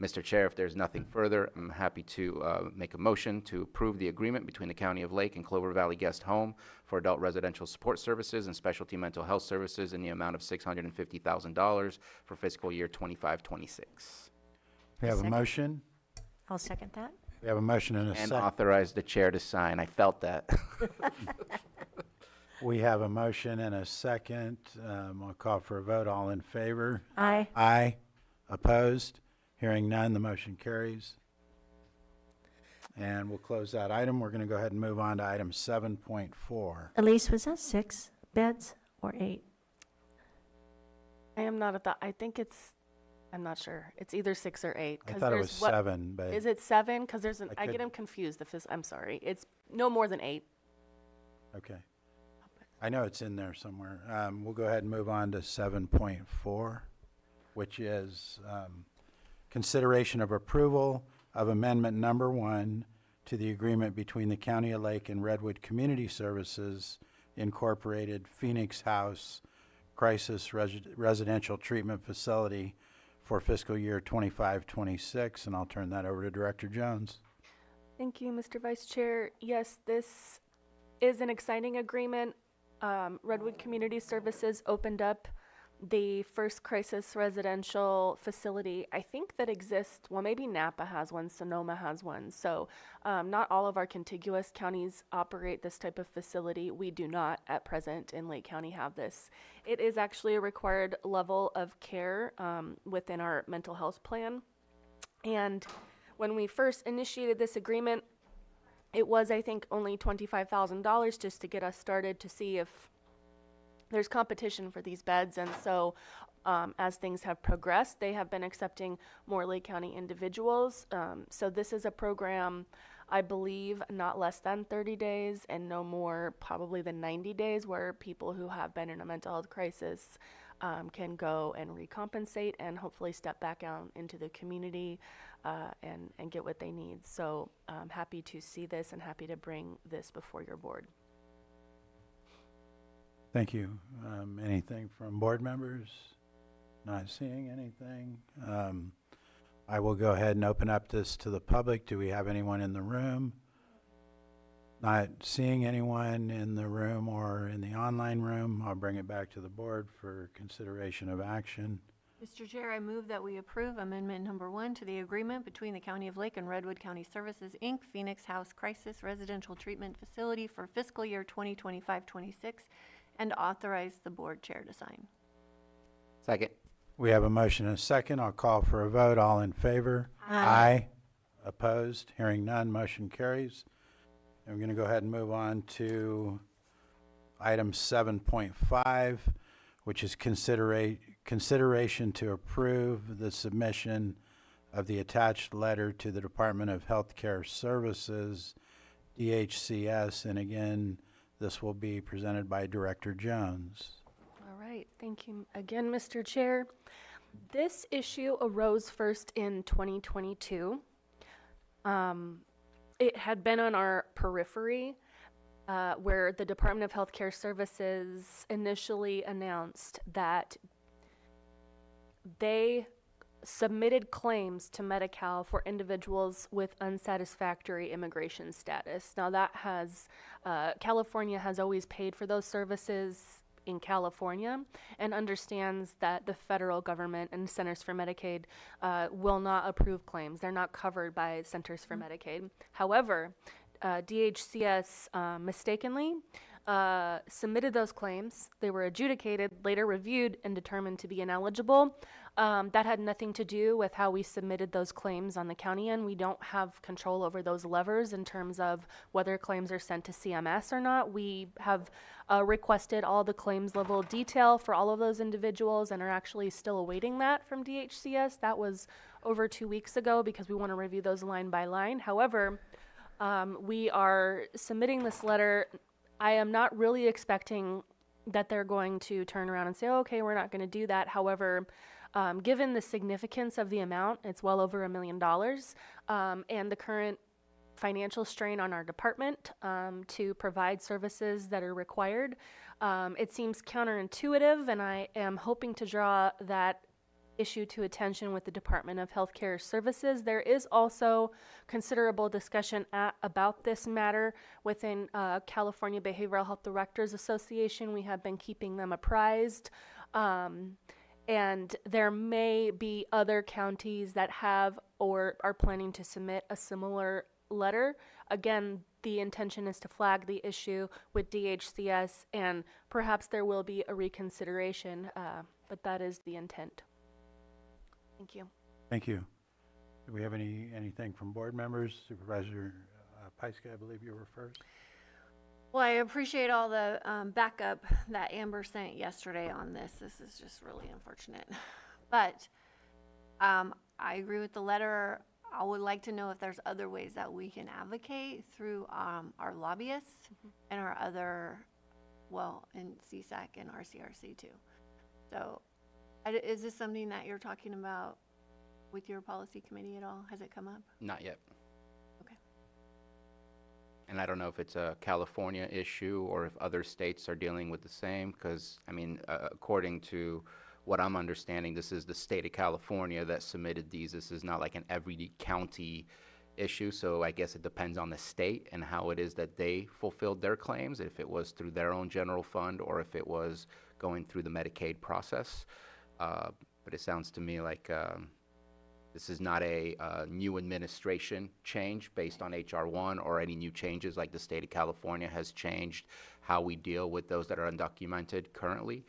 Mr. Chair, if there's nothing further, I'm happy to make a motion to approve the agreement between the County of Lake and Clover Valley Guest Home for adult residential support services and specialty mental health services in the amount of $650,000 for fiscal year 25-26. We have a Second. motion. I'll second that. We have a motion and a And second. authorize the chair to sign. I felt that. We have a motion and a second. I'll call for a vote. All in favor? Aye. Aye. Opposed? Hearing none, the motion carries. And we'll close that item. We're going to go ahead and move on to item 7.4. Elise, was that 6 beds or 8? I am not at the, I think it's, I'm not sure. It's either 6 or 8. I 'cause thought it there's was what- 7, but Is it 7? Because there's an, I I get could- them confused. I'm sorry. It's no more than 8. okay. I know it's in there somewhere. We'll go ahead and move on to 7.4, which is consideration of approval of amendment number 1 to the agreement between the County of Lake and Redwood Community Services Incorporated Phoenix House Crisis Residential Treatment Facility for fiscal year 25-26, and I'll turn that over to Director Jones. Thank you, Mr. Vice Chair. Yes, this is an exciting agreement. Redwood Community Services opened up the first crisis residential facility, I think, that exists. Well, maybe Napa has one, Sonoma has one. So not all of our contiguous counties operate this type of facility. We do not at present in Lake County have this. It is actually a required level of care within our mental health plan. And when we first initiated this agreement, it was, I think, only $25,000 just to get us started to see if there's competition for these beds. And so as things have progressed, they have been accepting more Lake County individuals. So this is a program, I believe, not less than 30 days and no more probably than 90 days, where people who have been in a mental health crisis can go and recompensate and hopefully step back out into the community and get what they need. So I'm happy to see this and happy to bring this before your board. Thank you. Anything from board members? Not seeing anything. I will go ahead and open up this to the public. Do we have anyone in the room? Not seeing anyone in the room or in the online room. I'll bring it back to the board for consideration of action. Mr. Chair, I move that we approve amendment number 1 to the agreement between the County of Lake and Redwood County Services, Inc., Phoenix House Crisis Residential Treatment Facility for fiscal year 2025-26, and authorize the board chair to sign. Second. We have a motion and a second. I'll call for a vote. All in favor? Aye. Opposed? Hearing none, motion carries. And we're going to go ahead and move on to item 7.5, which is consideration to approve the submission of the attached letter to the Department of Healthcare Services, DHCS, and again, this will be presented by Director Jones. All right, thank you again, Mr. Chair. This issue arose first in 2022. It had been on our periphery where the Department of Healthcare Services initially announced that they submitted claims to Medi-Cal for individuals with unsatisfactory immigration status. Now that has, California has always paid for those services in California and understands that the federal government and Centers for Medicaid will not approve claims. They're not covered by Centers for Medicaid. However, DHCS mistakenly submitted those claims. They were adjudicated, later reviewed, and determined to be ineligible. That had nothing to do with how we submitted those claims on the county end. We don't have control over those levers in terms of whether claims are sent to CMS or not. We have requested all the claims level detail for all of those individuals and are actually still awaiting that from DHCS. That was over 2 weeks ago because we want to review those line by line. However, we are submitting this letter. I am not really expecting that they're going to turn around and say, oh, okay, we're not going to do that. However, given the significance of the amount, it's well over $1 million, and the current financial strain on our department to provide services that are required, it seems counterintuitive, and I am hoping to draw that issue to attention with the Department of Healthcare Services. There is also considerable discussion about this matter within California Behavioral Health Directors Association. We have been keeping them apprised. And there may be other counties that have or are planning to submit a similar letter. Again, the intention is to flag the issue with DHCS, and perhaps there will be a reconsideration, but that is the intent. Thank you. Thank you. Do we have anything from board members? Supervisor Pyska, I believe you were first. Well, I appreciate all the backup that Amber sent yesterday on this. This is just really unfortunate. But I agree with the letter. I would like to know if there's other ways that we can advocate through our lobbyists and our other, well, in CSAC and RCRC too. So is this something that you're talking about with your policy committee at all? Has it come up? Not yet. Okay. And I don't know if it's a California issue or if other states are dealing with the same, because, I mean, according to what I'm understanding, this is the state of California that submitted these. This is not like an every county issue, so I guess it depends on the state and how it is that they fulfilled their claims, if it was through their own general fund or if it was going through the Medicaid process. But it sounds to me like this is not a new administration change based on HR 1 or any new changes like the state of California has changed how we deal with those that are undocumented currently.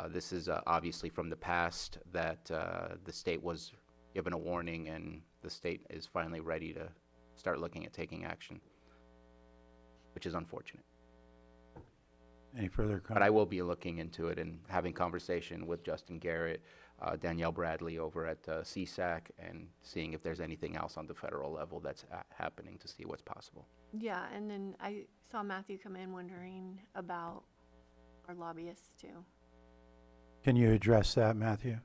This is obviously from the past that the state was given a warning and the state is finally ready to start looking at taking action, which is unfortunate. Any further comments? But I will be looking into it and having conversation with Justin Garrett, Danielle Bradley over at CSAC, and seeing if there's anything else on the federal level that's happening to see what's possible. Yeah, and then I saw Matthew come in wondering about our lobbyists too. Can you address that, Matthew?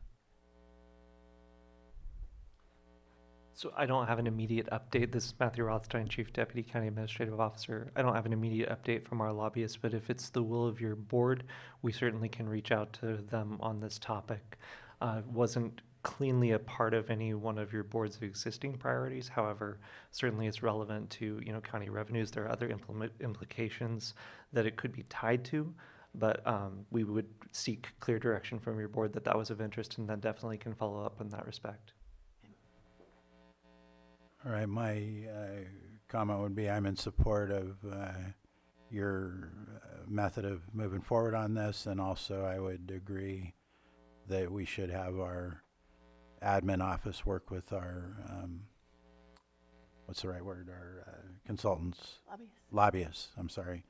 So I don't have an immediate update. This is Matthew Rothstein, Chief Deputy County Administrative Officer. I don't have an immediate update from our lobbyists, but if it's the will of your board, we certainly can reach out to them on this topic. Wasn't cleanly a part of any one of your board's existing priorities. However, certainly it's relevant to, county revenues. There are other implications that it could be tied to, but we would seek clear direction from your board that was of interest, and then definitely can follow up in that respect. All right, my comment would be I'm in support of your method of moving forward on this, and also I would agree that we should have our admin office work with our, what's the right word, our consultants? Lobbyists. Lobbyists, I'm sorry,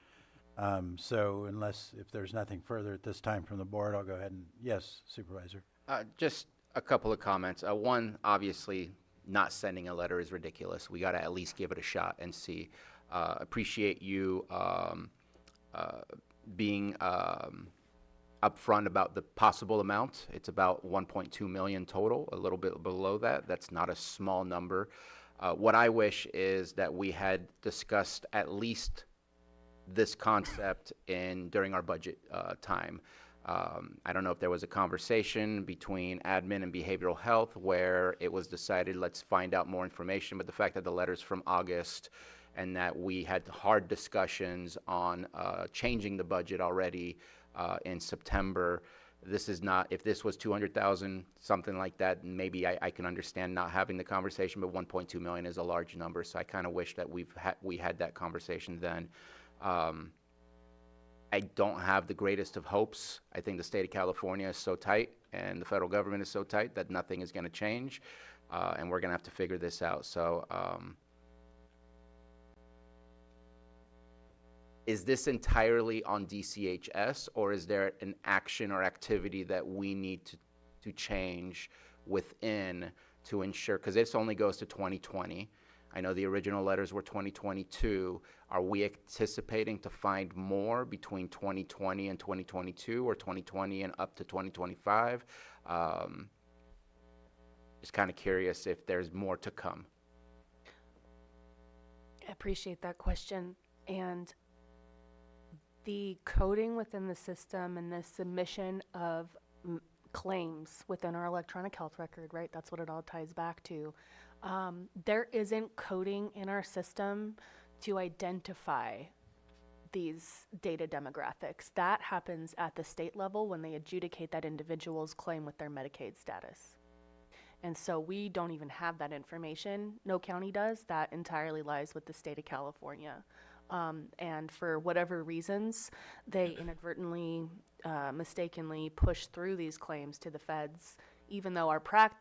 So if there's nothing further at this time from the board, I'll go ahead and, yes, Supervisor. Just a couple of comments. One, obviously, not sending a letter is ridiculous. We got to at least give it a shot and see. Appreciate you being upfront about the possible amount. It's about 1.2 million total, a little bit below that. That's not a small number. What I wish is that we had discussed at least this concept during our budget time. I don't know if there was a conversation between admin and behavioral health where it was decided, let's find out more information, but the fact that the letter's from August and that we had hard discussions on changing the budget already in September, this is not, if this was 200,000, something like that, maybe I can understand not having the conversation, but 1.2 million is a large number, so I kind of wish that we had that conversation then. I don't have the greatest of hopes. I think the state of California is so tight and the federal government is so tight that nothing is going to change, and we're going to have to figure this out. So is this entirely on DCHS, or is there an action or activity that we need to change within to ensure, because this only goes to 2020. I know the original letters were 2022. Are we anticipating to find more between 2020 and 2022, or 2020 and up to 2025? Just kind of curious if there's more to come. I appreciate that question. And the coding within the system and the submission of claims within our electronic health record, right? That's what it all ties back to. There isn't coding in our system to identify these data demographics. That happens at the state level when they adjudicate that individual's claim with their Medicaid status. And so we don't even have that information. No county does. That entirely lies with the state of California. And for whatever reasons, they inadvertently, mistakenly push through these claims to the feds, even though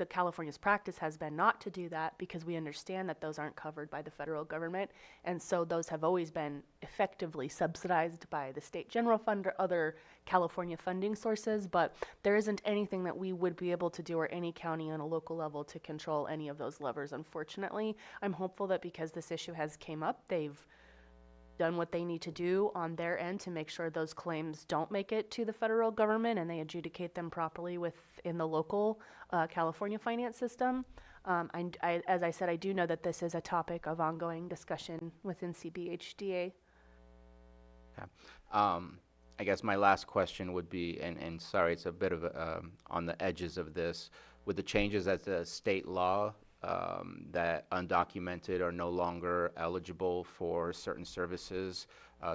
California's practice has been not to do that, because we understand that those aren't covered by the federal government. And so those have always been effectively subsidized by the state general fund or other California funding sources. But there isn't anything that we would be able to do, or any county on a local level, to control any of those levers, unfortunately. I'm hopeful that because this issue has came up, they've done what they need to do on their end to make sure those claims don't make it to the federal government, and they adjudicate them properly within the local California finance system. As I said, I do know that this is a topic of ongoing discussion within CBHDA. Yeah. I guess my last question would be, and sorry, it's a bit of on the edges of this, with the changes at the state law, that undocumented are no longer eligible for certain services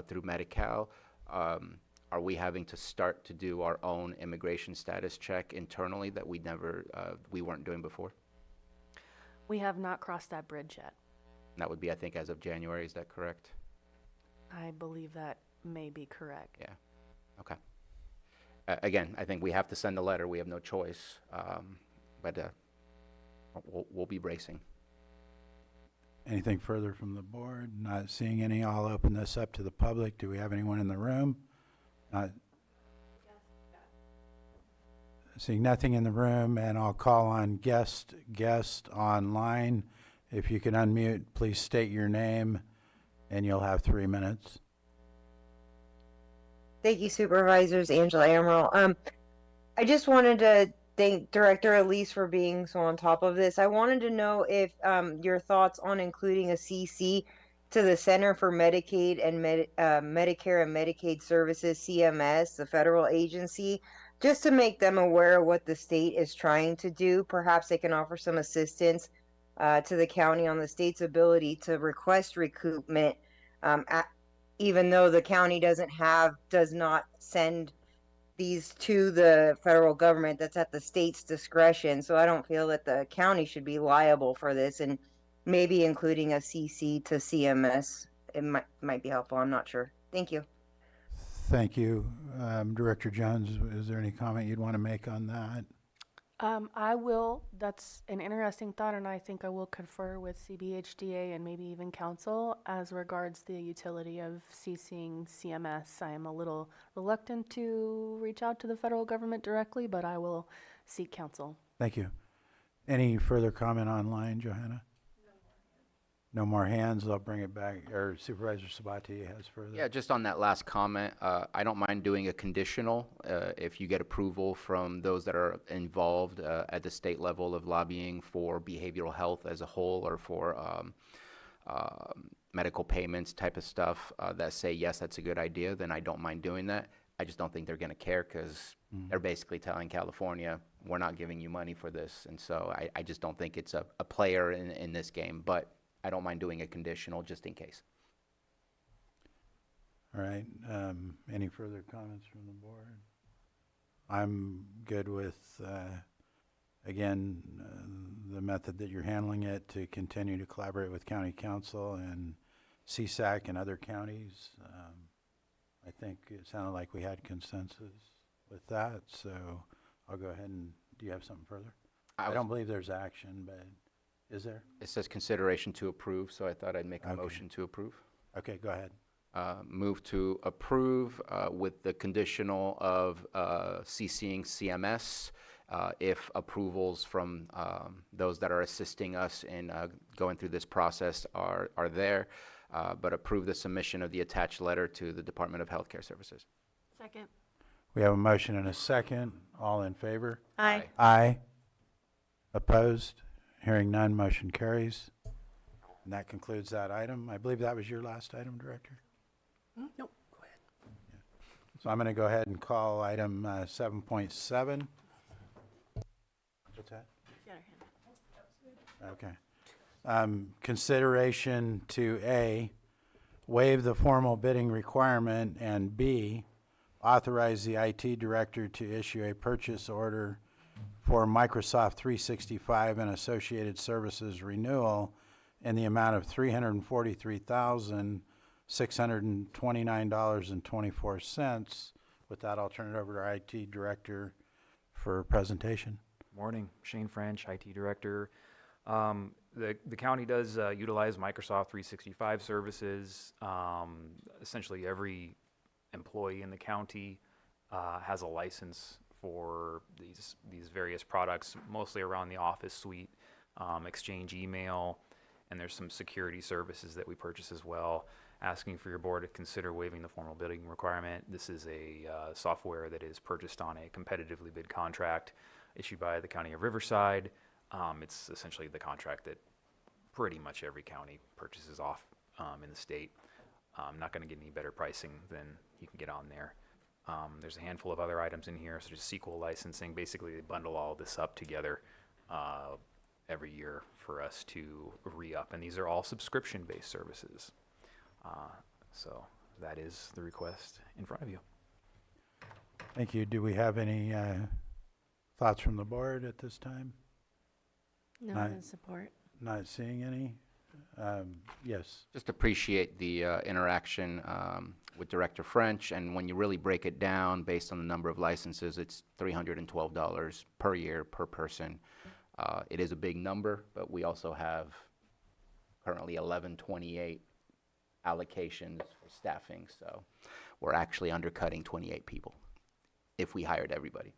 through Medi-Cal. Are we having to start to do our own immigration status check internally that we weren't doing before? We have not crossed that bridge yet. That would be, I think, as of January. Is that correct? I believe that may be correct. Yeah. Okay. Again, I think we have to send a letter. We have no choice. But we'll be bracing. Anything further from the board? Not seeing any. I'll open this up to the public. Do we have anyone in the room? Not seeing nothing in the room, and I'll call on guest online. If you can unmute, please state your name, and you'll have 3 minutes. Thank you, Supervisors. Angela Amaral. I just wanted to thank Director Elise for being so on top of this. I wanted to know if your thoughts on including a CC to the Center for Medicaid and Medicare and Medicaid Services, CMS, the federal agency, just to make them aware of what the state is trying to do. Perhaps they can offer some assistance to the county on the state's ability to request recoupment, even though the county does not send these to the federal government. That's at the state's discretion. So I don't feel that the county should be liable for this, and maybe including a CC to CMS, it might be helpful. I'm not sure. Thank you. Thank you. Director Jones, is there any comment you'd want to make on that? I will, that's an interesting thought, and I think I will confer with CBHDA and maybe even council as regards the utility of CCing CMS. I am a little reluctant to reach out to the federal government directly, but I will seek counsel. Thank you. Any further comment online, Johanna? No more hands. I'll bring it back, or Supervisor Sabati has further. Yeah, just on that last comment, I don't mind doing a conditional if you get approval from those that are involved at the state level of lobbying for behavioral health as a whole, or for medical payments type of stuff that say, yes, that's a good idea, then I don't mind doing that. I just don't think they're going to care, because they're basically telling California, we're not giving you money for this. And so I just don't think it's a player in this game. But I don't mind doing a conditional just in case. All right. Any further comments from the board? I'm good with, again, the method that you're handling it, to continue to collaborate with county council and CSAC and other counties. I think it sounded like we had consensus with that, so I'll go ahead and, do you have something further? I don't believe there's action, but is there? It says consideration to approve, so I thought I'd make a motion to approve. Okay, go ahead. Move to approve with the conditional of CCing CMS if approvals from those that are assisting us in going through this process are there, but approve the submission of the attached letter to the Department of Healthcare Services. Second. We have a motion and a second. All in favor? Aye. Aye. Opposed? Hearing none, motion carries. And that concludes that item. I believe that was your last item, Director? Nope, go ahead. So I'm going to go ahead and call item 7.7. What's that? Okay. Consideration to A, waive the formal bidding requirement, and B, authorize the IT director to issue a purchase order for Microsoft 365 and associated services renewal in the amount of $343,629.24. With that, I'll turn it over to our IT director for presentation. Morning, Shane French, IT director. The county does utilize Microsoft 365 services. Essentially, every employee in the county has a license for these various products, mostly around the Office suite, Exchange email, and there's some security services that we purchase as well. Asking for your board to consider waiving the formal bidding requirement. This is a software that is purchased on a competitively bid contract issued by the County of Riverside. It's essentially the contract that pretty much every county purchases off in the state. Not going to get any better pricing than you can get on there. There's a handful of other items in here, such as SQL licensing. Basically, they bundle all this up together every year for us to re-up, and these are all subscription-based services. So that is the request in front of you. Thank you. Do we have any thoughts from the board at this time? No, in support. Not seeing any. Yes. Just appreciate the interaction with Director French, and when you really break it down based on the number of licenses, it's $312 per year per person. It is a big number, but we also have currently 1128 allocations for staffing, so we're actually undercutting 28 people if we hired everybody.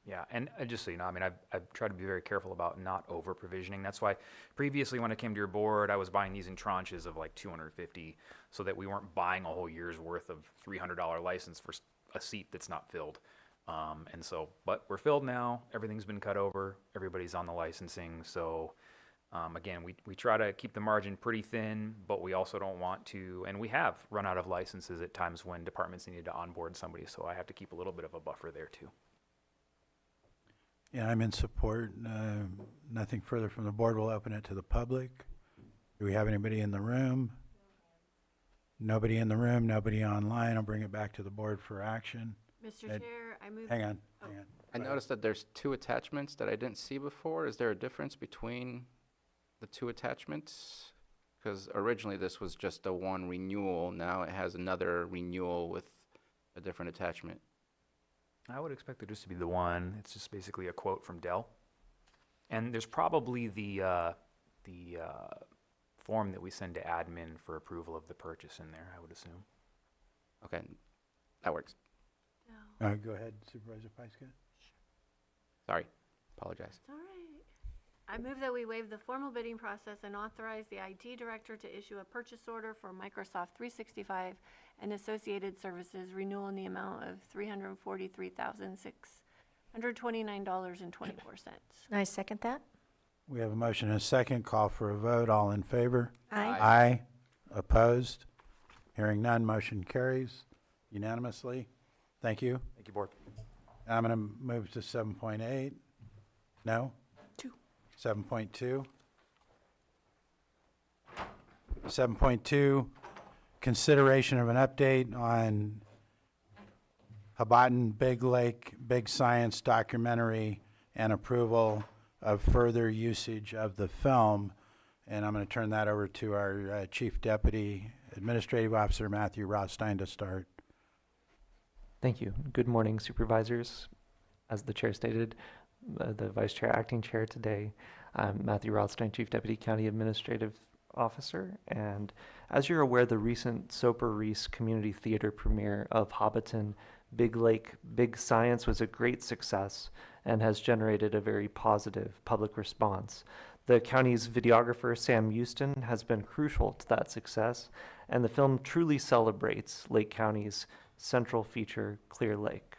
Yeah, and just so you know, I mean, I've tried to be very careful about not over-provisioning. That's why previously when I came to your board, I was buying these in tranches of like 250, so that we weren't buying a whole year's worth of $300 license for a seat that's not filled. And so, but we're filled now. Everything's been cut over. Everybody's on the licensing. So again, we try to keep the margin pretty thin, but we also don't want to, and we have run out of licenses at times when departments needed to onboard somebody. So I have to keep a little bit of a buffer there too. Yeah, I'm in support. Nothing further from the board. We'll open it to the public. Do we have anybody in the room? Nobody in the room, nobody online. I'll bring it back to the board for action. Mr. Chair, I move. Hang on. I noticed that there's two attachments that I didn't see before. Is there a difference between the two attachments? Because originally this was just a one renewal. Now it has another renewal with a different attachment. I would expect there just to be the one. It's just basically a quote from Dell. And there's probably the form that we send to admin for approval of the purchase in there, I would assume. Okay, that works. Go ahead, Supervisor Pyska. Sorry, apologize. All right. I move that we waive the formal bidding process and authorize the IT director to issue a purchase order for Microsoft 365 and associated services renewal in the amount of $343,629.24. I second that. We have a motion and a second. Call for a vote. All in favor? Aye. Aye. Opposed? Hearing none, motion carries unanimously. Thank you. Thank you, Board. I'm going to move to 7.8. No? 7.2. 7.2, consideration of an update on Hobbiton Big Lake Big Science documentary and approval of further usage of the film. And I'm going to turn that over to our Chief Deputy Administrative Officer, Matthew Rothstein, to start. Thank you. Good morning, Supervisors. As the Chair stated, the Vice Chair, Acting Chair today, I'm Matthew Rothstein, Chief Deputy County Administrative Officer. And as you're aware, the recent Soper Reese Community Theater premiere of Hobbiton Big Lake Big Science was a great success and has generated a very positive public response. The county's videographer, Sam Houston, has been crucial to that success, and the film truly celebrates Lake County's central feature, Clear Lake.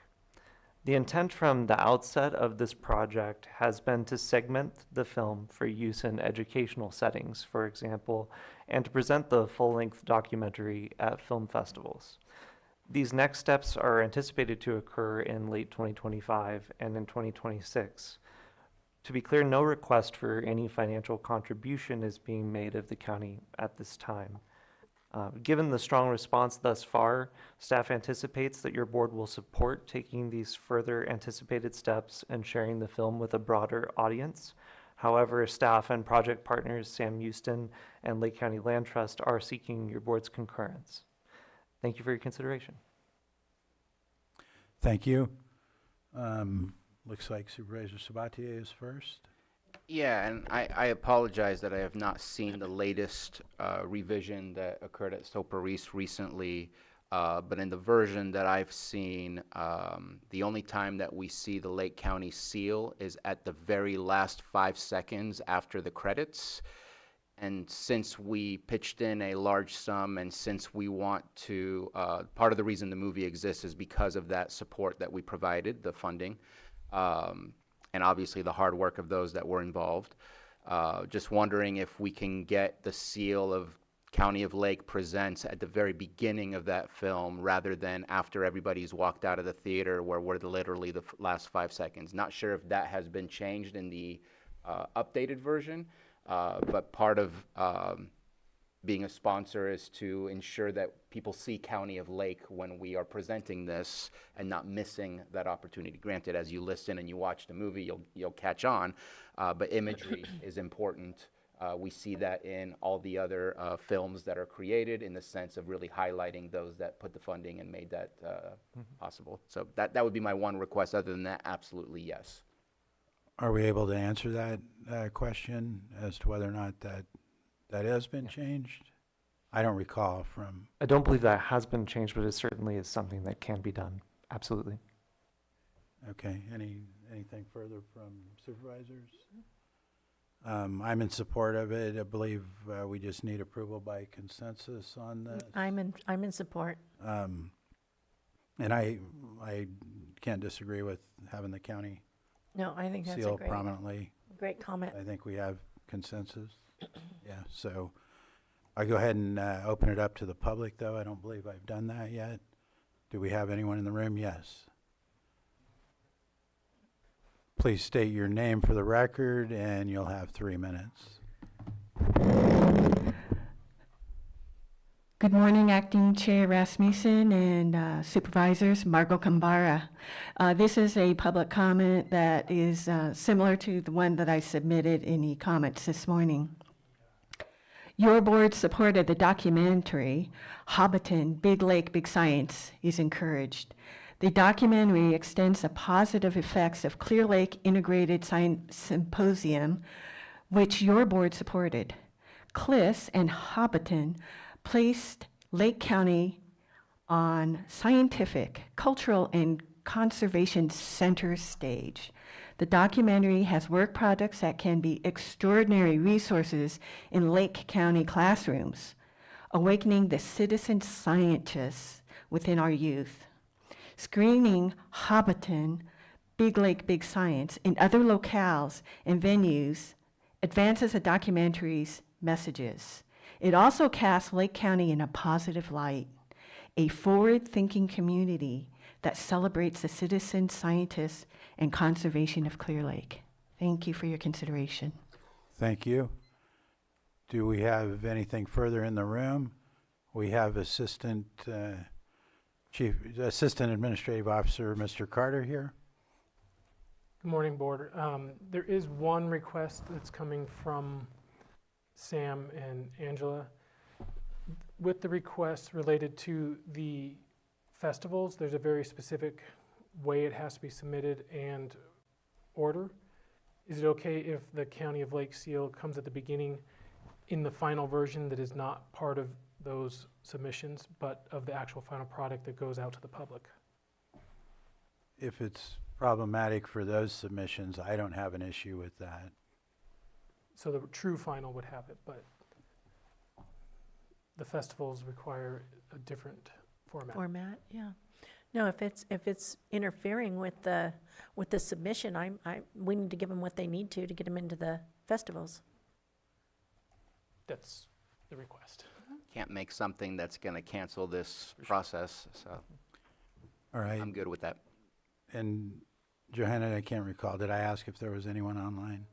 The intent from the outset of this project has been to segment the film for use in educational settings, for example, and to present the full-length documentary at film festivals. These next steps are anticipated to occur in late 2025 and in 2026. To be clear, no request for any financial contribution is being made of the county at this time. Given the strong response thus far, staff anticipates that your board will support taking these further anticipated steps and sharing the film with a broader audience. However, staff and project partners Sam Houston and Lake County Land Trust are seeking your board's concurrence. Thank you for your consideration. Thank you. Looks like Supervisor Sabatier is first. Yeah, and I apologize that I have not seen the latest revision that occurred at Soper Reese recently, but in the version that I've seen, the only time that we see the Lake County seal is at the very last 5 seconds after the credits. And since we pitched in a large sum and since we want to, part of the reason the movie exists is because of that support that we provided, the funding. And obviously the hard work of those that were involved. Just wondering if we can get the seal of County of Lake Presents at the very beginning of that film rather than after everybody's walked out of the theater where we're literally the last 5 seconds. Not sure if that has been changed in the updated version, but part of being a sponsor is to ensure that people see County of Lake when we are presenting this and not missing that opportunity. Granted, as you listen and you watch the movie, you'll catch on, but imagery is important. We see that in all the other films that are created in the sense of really highlighting those that put the funding and made that possible. So that would be my one request. Other than that, absolutely yes. Are we able to answer that question as to whether or not that has been changed? I don't recall from. I don't believe that has been changed, but it certainly is something that can be done. Absolutely. Okay. Anything further from supervisors? I'm in support of it. I believe we just need approval by consensus on this. I'm in support. And I can't disagree with having the county No, I think that's a seal great, prominently. great comment. I think we have consensus. Yeah, so I go ahead and open it up to the public, though. I don't believe I've done that yet. Do we have anyone in the room? Yes. Please state your name for the record, and you'll have 3 minutes. Good morning, Acting Chair Rasmussen and Supervisors, Margot Kambara. This is a public comment that is similar to the one that I submitted in the comments this morning. Your board's support of the documentary, Hobbiton, Big Lake, Big Science, is encouraged. The documentary extends the positive effects of Clear Lake Integrated Science Symposium, which your board supported. CLIS and Hobbiton placed Lake County on scientific, cultural, and conservation center stage. The documentary has work projects that can be extraordinary resources in Lake County classrooms, awakening the citizen scientists within our youth. Screening Hobbiton, Big Lake, Big Science in other locales and venues advances the documentary's messages. It also casts Lake County in a positive light, a forward-thinking community that celebrates the citizen scientists and conservation of Clear Lake. Thank you for your consideration. Thank you. Do we have anything further in the room? We have Assistant Administrative Officer, Mr. Carter here. Good morning, Board. There is one request that's coming from Sam and Angela. With the request related to the festivals, there's a very specific way it has to be submitted and order. Is it okay if the County of Lake Seal comes at the beginning in the final version that is not part of those submissions, but of the actual final product that goes out to the public? If it's problematic for those submissions, I don't have an issue with that. So the true final would have it, but the festivals require a different format. Yeah. No, if it's interfering with the submission, we need to give them what they need to get them into the festivals. That's the request. Can't make something that's going to cancel this process, so All right. I'm good with that. And Johanna, I can't recall, did I ask if there was anyone online?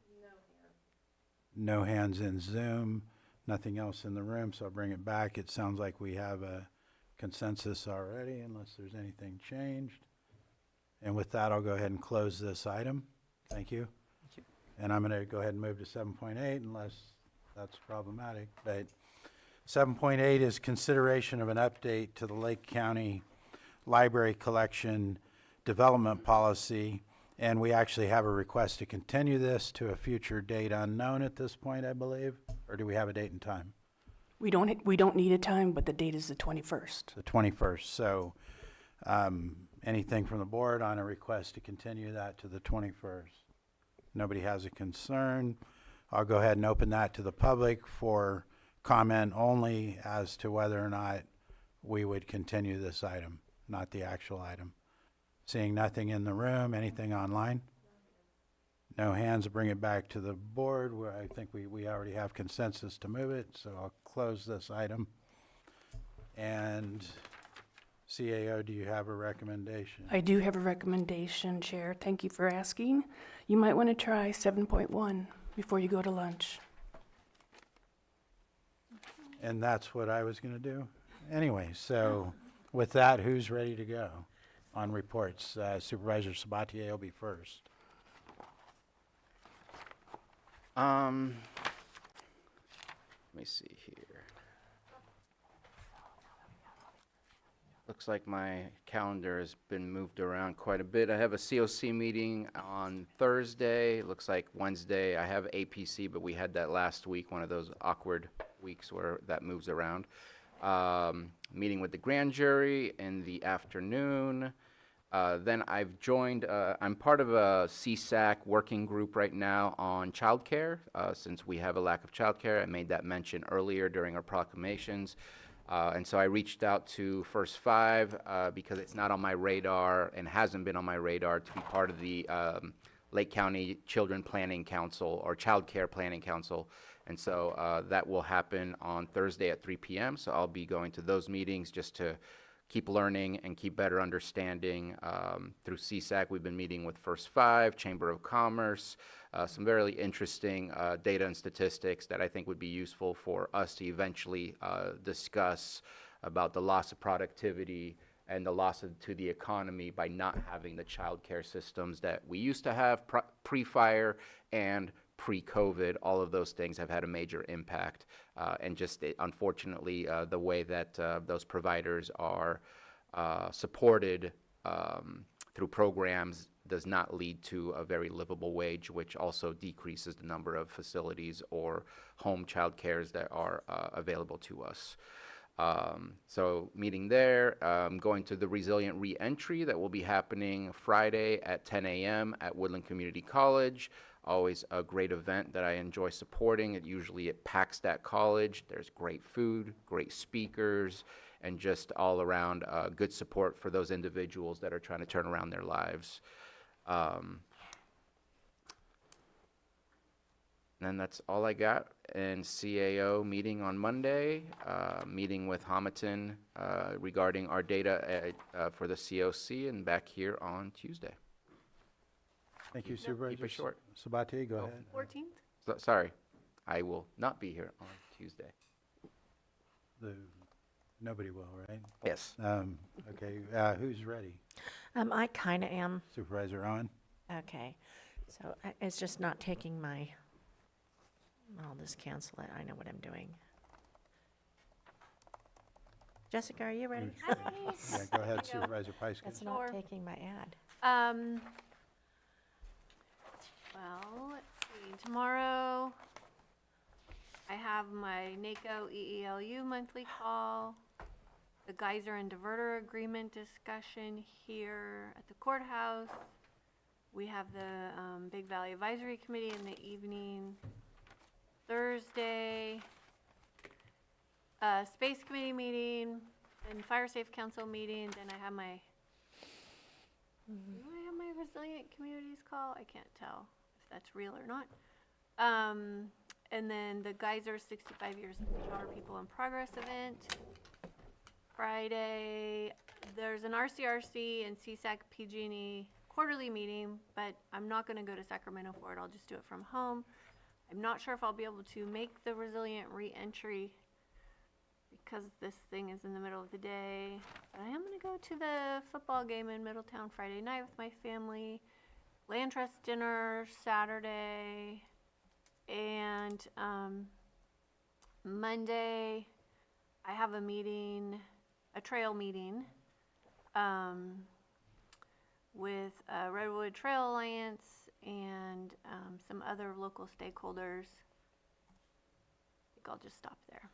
No hands in Zoom, nothing else in the room, so I'll bring it back. It sounds like we have a consensus already, unless there's anything changed. And with that, I'll go ahead and close this item. Thank you. Thank you. And I'm going to go ahead and move to 7.8 unless that's problematic. But 7.8 is consideration of an update to the Lake County Library Collection Development Policy. And we actually have a request to continue this to a future date unknown at this point, I believe. Or do we have a date and time? We don't need a time, but the date is the 21st. The 21st. So anything from the board on a request to continue that to the 21st? Nobody has a concern. I'll go ahead and open that to the public for comment only as to whether or not we would continue this item, not the actual item. Seeing nothing in the room, anything online? No hands, bring it back to the board, where I think we already have consensus to move it, so I'll close this item. And CAO, do you have a recommendation? I do have a recommendation, Chair. Thank you for asking. You might want to try 7.1 before you go to lunch. And that's what I was going to do? Anyway, so with that, who's ready to go on reports? Supervisor Sabatier will be first. Let me see here. Looks like my calendar has been moved around quite a bit. I have a COC meeting on Thursday. Looks like Wednesday I have APC, but we had that last week, one of those awkward weeks where that moves around. Meeting with the grand jury in the afternoon. Then I've joined, I'm part of a CSAC working group right now on childcare, since we have a lack of childcare. I made that mention earlier during our proclamations. And so I reached out to First Five because it's not on my radar and hasn't been on my radar to be part of the Lake County Children Planning Council or Child Care Planning Council. And so that will happen on Thursday at 3 p.m. So I'll be going to those meetings just to keep learning and keep better understanding. Through CSAC, we've been meeting with First Five, Chamber of Commerce, some very interesting data and statistics that I think would be useful for us to eventually discuss about the loss of productivity and the loss to the economy by not having the child care systems that we used to have pre-fire and pre-COVID. All of those things have had a major impact. And just unfortunately, the way that those providers are supported through programs does not lead to a very livable wage, which also decreases the number of facilities or home child cares that are available to us. So meeting there, going to the Resilient Reentry that will be happening Friday at 10 a.m. at Woodland Community College. Always a great event that I enjoy supporting. It packs that college. There's great food, great speakers, and just all around good support for those individuals that are trying to turn around their lives. And then that's all I got. And CAO meeting on Monday, meeting with Hamaton regarding our data for the COC, and back here on Tuesday. Thank you, Supervisor. Keep it short. Sabatier, go ahead. 14th? Sorry, I will not be here on Tuesday. Nobody will, right? Yes. Okay, who's ready? I kind of am. Supervisor on? Okay. So it's just not taking my, I'll just cancel it. I know what I'm doing. Jessica, are you ready? Yeah, go ahead, Supervisor Pyska. It's not taking my ad. Well, let's see. Tomorrow, I have my NACO EELU monthly call, the geyser and diverter agreement discussion here at the courthouse. We have the Big Valley Advisory Committee in the evening. Thursday, Space Committee meeting, and Fire Safe Council meeting. Then I have my, do I have my Resilient Communities call? I can't tell if that's real or not. And then the Geyser 65 Years of Power People in Progress event. Friday, there's an RCRC and CSAC PG&E quarterly meeting, but I'm not going to go to Sacramento for it. I'll just do it from home. I'm not sure if I'll be able to make the Resilient Reentry because this thing is in the middle of the day. But I am going to go to the football game in Middletown Friday night with my family. Land Trust dinner Saturday. And Monday, I have a meeting, a trail meeting with Redwood Trail Alliance and some other local stakeholders. I think I'll just stop there.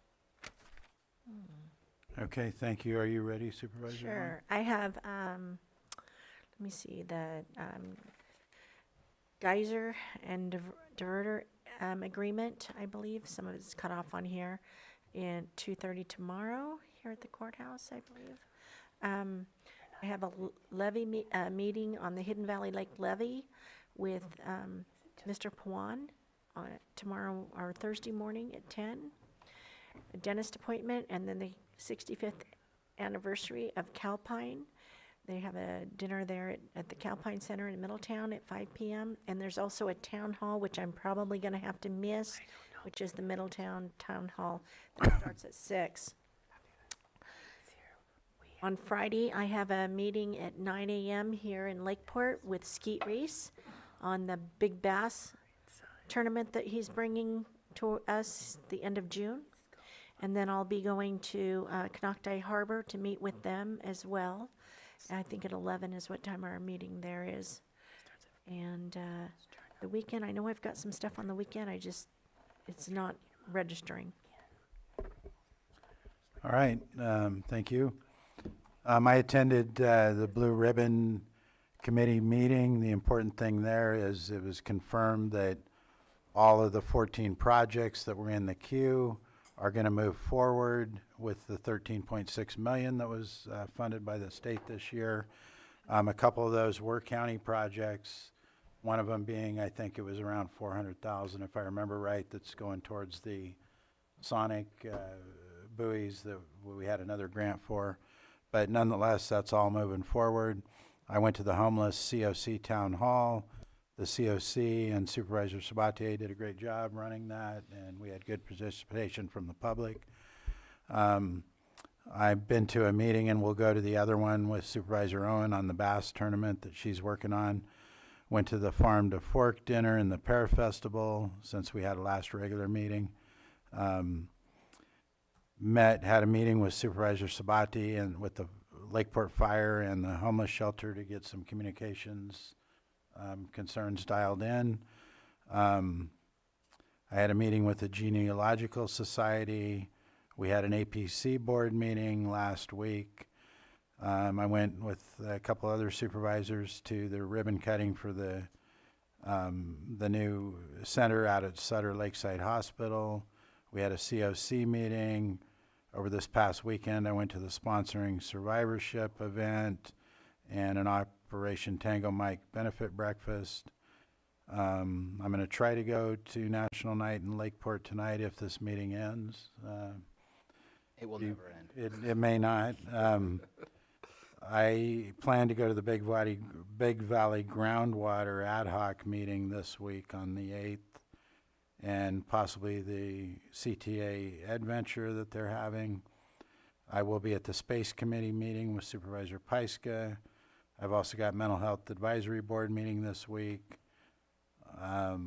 Okay, thank you. Are you ready, Supervisor? Sure. I have, let me see, the geyser and diverter agreement, I believe. Some of it's cut off on here. In 2:30 tomorrow here at the courthouse, I believe. I have a levy meeting on the Hidden Valley Lake levy with Mr. Pawan on tomorrow or Thursday morning at 10. A dentist appointment, and then the 65th anniversary of Calpine. They have a dinner there at the Calpine Center in Middletown at 5 p.m. And there's also a town hall, which I'm probably going to have to miss, which is the Middletown Town Hall that starts at 6. On Friday, I have a meeting at 9 a.m. here in Lakeport with Skeet Reese on the Big Bass tournament that he's bringing to us the end of June. And then I'll be going to Canocti Harbor to meet with them as well. I think at 11 is what time our meeting there is. And the weekend, I know I've got some stuff on the weekend, it's not registering. All right, thank you. I attended the Blue Ribbon Committee meeting. The important thing there is it was confirmed that all of the 14 projects that were in the queue are going to move forward with the $13.6 million that was funded by the state this year. A couple of those were county projects, one of them being, I think it was around $400,000, if I remember right, that's going towards the sonic buoys that we had another grant for. But nonetheless, that's all moving forward. I went to the homeless COC Town Hall. The COC and Supervisor Sabatier did a great job running that, and we had good participation from the public. I've been to a meeting, and we'll go to the other one with Supervisor Owen on the bass tournament that she's working on. Went to the Farm to Fork dinner and the Pear Festival since we had a last regular meeting. Had a meeting with Supervisor Sabati and with the Lakeport Fire and the homeless shelter to get some communications concerns dialed in. I had a meeting with the Genealogical Society. We had an APC board meeting last week. I went with a couple other supervisors to the ribbon cutting for the new center out at Sutter Lakeside Hospital. We had a COC meeting. Over this past weekend, I went to the sponsoring survivorship event and an Operation Tango Mike benefit breakfast. I'm going to try to go to National Night in Lakeport tonight if this meeting ends. It will never end. It may not. I plan to go to the Big Valley Groundwater Ad Hoc meeting this week on the 8th, and possibly the CTA Adventure that they're having. I will be at the Space Committee meeting with Supervisor Pyska. I've also got Mental Health Advisory Board meeting this week. I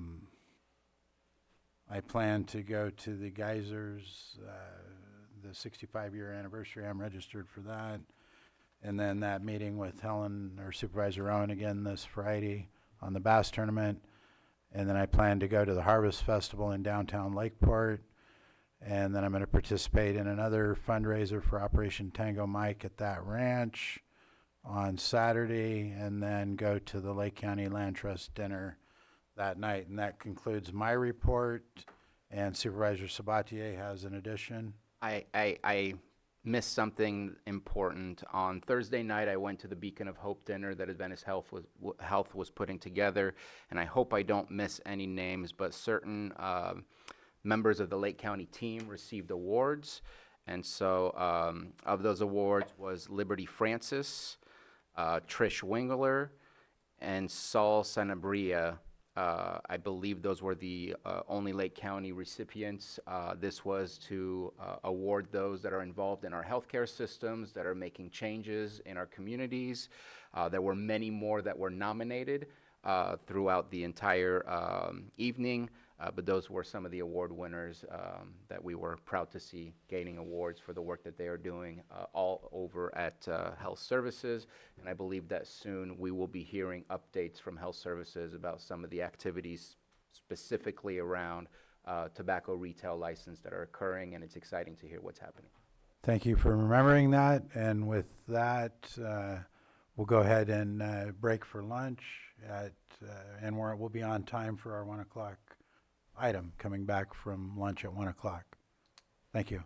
plan to go to the Geysers, the 65-year anniversary. I'm registered for that. And then that meeting with Helen or Supervisor Rowan again this Friday on the bass tournament. And then I plan to go to the Harvest Festival in downtown Lakeport. And then I'm going to participate in another fundraiser for Operation Tango Mike at that ranch on Saturday, and then go to the Lake County Land Trust dinner that night. And that concludes my report. And Supervisor Sabatier has an addition. I missed something important. On Thursday night, I went to the Beacon of Hope dinner that Adventist Health was putting together, and I hope I don't miss any names, but certain members of the Lake County team received awards, and so of those awards was Liberty Francis, Trish Wingler, and Saul Sanabria. I believe those were the only Lake County recipients. This was to award those that are involved in our healthcare systems, that are making changes in our communities. There were many more that were nominated throughout the entire evening, but those were some of the award winners that we were proud to see gaining awards for the work that they are doing all over at Health Services. And I believe that soon we will be hearing updates from Health Services about some of the activities specifically around tobacco retail license that are occurring, and it's exciting to hear what's happening. Thank you for remembering that. And with that, we'll go ahead and break for lunch and we'll be on time for our 1 o'clock item, coming back from lunch at 1 o'clock. Thank you.